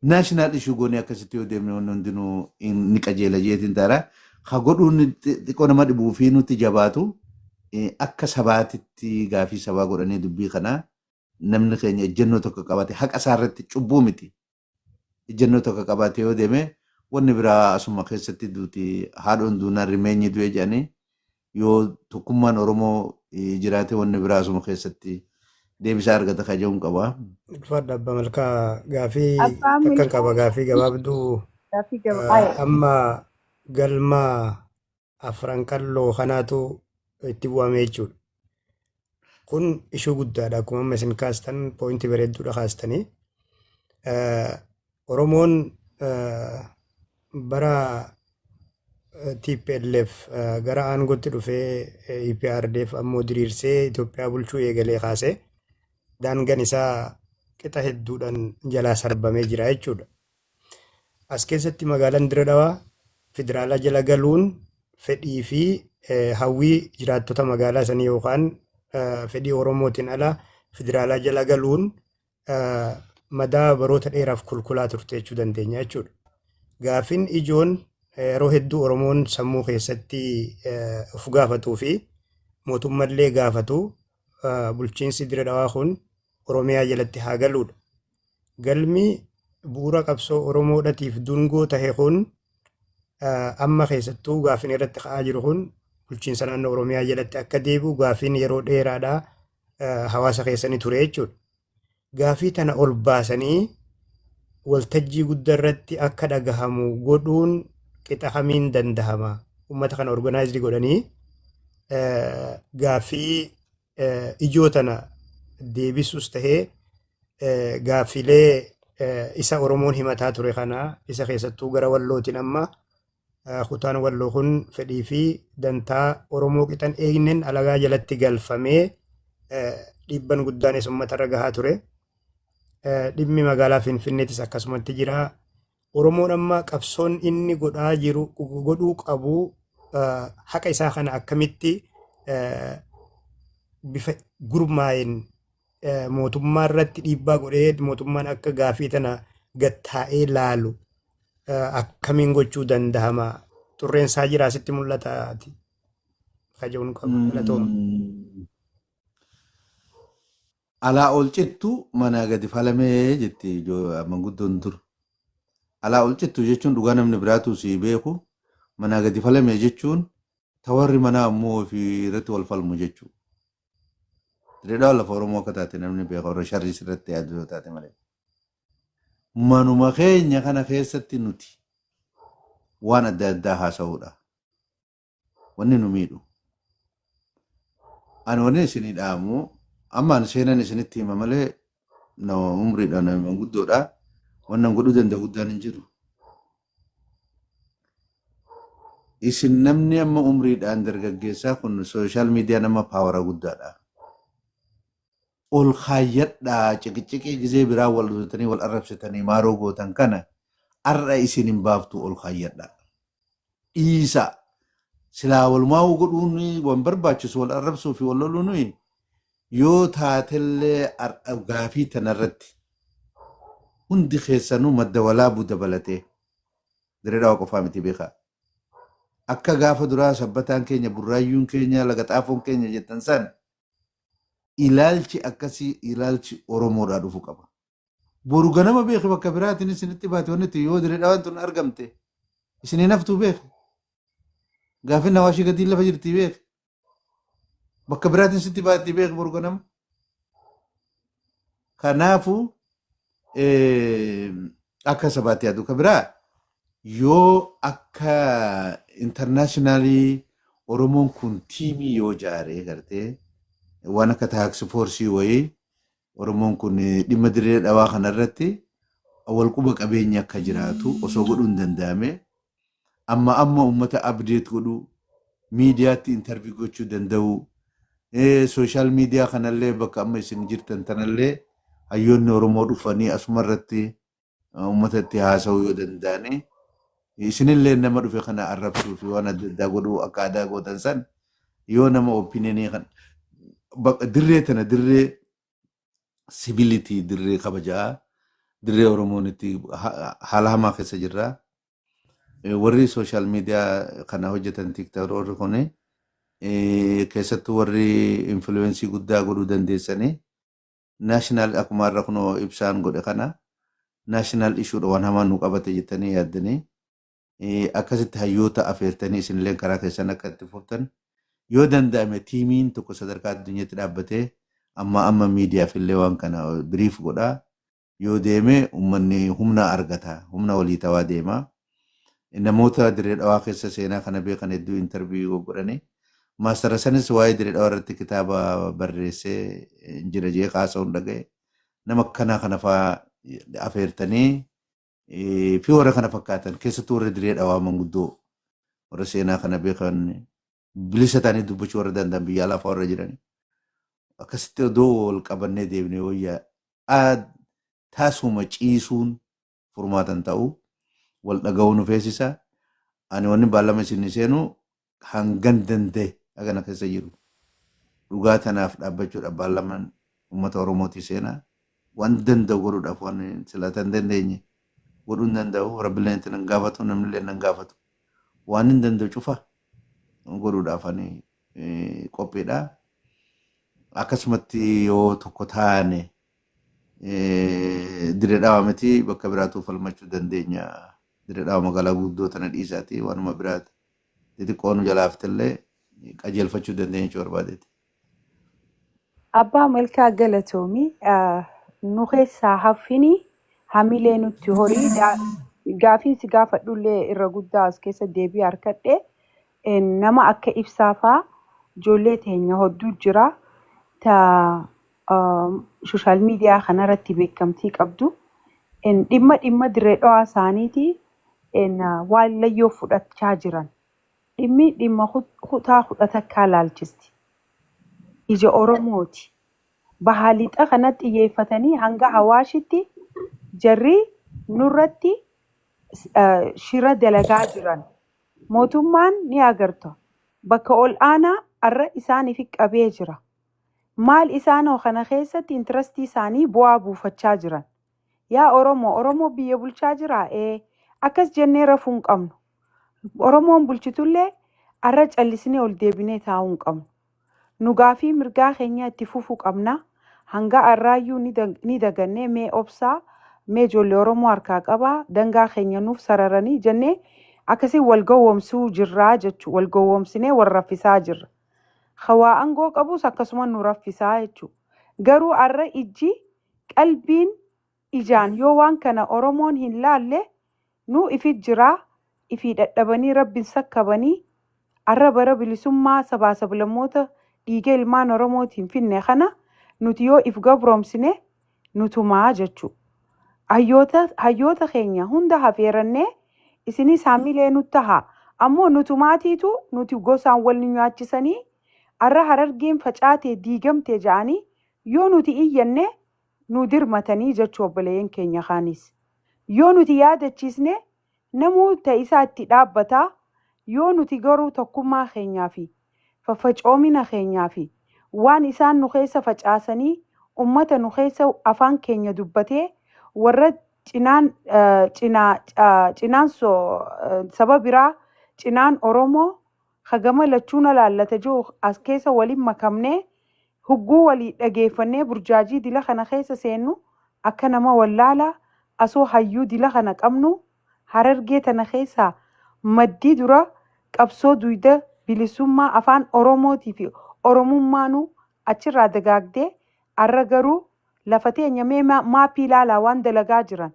Naashinaal ishuu goonee akkasitti yoo deemne hundinuu ni qajeela jeetiin taara. Ka godhuun xiqqoo nama dhibuu fi nuti jabaatu akka sabaatitti gaafii sabaa godhanii dubbii kanaa namni keenya ejjennoo tokko qabate haqa isaarratti cubbuu miti. Ejjennoo tokko qabate yoo deeme wanni biraa asuma keessatti duuti haadhoon duunaan rimeenyi du'e jedhanii yoo tokkummaan Oromoo jiraate wanni biraa asuma keessatti deebisaa argata ka jedhuun qaba. Fadha Abba Malkaa gaafii akkan qaba gaafii gabaabduu amma galma afran qalloo kanaatu itti bu'ame jechuudha. Kun ishuu guddaadha akkuma amma isin kaastan poointi bareedduudha kaastanii. Oromoon bara TPLF gara aangootti dhufee EPRDF ammoo diriirsee Itoophiyaa bulchuu eegalee kaasee daangaan isaa qixa hedduudhaan jalaa sarbamee jira jechuudha. As keessatti magaalaan Dirree Dhawaa federaalaa jala galuun fedhii fi hawwii jiraattota magaalaa sanii yookaan fedhii Oromootiin ala federaalaa jala galuun madaa baroota dheeraaf kulkulaa turte jechuu dandeenya jechuudha. Gaafiin ijoon yeroo hedduu Oromoon sammuu keessatti of gaafatuu fi mootummallee gaafatu bulchiinsi Dirree Dhawaa kun Oromiyaa jalatti haa galuudha. Galmi bu'uura qabsoo Oromoodhaatiif dungoo tahe kun amma keessattuu gaafiin irratti ka'aa jiru kun bulchiinsa naannoo Oromiyaa jalatti akka deebi'u gaafiin yeroo dheeraadhaa hawaasa keessanii ture jechuudha. Gaafii tana ol baasanii waltajjii guddaa irratti akka dhagahamu godhuun qixa hamiin dandahama. Uummata kana organaayizii godhanii gaafii ijoo tana deebisuus tahee gaafilee isa Oromoon himataa ture kana isa keessattuu gara Wallootiin amma kutaan Walloo kun fedhii fi dantaa Oromoo qixan eegneen alagaa jalatti galfamee dhiibban guddaanis uummata irra gahaa ture. Dhimmi magaalaa Finfinneetis akkasumatti jira. Oromoon amma qabsoon inni godhuu qabu haqa isaa kana akkamitti bifa gurmaa'een mootummaa irratti dhiibbaa godhee mootummaan akka gaafii tana gattaa'ee laalu akkamiin gochuu dandahama. Xurreen isaa jira asitti mul'ataati. Kajaa'uun qaba. Filatooma. Alaa ol cittu mana gadi falamee jetti manguddoon dur. Alaa ol cittu jechuun dhugaa namni biraatu si beeku. Mana gadi falamee jechuun tawarri mana ammoo fi irratti wal falmu jechuudha. Dirree Dhawaa lafa Oromoo akka taate namni beeka warra sharrii irratti yaadu yoo taate malee. Manuma keenya kana keessatti nuti waan adda addaa haasa'uudha. Wanni nu miidhu. Ani wanni isinii dhaamu ammaan seenan isinitti hima malee nama umriidhaan nama guddoodha. Wannan godhuu danda'u guddaan hin jiru. Isin namni amma umriidhaan dargaggeessaa kun sooshaal miidiyaa nama paawara guddaadha. Ol kaayyadhaa ciqiciqii gizee biraa wal dhutanii wal arrabsitanii maaroo gootan kana arra isin hin baaftu ol kaayyadhaa. Dhiisa silaa walumaa godhuun waan barbaachisu wal arrabsuu fi wal loluun yoo taatellee gaafii tanarratti hundi keessanuu madda walaabuu dabalatee diree dhawaa qofaa miti beekaa. Akka gaafa duraa sabbataan keenya burraayyuun keenya laga xaafoon keenya jettan san ilaalchi akkasii ilaalchi Oromoodhaa dhufu qaba. Boru ganama beeki bakka biraatiin isinitti baate wanti yoo diree dhawaan tun argamte isinii naftuu beeki. Gaafin Awaashii gadi lafa jirti beeki. Bakka biraatiin sitti baatti beeki boru ganama. Kanaafuu akka sabaatti yaadu ka biraa yoo akka internationally Oromoon kun tiimii yoo jaaree gartee waan akka taaksi foorsii wayii Oromoon kun dhimma diree dhawaa kanarratti wal quba qabeenya akka jiraatu osoo godhuun danda'ame amma uummata update godhu miidiyaatti interview gochuu danda'u sooshaal miidiyaa kanallee bakka amma isin jirtan tanallee hayyoonni Oromoo dhufanii asumarratti uummatatti haasa'uu yoo danda'ane isinillee nama dhufe kana arrabsuu fi waan adda addaa godhuu akka aadaa gootan san yoo nama opinionii kan dirree tana dirree civility dirree kabajaa dirree Oromoonitti haala hamaa keessa jirra. Warri sooshaal miidiyaa kana hojjetan tiktok warri kun keessattuu warri influensii guddaa godhuu dandeessanii naashinaal akkuma irra kunoo ibsaan godhe kana naashinaal ishuudha waan hamaa nu qabate jettanii yaaddanii akkasitti hayyoota afeertanii isinillee karaa keessan akka itti fuftan yoo danda'ame tiimiin tokko sadarkaa addunyaatti dhaabbatee amma miidiyaaf illee waan kana biriif godhaa yoo deeme uummanni humna argata humna walii ta'aa deema. Namoota diree dhawaa keessa seenaa kana beekan hedduu interviyuu godhanii maastara sanis waa'ee diree dhawaa irratti kitaaba barreessee jira jee kaasa'uun dhaga'e nama kana fa'aa afeertanii fi warra kana fakkaatan keessattuu warra diree dhawaa manguddoo warra seenaa kana beekan bilisa ta'anii dubbachuu warra danda'an biyya alaa fa'aa warra jiran akkasitti odoo wal qabannee deebinee wayyaa taasuma ciisuun furmaatan ta'uu wal dhaga'uu nu feesisa. Ani wanni baallama isin seenu hangan danda'e agana keessa jiru. Dhugaa tanaaf dhaabbachuudhaaf baallaman uummata Oromooti seenaa waan danda'u godhuudhaaf waan silata hin dandeenye godhuu hin danda'u. Rabbileen itti nan gaafatu namnillee nan gaafatu. Waan hin danda'u cufa godhuudhaaf ani qophiidha. Akkasumatti yoo tokko taane diree dhawaa miti bakka biraatu falmachuu dandeenya. Diree dhawaa magaalaa guddoo tana dhiisaati waanuma biraati. Xixiqqoon jalaaftillee qajeelfachuu dandeenya jechuu barbaadeeti. Abbaa Malkaa Galatoomii nu keessaa haffini hamilee nutti horii gaafiinsi gaafadhullee irra guddaa as keessa deebii harkadhe nama akka ibsaafaa ijoollee teenya hedduu jira ta sooshaal miidiyaa kanarratti beekamtii qabdu dhimma diree dhawaa isaaniiti waan layyoo fudhachaa jiran dhimma kutaa fudhatakkaa laalchisti ija Oromooti bahaa lixa kanatti xiyyeeffatanii hanga Hawaashitti jarri nurratti shira dalagaa jiran mootummaan ni agarta bakka ol aanaa arra isaaniif qabee jira maal isaanoo kana keessatti intirastii isaanii bu'aa buufachaa jiran yaa Oromoo biyya bulchaa jira akkas jennee rafuu hin qabnu. Oromoon bulchitullee arra callisnee ol deebinee taa'uu hin qabnu. Nu gaafii mirgaa keenya itti fufuu qabna. Hanga arraayyuu ni dagannee mee obsaa mee ijoollee Oromoo harkaa qabaa dangaa keenya nuuf sararanii jennee akkasii wal gowwoomsuu jirraa jechuudha. Wal gowwoomsinee wal raffisaa jirra. Hawaa aangoo qabus akkasuma nu raffisaa jechuudha. Garuu arra ijji qalbiin ijaan yoo waan kana Oromoon hin laalle nu ifit jira ifii dadhabanii rabbiin sakkabanii arra bara bilisummaa sabaa sablammoota dhiiga ilmaan Oromootiin finne kana nuti yoo if gabroomsine nutumaa jechuu. Hayyoota keenya hunda hafeerannee isinis haamilee nutti haa. Ammoo nutumaatiitu nuti gosaan wal nyaachisanii arra Harargeen facaatee diigamtee ja'anii yoo nuti iyyanne nu dirmatanii jechuu obboleeyyan keenya kaanis. Yoo nuti yaadachiisne namuu ta'isaa itti dhaabbataa. Yoo nuti garuu tokkummaa keenyaa fi faffacoomina keenyaa fi waan isaan nu keessa facaasanii ummata nu keessa afaan keenya dubbatee warra saba biraa cinaan Oromoo hagama lachuuna laallata jiru as keessa waliin makamnee hugguu walii dhageeffannee burjaajii dila kana keessa seennu akka nama wallaalaa asoo hayyuu dila kana qabnu Harargee tana keessaa maddii dura qabsoo duyda bilisummaa afaan Oromootii fi Oromummaanuu achirraa dagaagdee arra garuu lafa teenya mee maappii ilaalaa waan dalagaa jiran.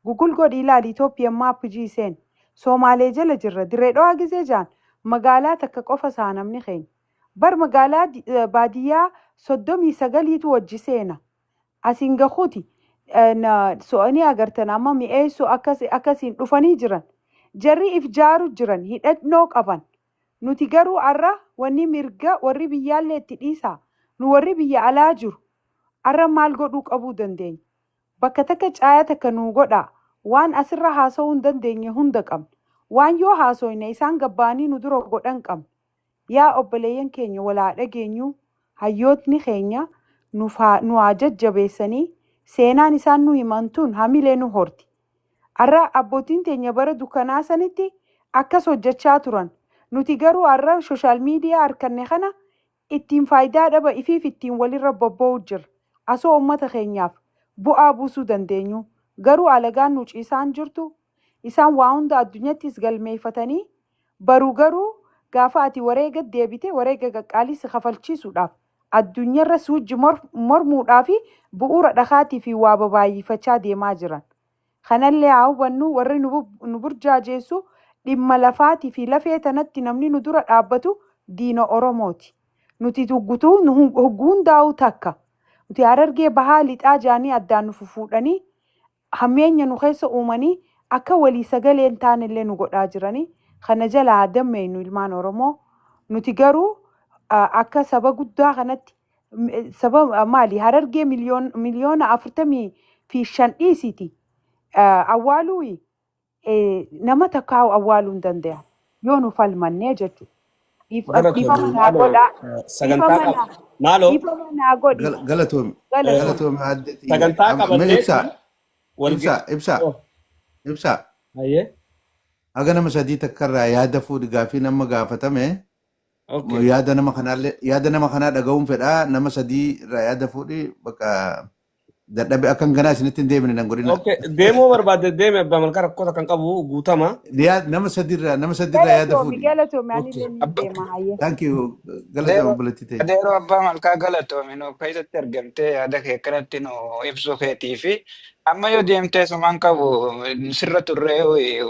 Gugul godhi ilaali Itoophiyaan maappii jiiseen. Somaalee jala jirra dirree dhawaa gizee jaan magaalaa takka qofa isaa namni keenya. Bar magaalaa baadiyyaa 39tu wajji seena. Asiin gahuuti so'anii agartan amma mi'eessoo akkasiin dhufanii jiran. Jarri if jaaru jiran hidhannoo qaban. Nuti garuu arra wanni mirga warri biyyaallee itti dhiisaa. Nu warri biyya alaa jiru. Arra maal godhuu qabuu dandeenya. Bakka takka caaya takka nuu godhaa. Waan asirra haasa'uu hin dandeenye hunda qabna. Waan yoo haasoyne isaan gabbaanii nu dura godhan qabna. Yaa obboleeyyan keenya walaa dhageenyu hayyootni keenya nu haa jajjabeessanii seenaan isaan nu himantuun hamilee nu horti. Arra abbootiin teenya bara dukkanaa sanitti akkas hojjechaa turan. Nuti garuu arra sooshaal miidiyaa harkanne kana ittiin faayidaa dhaba ifiif ittiin walirra bobba'uu jirra. Asoo uummata keenyaaf bu'aa buusuu dandeenyu. Garuu alagaan nu ciisaan jirtu. Isaan waa hunda addunyattis galmeeffatanii baruu garuu gaafa ati wareega deebite wareega qaqqaalii si kafalchiisuudhaaf addunyarra suujji mormuudhaa fi bu'uura dhakaatii fi waa babaay'ifachaa deemaa jiran. Kanallee haa hubannu warri nu burjaajeessu dhimma lafaatii fi lafee tanatti namni nu dura dhaabbatu diina Oromooti. Nuti hugguu hundaa'uu takka. Nuti Harargee bahaa lixaa jaanii addaan nu fufuudhanii hammeenya nu keessa uumanii akka walii sagaleen taanillee nu godhaa jiranii kana jalaa dammeenyu ilmaan Oromoo. Nuti garuu akka saba guddaa kanatti saba maali Harargee miliyoona 45 dhiisiti. Awwaaluu nama takkaa'u awwaaluu hin danda'an yoo nu falmannee jechuudha. Dhiifa manaa godhaa. Dhiifa manaa godhi. Galatoomi. Sagantaa qabatee ibsaa. Haga nama sadii takkarraa yaada fuudhi gaafii nama gaafatame. Yaada nama kanaa dhaga'uun fedhaa nama sadii irraa yaada fuudhi bakka dadhabe akkan ganaa isinitti hin deemne nan godhina. Deemuu barbaadde deeme abbaa malkaa rakkoota kan qabu guutama. Nama sadiirraa yaada fuudhi. Galatoomi ani deema hayyee. Thank you. Galatoomi obboleettii ta'e. Adeeroo abbaa malkaa galatoomi nu keessatti argamtee yaada kee kanatti nu ibsuu keetii fi amma yoo deemtee sumaan qabu sirra turree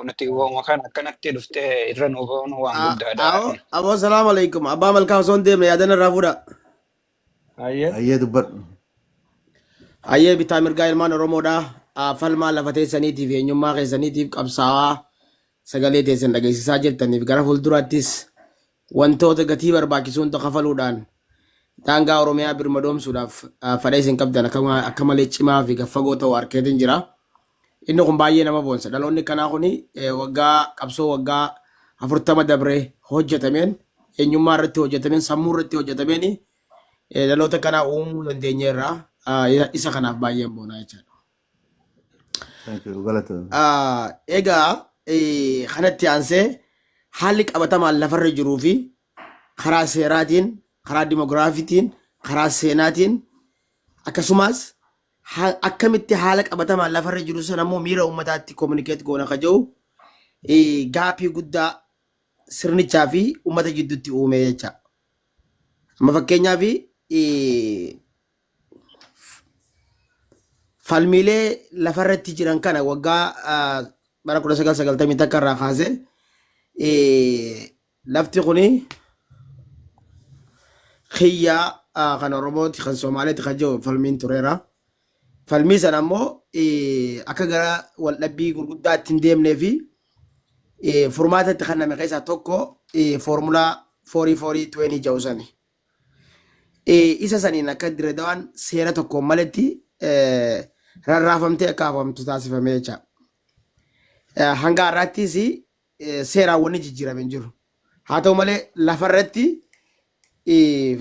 nuti wooma kan akkanatti dhuftee irra nu ba'uun waan guddaadha. Aboo salaamu alaikum abbaa malkaa osoo hin deemne yaadana irraa fuudha. Hayyee dubbadhu. Hayyee bitaa mirgaa ilmaan Oromoodhaa falmaa lafa teessaniitiif eenyummaa keessaniitiif qabsaawaa sagalee teessan dhageessisaa jirtaniif gara fuulduraattis wantoota gatii barbaachisuun kafaluudhaan daangaa Oromiyaa birmadoomsuudhaaf fedha isin qabdan akka malee cimaa fi gaffagoo ta'u arkeetiin jira. Inni kun baay'ee nama boonsa. Dhaloonni kanaa kuni waggaa qabsoo waggaa 40 dabree hojjetameen eenyummaa irratti hojjetameen sammuu irratti hojjetameen dhaloota kanaa uumuu dandeenyeerra isa kanaaf baay'een boonaa jechaadha. Egaa kanatti aansee haalli qabatamaan lafarra jiruu fi karaa seeraatiin karaa dimogiraafiitiin karaa seenaatiin akkasumas akkamitti haala qabatamaan lafarra jiru sana immoo miira uummataatti kominikeet goona ka jiru gaaffii guddaa sirnichaa fi uummata gidduutti uume jecha. Amma fakkeenyaaf falmiilee lafarratti jiran kana waggaa bara 1990 takka irraa kaasee lafti kuni khiyyaa kan Oromooti kan Somaaleeti kan jiru falmiin tureera. Falmii sana ammoo akka gara waldhabbii gurguddaa ittiin deemnee fi furmaatatti kan name keessaa tokko foormulaa 4420 jedhu sani. Isa saniin akka Dirree Dawaan seera tokkoon malatti rarraafamtee akka hafamtu taasifamee jecha. Hanga har'aattis seeraawwan jijjiiramee jiru. Haa ta'u malee lafarratti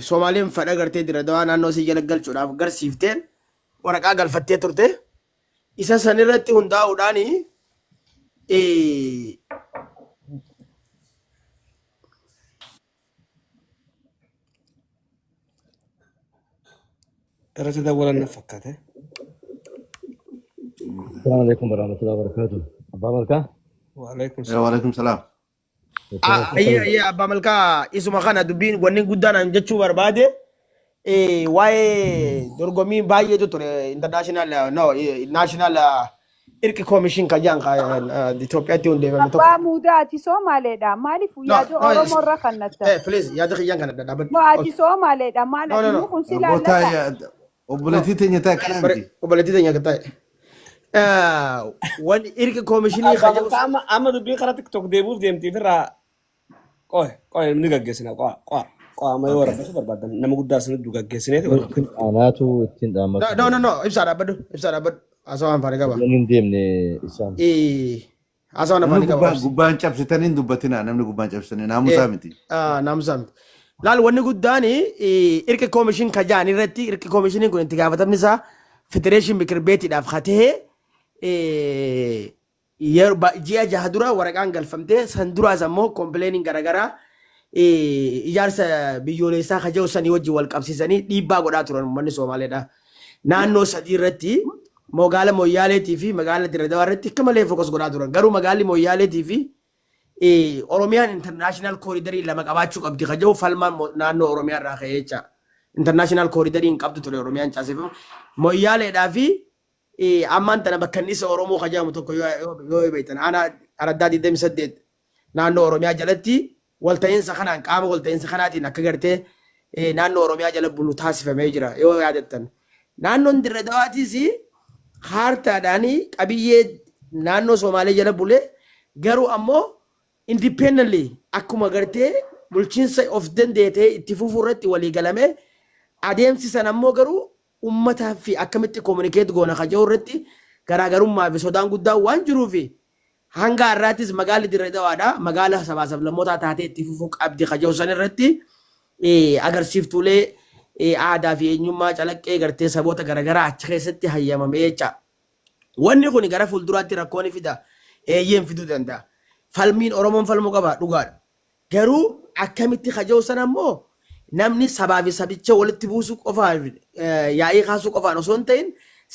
Somaaliin fedha gartee Dirree Dawaa naannoo isii jala galchuudhaaf garsiifteen waraqaa galfattee turte. Isa sanirratti hundaa'uudhaan irratti dawalan fakkaate. السلام عليكم ورحمة الله وبركاته. أبا ملكة؟ وعليكم السلام. وعليكم السلام. Ayya abbaa malkaa isuma kana dubbiin wanni guddaan jechuu barbaade waa'ee dorgommii baay'eetu ture national irqi koomishin kan jedhan Itoophiyaatti hundeeffame tokko. Abbaa muudaa ati Somaaleedha. Maaliif yaada Oromoo irra kan natta? Please yaada kiyyaan kana dhadhaabadhu. No ati Somaaleedha. Maaliif kun si laallata? Obboleettii teenya ta'e kana miti. Obboleettii teenya ta'e. Wanni irqi koomishinii kan jedhu. Amma dubbii karaa TikTok deebuuf deemtiif irraa qoy ni gaggeessina qo'a amma yoo rabbisu barbaadan nama guddaa sanatti gaggeessineeti. Anaatu ittiin dhaammatu. No ibsaa dhaabbadhu haasawaan faana qaba. Hin deemne isaan. Haasawaan afaan qaba. Gubbaan cabsitanii dubbatina namni gubbaan cabsitanii naamusaa miti. Naamusaa miti. Laal wanni guddaan irqi koomishin kan jedhan irratti irqi koomishiniin kun itti gaafatamni isaa federeeshin mikir beetiidhaaf hatee ji'a jaha dura waraqaan galfamtee san duraas ammoo kompileeniin garaagaraa ijaarsa biyyoolessaa kan jedhu sanii wajjin wal qabsiisanii dhiibbaa godhaa turan uummanni Somaaleedha. Naannoo sadii irratti magaala Moyyaaleetii fi magaala Dirree Dawaa irratti akka malee fokus godhaa turan. Garuu magaalli Moyyaaleetii fi Oromiyaan international kooridarii lama qabaachuu qabdi kan jedhu falmaan naannoo Oromiyaa irraa ka'ee jecha. International kooridarii hin qabdu ture Oromiyaan caasifama. Moyyaaleedhaa fi ammaan tana bakka inni isa Oromoo kan jedhamu tokko yoo beektan araddaa 28 naannoo Oromiyaa jalatti walta'iinsa kanaan qaama walta'iinsa kanaatiin akka gartee naannoo Oromiyaa jala bulu taasifamee jira yoo yaadattan. Naannoon Dirree Dawaatiis kaartaadhaan qabiyyee naannoo Somaalee jala bulee garuu ammoo independently akkuma gartee bulchiinsa of dandeetee itti fufuu irratti walii galamee adeemsisan ammoo garuu uummataa fi akkamitti komunikeet goona kan jedhu irratti garaagarummaa fi sodaan guddaa waan jiruufi hanga har'aattis magaalli Dirree Dawaadha magaala sabaa sablammootaa taatee itti fufuu qabdi kan jedhu san irratti agarsiiftuulee aadaa fi eenyummaa calaqqee gartee saboota garaagaraa achi keessatti hayyamamee jecha. Wanni kun gara fuulduraatti rakkoon fida eeyyeen fiduu danda'a. Falmiin Oromoon falmuu qaba dhugaadha. Garuu akkamitti kan jedhu san ammoo namni sabaa fi sabicha walitti buusuu qofaan yaa'ii kaasuu qofaan osoo hin ta'in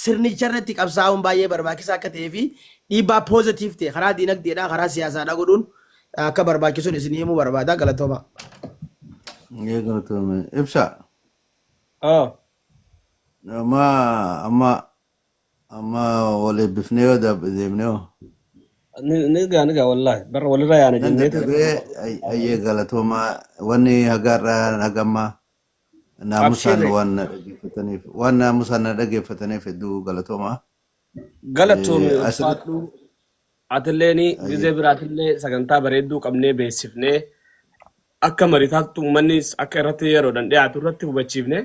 sirnicha irratti qabsaa'uun baay'ee barbaachisaa akka ta'ee fi dhiibbaa poozitiif ta'e karaa diinagdeedhaa karaa siyaasaadhaa godhuun akka barbaachisuun isin himuu barbaada galatooma. Galatoome ibsa. Amma wal eebbifnee yoo deemnee hoo. Nigaa wallahi barra walirra yaana jenneetu. Ayyee galatooma wanni hagaarraa nagammaa naamusaan waan naamusaan dhaggeeffataniif hedduu galatooma. Galatoome ulfaadhu atiilleeni gizee biraatillee sagantaa bareedduu qabnee beeksifnee akka maritaatti uummanni akka irratti yeroodhaan dhiyaatu irratti hubachiifne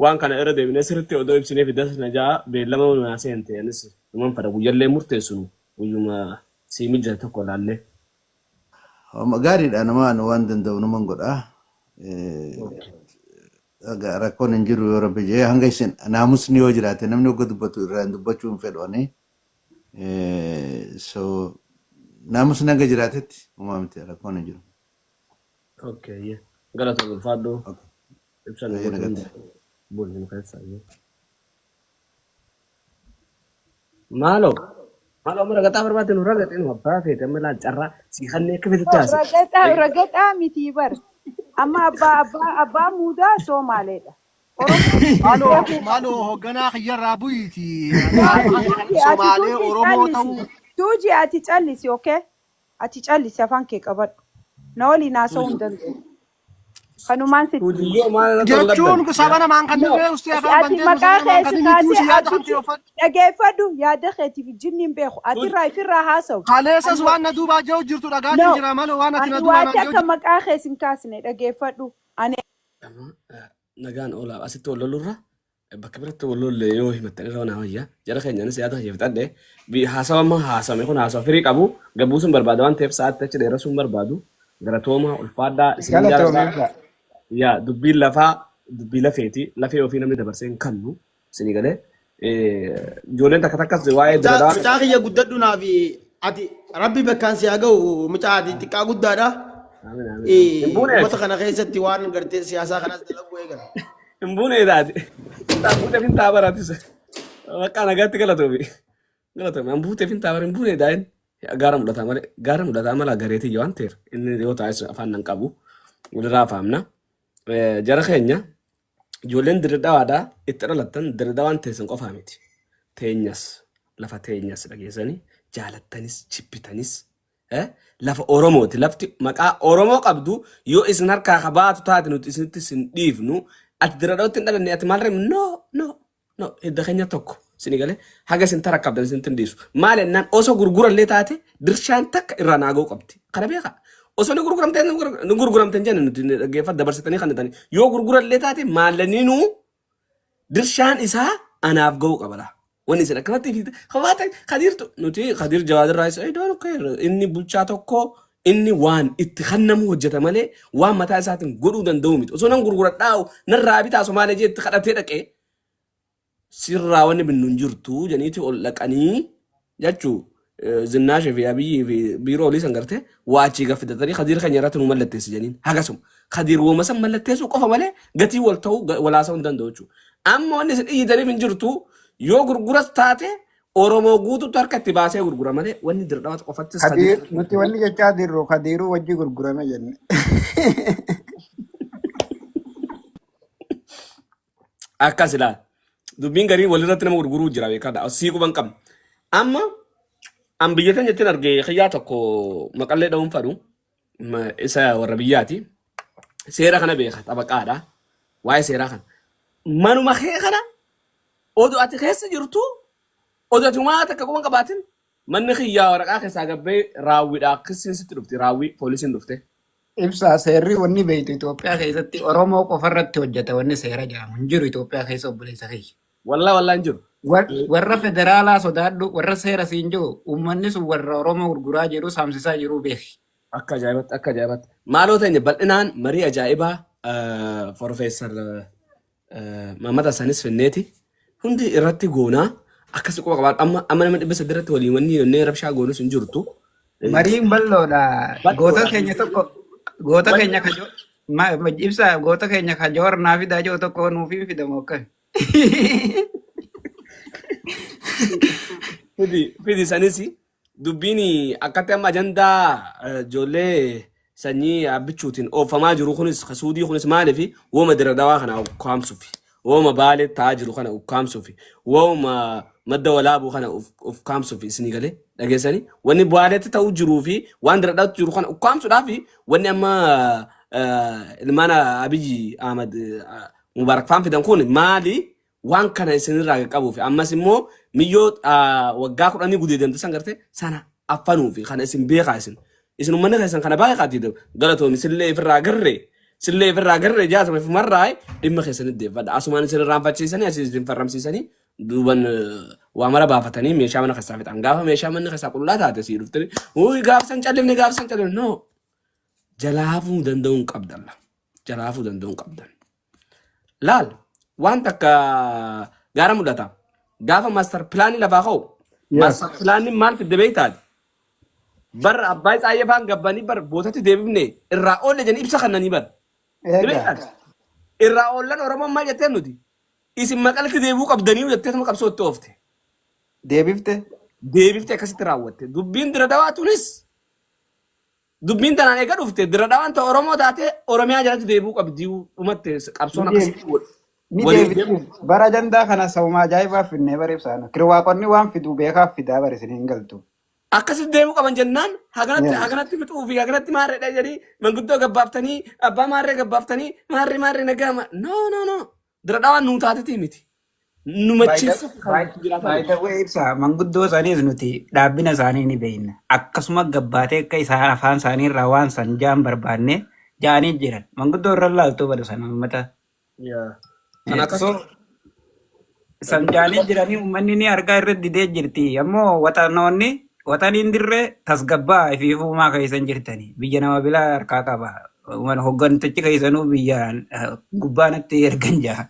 waan kana irra deebinee sirriitti odoo ibsinee fi dasna jaa beellama naasee hin ta'anis dhuman fada guyyallee murteessu guyyuma siimija tokko laallee. Gaariidha namaan waan danda'u naman godha. Rakkoon hin jiru yoo rabbi jee hanga isin naamusni yoo jiraate namni ogga dubbatu irraa dubbachuu hin fedhani. So naamusni hanga jiraatetti uumaa miti rakkoon hin jiru. Okay, galatoome ulfaadhu. Ibsan bolin keessa. Maalo mara gataa barbaade nu ragateen abbaa feete amma laal carraa si kanneen akka feetetti haasa. Ragataa miti bar. Amma abbaa muudaa Somaaleedha. Maaloo hoogganaa kiyyarraa bu'iiti. Somaalee Oromoo ta'uu. Tuuji ati callisi okay? Ati callisi afaan kee qabadhu. Na waliin haasa'uu hin danda'u. Kanumaan sitti. Tuujiyyoo maal irratti wal jechuun dhabdan? saba namaan kan dhufee ustii afaan Ati bantee maqaa saba namaan kan keessa inni kuusi yaada kan kaasee ta'e dhageeffadhu yaada keetiif jinni hin beeku. Ati irraa haasa'u. kaleessas waan na duubaa jiru jirtu dhagaatti No. jira malee waan ati na Ani duubaa waati naan akka jiru. maqaa keessa hin kaasne dhageeffadhu. Ani Nagaan oolaa asitti wal lolurra bakka biratti wal lolle yoo himattan irra naa wayyaa jara keenyaanis yaada hiyyeeffadhe haasawa amma haasame kun haasawa firii qabu gabbuu sun barbaada waan ta'eef sa'aatti achi dheerasuu hin barbaadu garatooma ulfaadhaa isin jaalladhaa yaa dubbiin lafaa dubbii lafeeti lafee ofii namni dabarsee hin kannu isinii galee ijoolleen takka takkas waa'ee dalagaa Mucaa kiyya guddadhu naaf ati rabbi bakkaan si haa ga'u mucaa ati xiqqaa guddaadha. Uummata kana keessatti waan gartee siyaasaa kanas dalaguu eegala. hin buune taate buuteef hin taabaratis bakka nagaatti galatoomi hin buuteef hin taabara hin buune daa'in gaara mudhataa mala gareetii waan ta'eef inni yoo taa'es afaan nan qabu walirraa faamna jara keenya ijoolleen dirdhawaadhaa itti dhalattan dirdhawaan teessan qofaa miti teenyas lafa teenyas dhageessanii jaalattanis chibbitanis lafa Oromooti lafti maqaa Oromoo qabdu yoo isin harkaa kabaatu taate nuti isinitti isin dhiifnu ati diradhootti hin dhalanne ati maal reemu no hidda keenya tokko isinii galee haga isin tara qabdan isinitti hin dhiisu maal ennaan osoo gurgurallee taate dirshaan takka irraa naagoo qabdi kana beekaa osoo ni gurguramteen jenna nuti dhaggeeffat dabarsitanii kan ta'ani yoo gurgurallee taate maalaniinuu dirshaan isaa anaaf ga'uu qabala. Wanni isin akkanatti hawaata Kadiirtu nuti Kadiir Jawaadirraa isa inni bulchaa tokko inni waan itti kannamu hojjeta malee waan mataa isaatiin godhuu danda'u miti. Osoo nan gurguradhaa'u narraa bitaa Somaalee jee itti kadhatee dhaqee sirraa wanni binnu hin jirtu janiiti ol dhaqanii jechuu Zinnaashee fi Abiyyi fi biiroo olii san gartee waa achii gaffidatanii Kadiir keenya irratti nu mallatteessi janiin hagasuma. Kadiir wooma san mallatteessuu qofa malee gatii wal ta'uu walaasa'uu hin danda'u jechuudha. Amma wanni isin iyyitaniif hin jirtu yoo gurguras taate Oromoo guutuutu harka itti baasee gurgura malee wanni dirdhawaatu qofattis nuti wanni jechaa jirru Kadiiruu wajji gurgurame jenne. akkas ilaala. Dubbiin garii walirratti nama gurguruu jira beekaadha. Sii quban qabna. Amma an biyyatan jettiin argee xiyyaa tokko maqallee dha'uun fadhu isa warra biyyaati. Seera kana beeka xabaqaadha. Waa'ee seeraa kana. Manuma kee kana oduu ati keessa jirtu oduu ati uumaa takka quban qabaatin manni xiyyaa waraqaa keessaa gabbee raawwiidhaa akkasiin sitti dhufti raawwii poolisiin dhufte. Ibsaa seerri wanni beektu Itoophiyaa keessatti Oromoo qofa irratti hojjeta wanni seera jedhamu hin jiru Itoophiyaa keessa obboleessa kiyya. Wallaa hin jiru. Warra federaalaa sodaadhu warra seera siin jiru uummanni sun warra Oromoo gurguraa jiru saamsisaa jiru beeki. Akka ajaa'ibatti. Maaloo ta'e bal'inaan marii ajaa'ibaa Profeesar Mamad Hassanis Finneeti hundi irratti goonaa akkasi quba qabaadha. Amma nama 300 irratti waliin wanni yonnee rabshaa goonus hin jirtu. Mariin bal'oodha. Goota keenya tokko goota keenya kajoo ibsa goota keenya kajoor naa fidaa jiru tokko nuuf hin fidamu akkan. Fidi sanis dubbiin akkatti amma ajandaa ijoollee sanyii abbichuutiin oofamaa jiru kunis kasuudii kunis maaliif wooma diradawaa kana ukkaamsuufi wooma baalee ta'aa jiru kana ukkaamsuufi wooma madda walaabuu kana ukkaamsuufi isinii galee dhageessanii wanni baaleetti ta'uu jiruu fi waan diradawaa jiru kana ukkaamsuudhaaf wanni amma ilmaan Abiyyi Ahmad Mubaarak faan fidan kun maali waan kana isinirraa qabuuf ammas immoo miyyoo waggaa 10 gudeedamte san garte sana affanuufi kana isin beekaa isin ummanni keessan kana baay'ee qaatiidha galatoomi sillee ifirraa garree jaatama ifumarraa dhimma keessanitti deeffadha asumaan isin irraanfachiisanii asii isin farramsiisanii duuban waa mara baafatanii meeshaa mana keessaa fixan gaafa meeshaa manni keessaa qullaa taate sii dhuftanii uyi gaafsan callifne no jalaafuu danda'uun qabdan laal waan takka gaara mudhata gaafa master pilaanii lafaa ka'u master pilaanii maal fidde beektaati bar abbaa isaayee faan gabbanii bar bootatti deebifne irraa oolle janii ibsa kannanii bar irraa oollan Oromoon maal jetteen nuti isin maqalatti deebuu qabdanii jettee sama qabsootti oofte deebifte akkasitti raawwatte dubbiin diradawaa tunis dubbiin tanaan eega dhufte diradawaan ta'e Oromoo taate Oromiyaa jalatti deebuu qabdii dhumatte qabsoon akkasitti ni deebitu bara ajandaa kana sauma ajaa'ibaa finne bara ibsaana kirwaaqonni waan fidu beekaaf fidaa bara isin hin galtu Akkasit deemuu qaban jennaan haganatti fixuu fi haganatti maarreedha jedhii manguddoo gabbaaftanii abbaa maarree gabbaaftanii maarree nagaama no dira dhawaan nuu taatetii miti nu machiisa Baay'ee ibsa manguddoo isaaniis nuti dhaabbina isaanii ni beekna akkasuma gabbaatee akka isaan afaan isaanii irraa waan san jaan barbaanne jaanii jiran manguddoo irra laaltuu bada sana uummata. Kan akkas San jaanii jiranii uummanni ni argaa irra didee jirti ammoo waxanoonni Wataniin dirree tasgabbaa fi fuumaa keessan jirtanii biyya nama bilaa harkaa qaba. Hoggantichi keessanuu biyyaan gubbaanatti ergan jaha.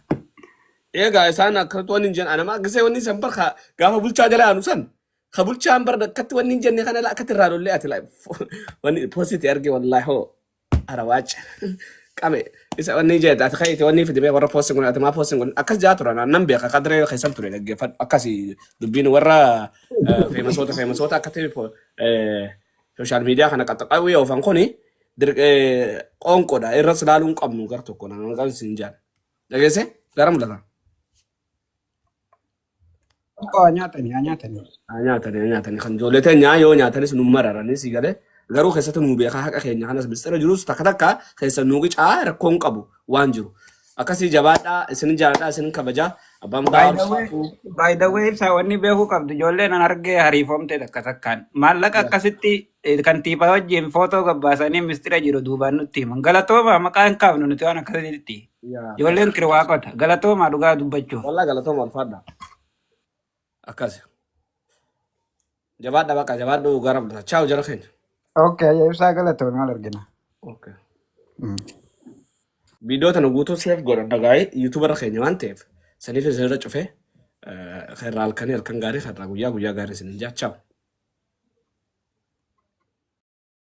Egaa isaan akkatti wanni hin jenne anama gisee wanni san bar gaafa bulchaa jala aanu san ka bulchaan bar akkatti wanni hin jenne kana akkatti irraa lollee ati wanni poositi arge wallaahi hoo arawaacha qame isa wanni jedha ati kayyite wanni fidime warra poosin kun ati maa poosin kun akkas jaa tura nan beeka kadree keessan ture dhaggeeffadhu akkasi dubbiin warra feemasoota akkatti sooshaal miidiyaa kana qaxxaqawwee oofan kuni qoonqoodha irras ilaaluun qabnu gar tokko nama kan siin jaan dhageesse gara mul'ata. Nyaatanii kan ijoollee teenyaa yoo nyaatanis nu mararanis galee garuu keessatti nu beekaa haqa keenya kanas ministeera jirus takka keessa nu qicaa rakkoon qabu waan jiru akkasii jabaadhaa isin jaaladhaa isin kabajaa abbaan By the way ibsa wanni beekuu qabdu ijoolleen an argee hariifomte takkaan maallaqa akkasitti kantiibaa wajjin footoo gabbaasanii ministeera jiru duubaan nutti himan galatooma maqaa hin kaafnu nuti waan akkasitti ijoolleen kirwaaqota galatooma dhugaa dubbachuu. Walaa galatooma alfaadha akkasi jabaadha baqa jabaadhu gara bulata chaawu jara keenya. Okay, ibsa galatooma maal argina. Okay. Video tana guutuu seef godhadha gaa'ee yuutuubarra keenya waan ta'eef saniif isinirra cufee irraa halkanii halkan gaarii irraa guyyaa gaarii isin hin jaa chaawu.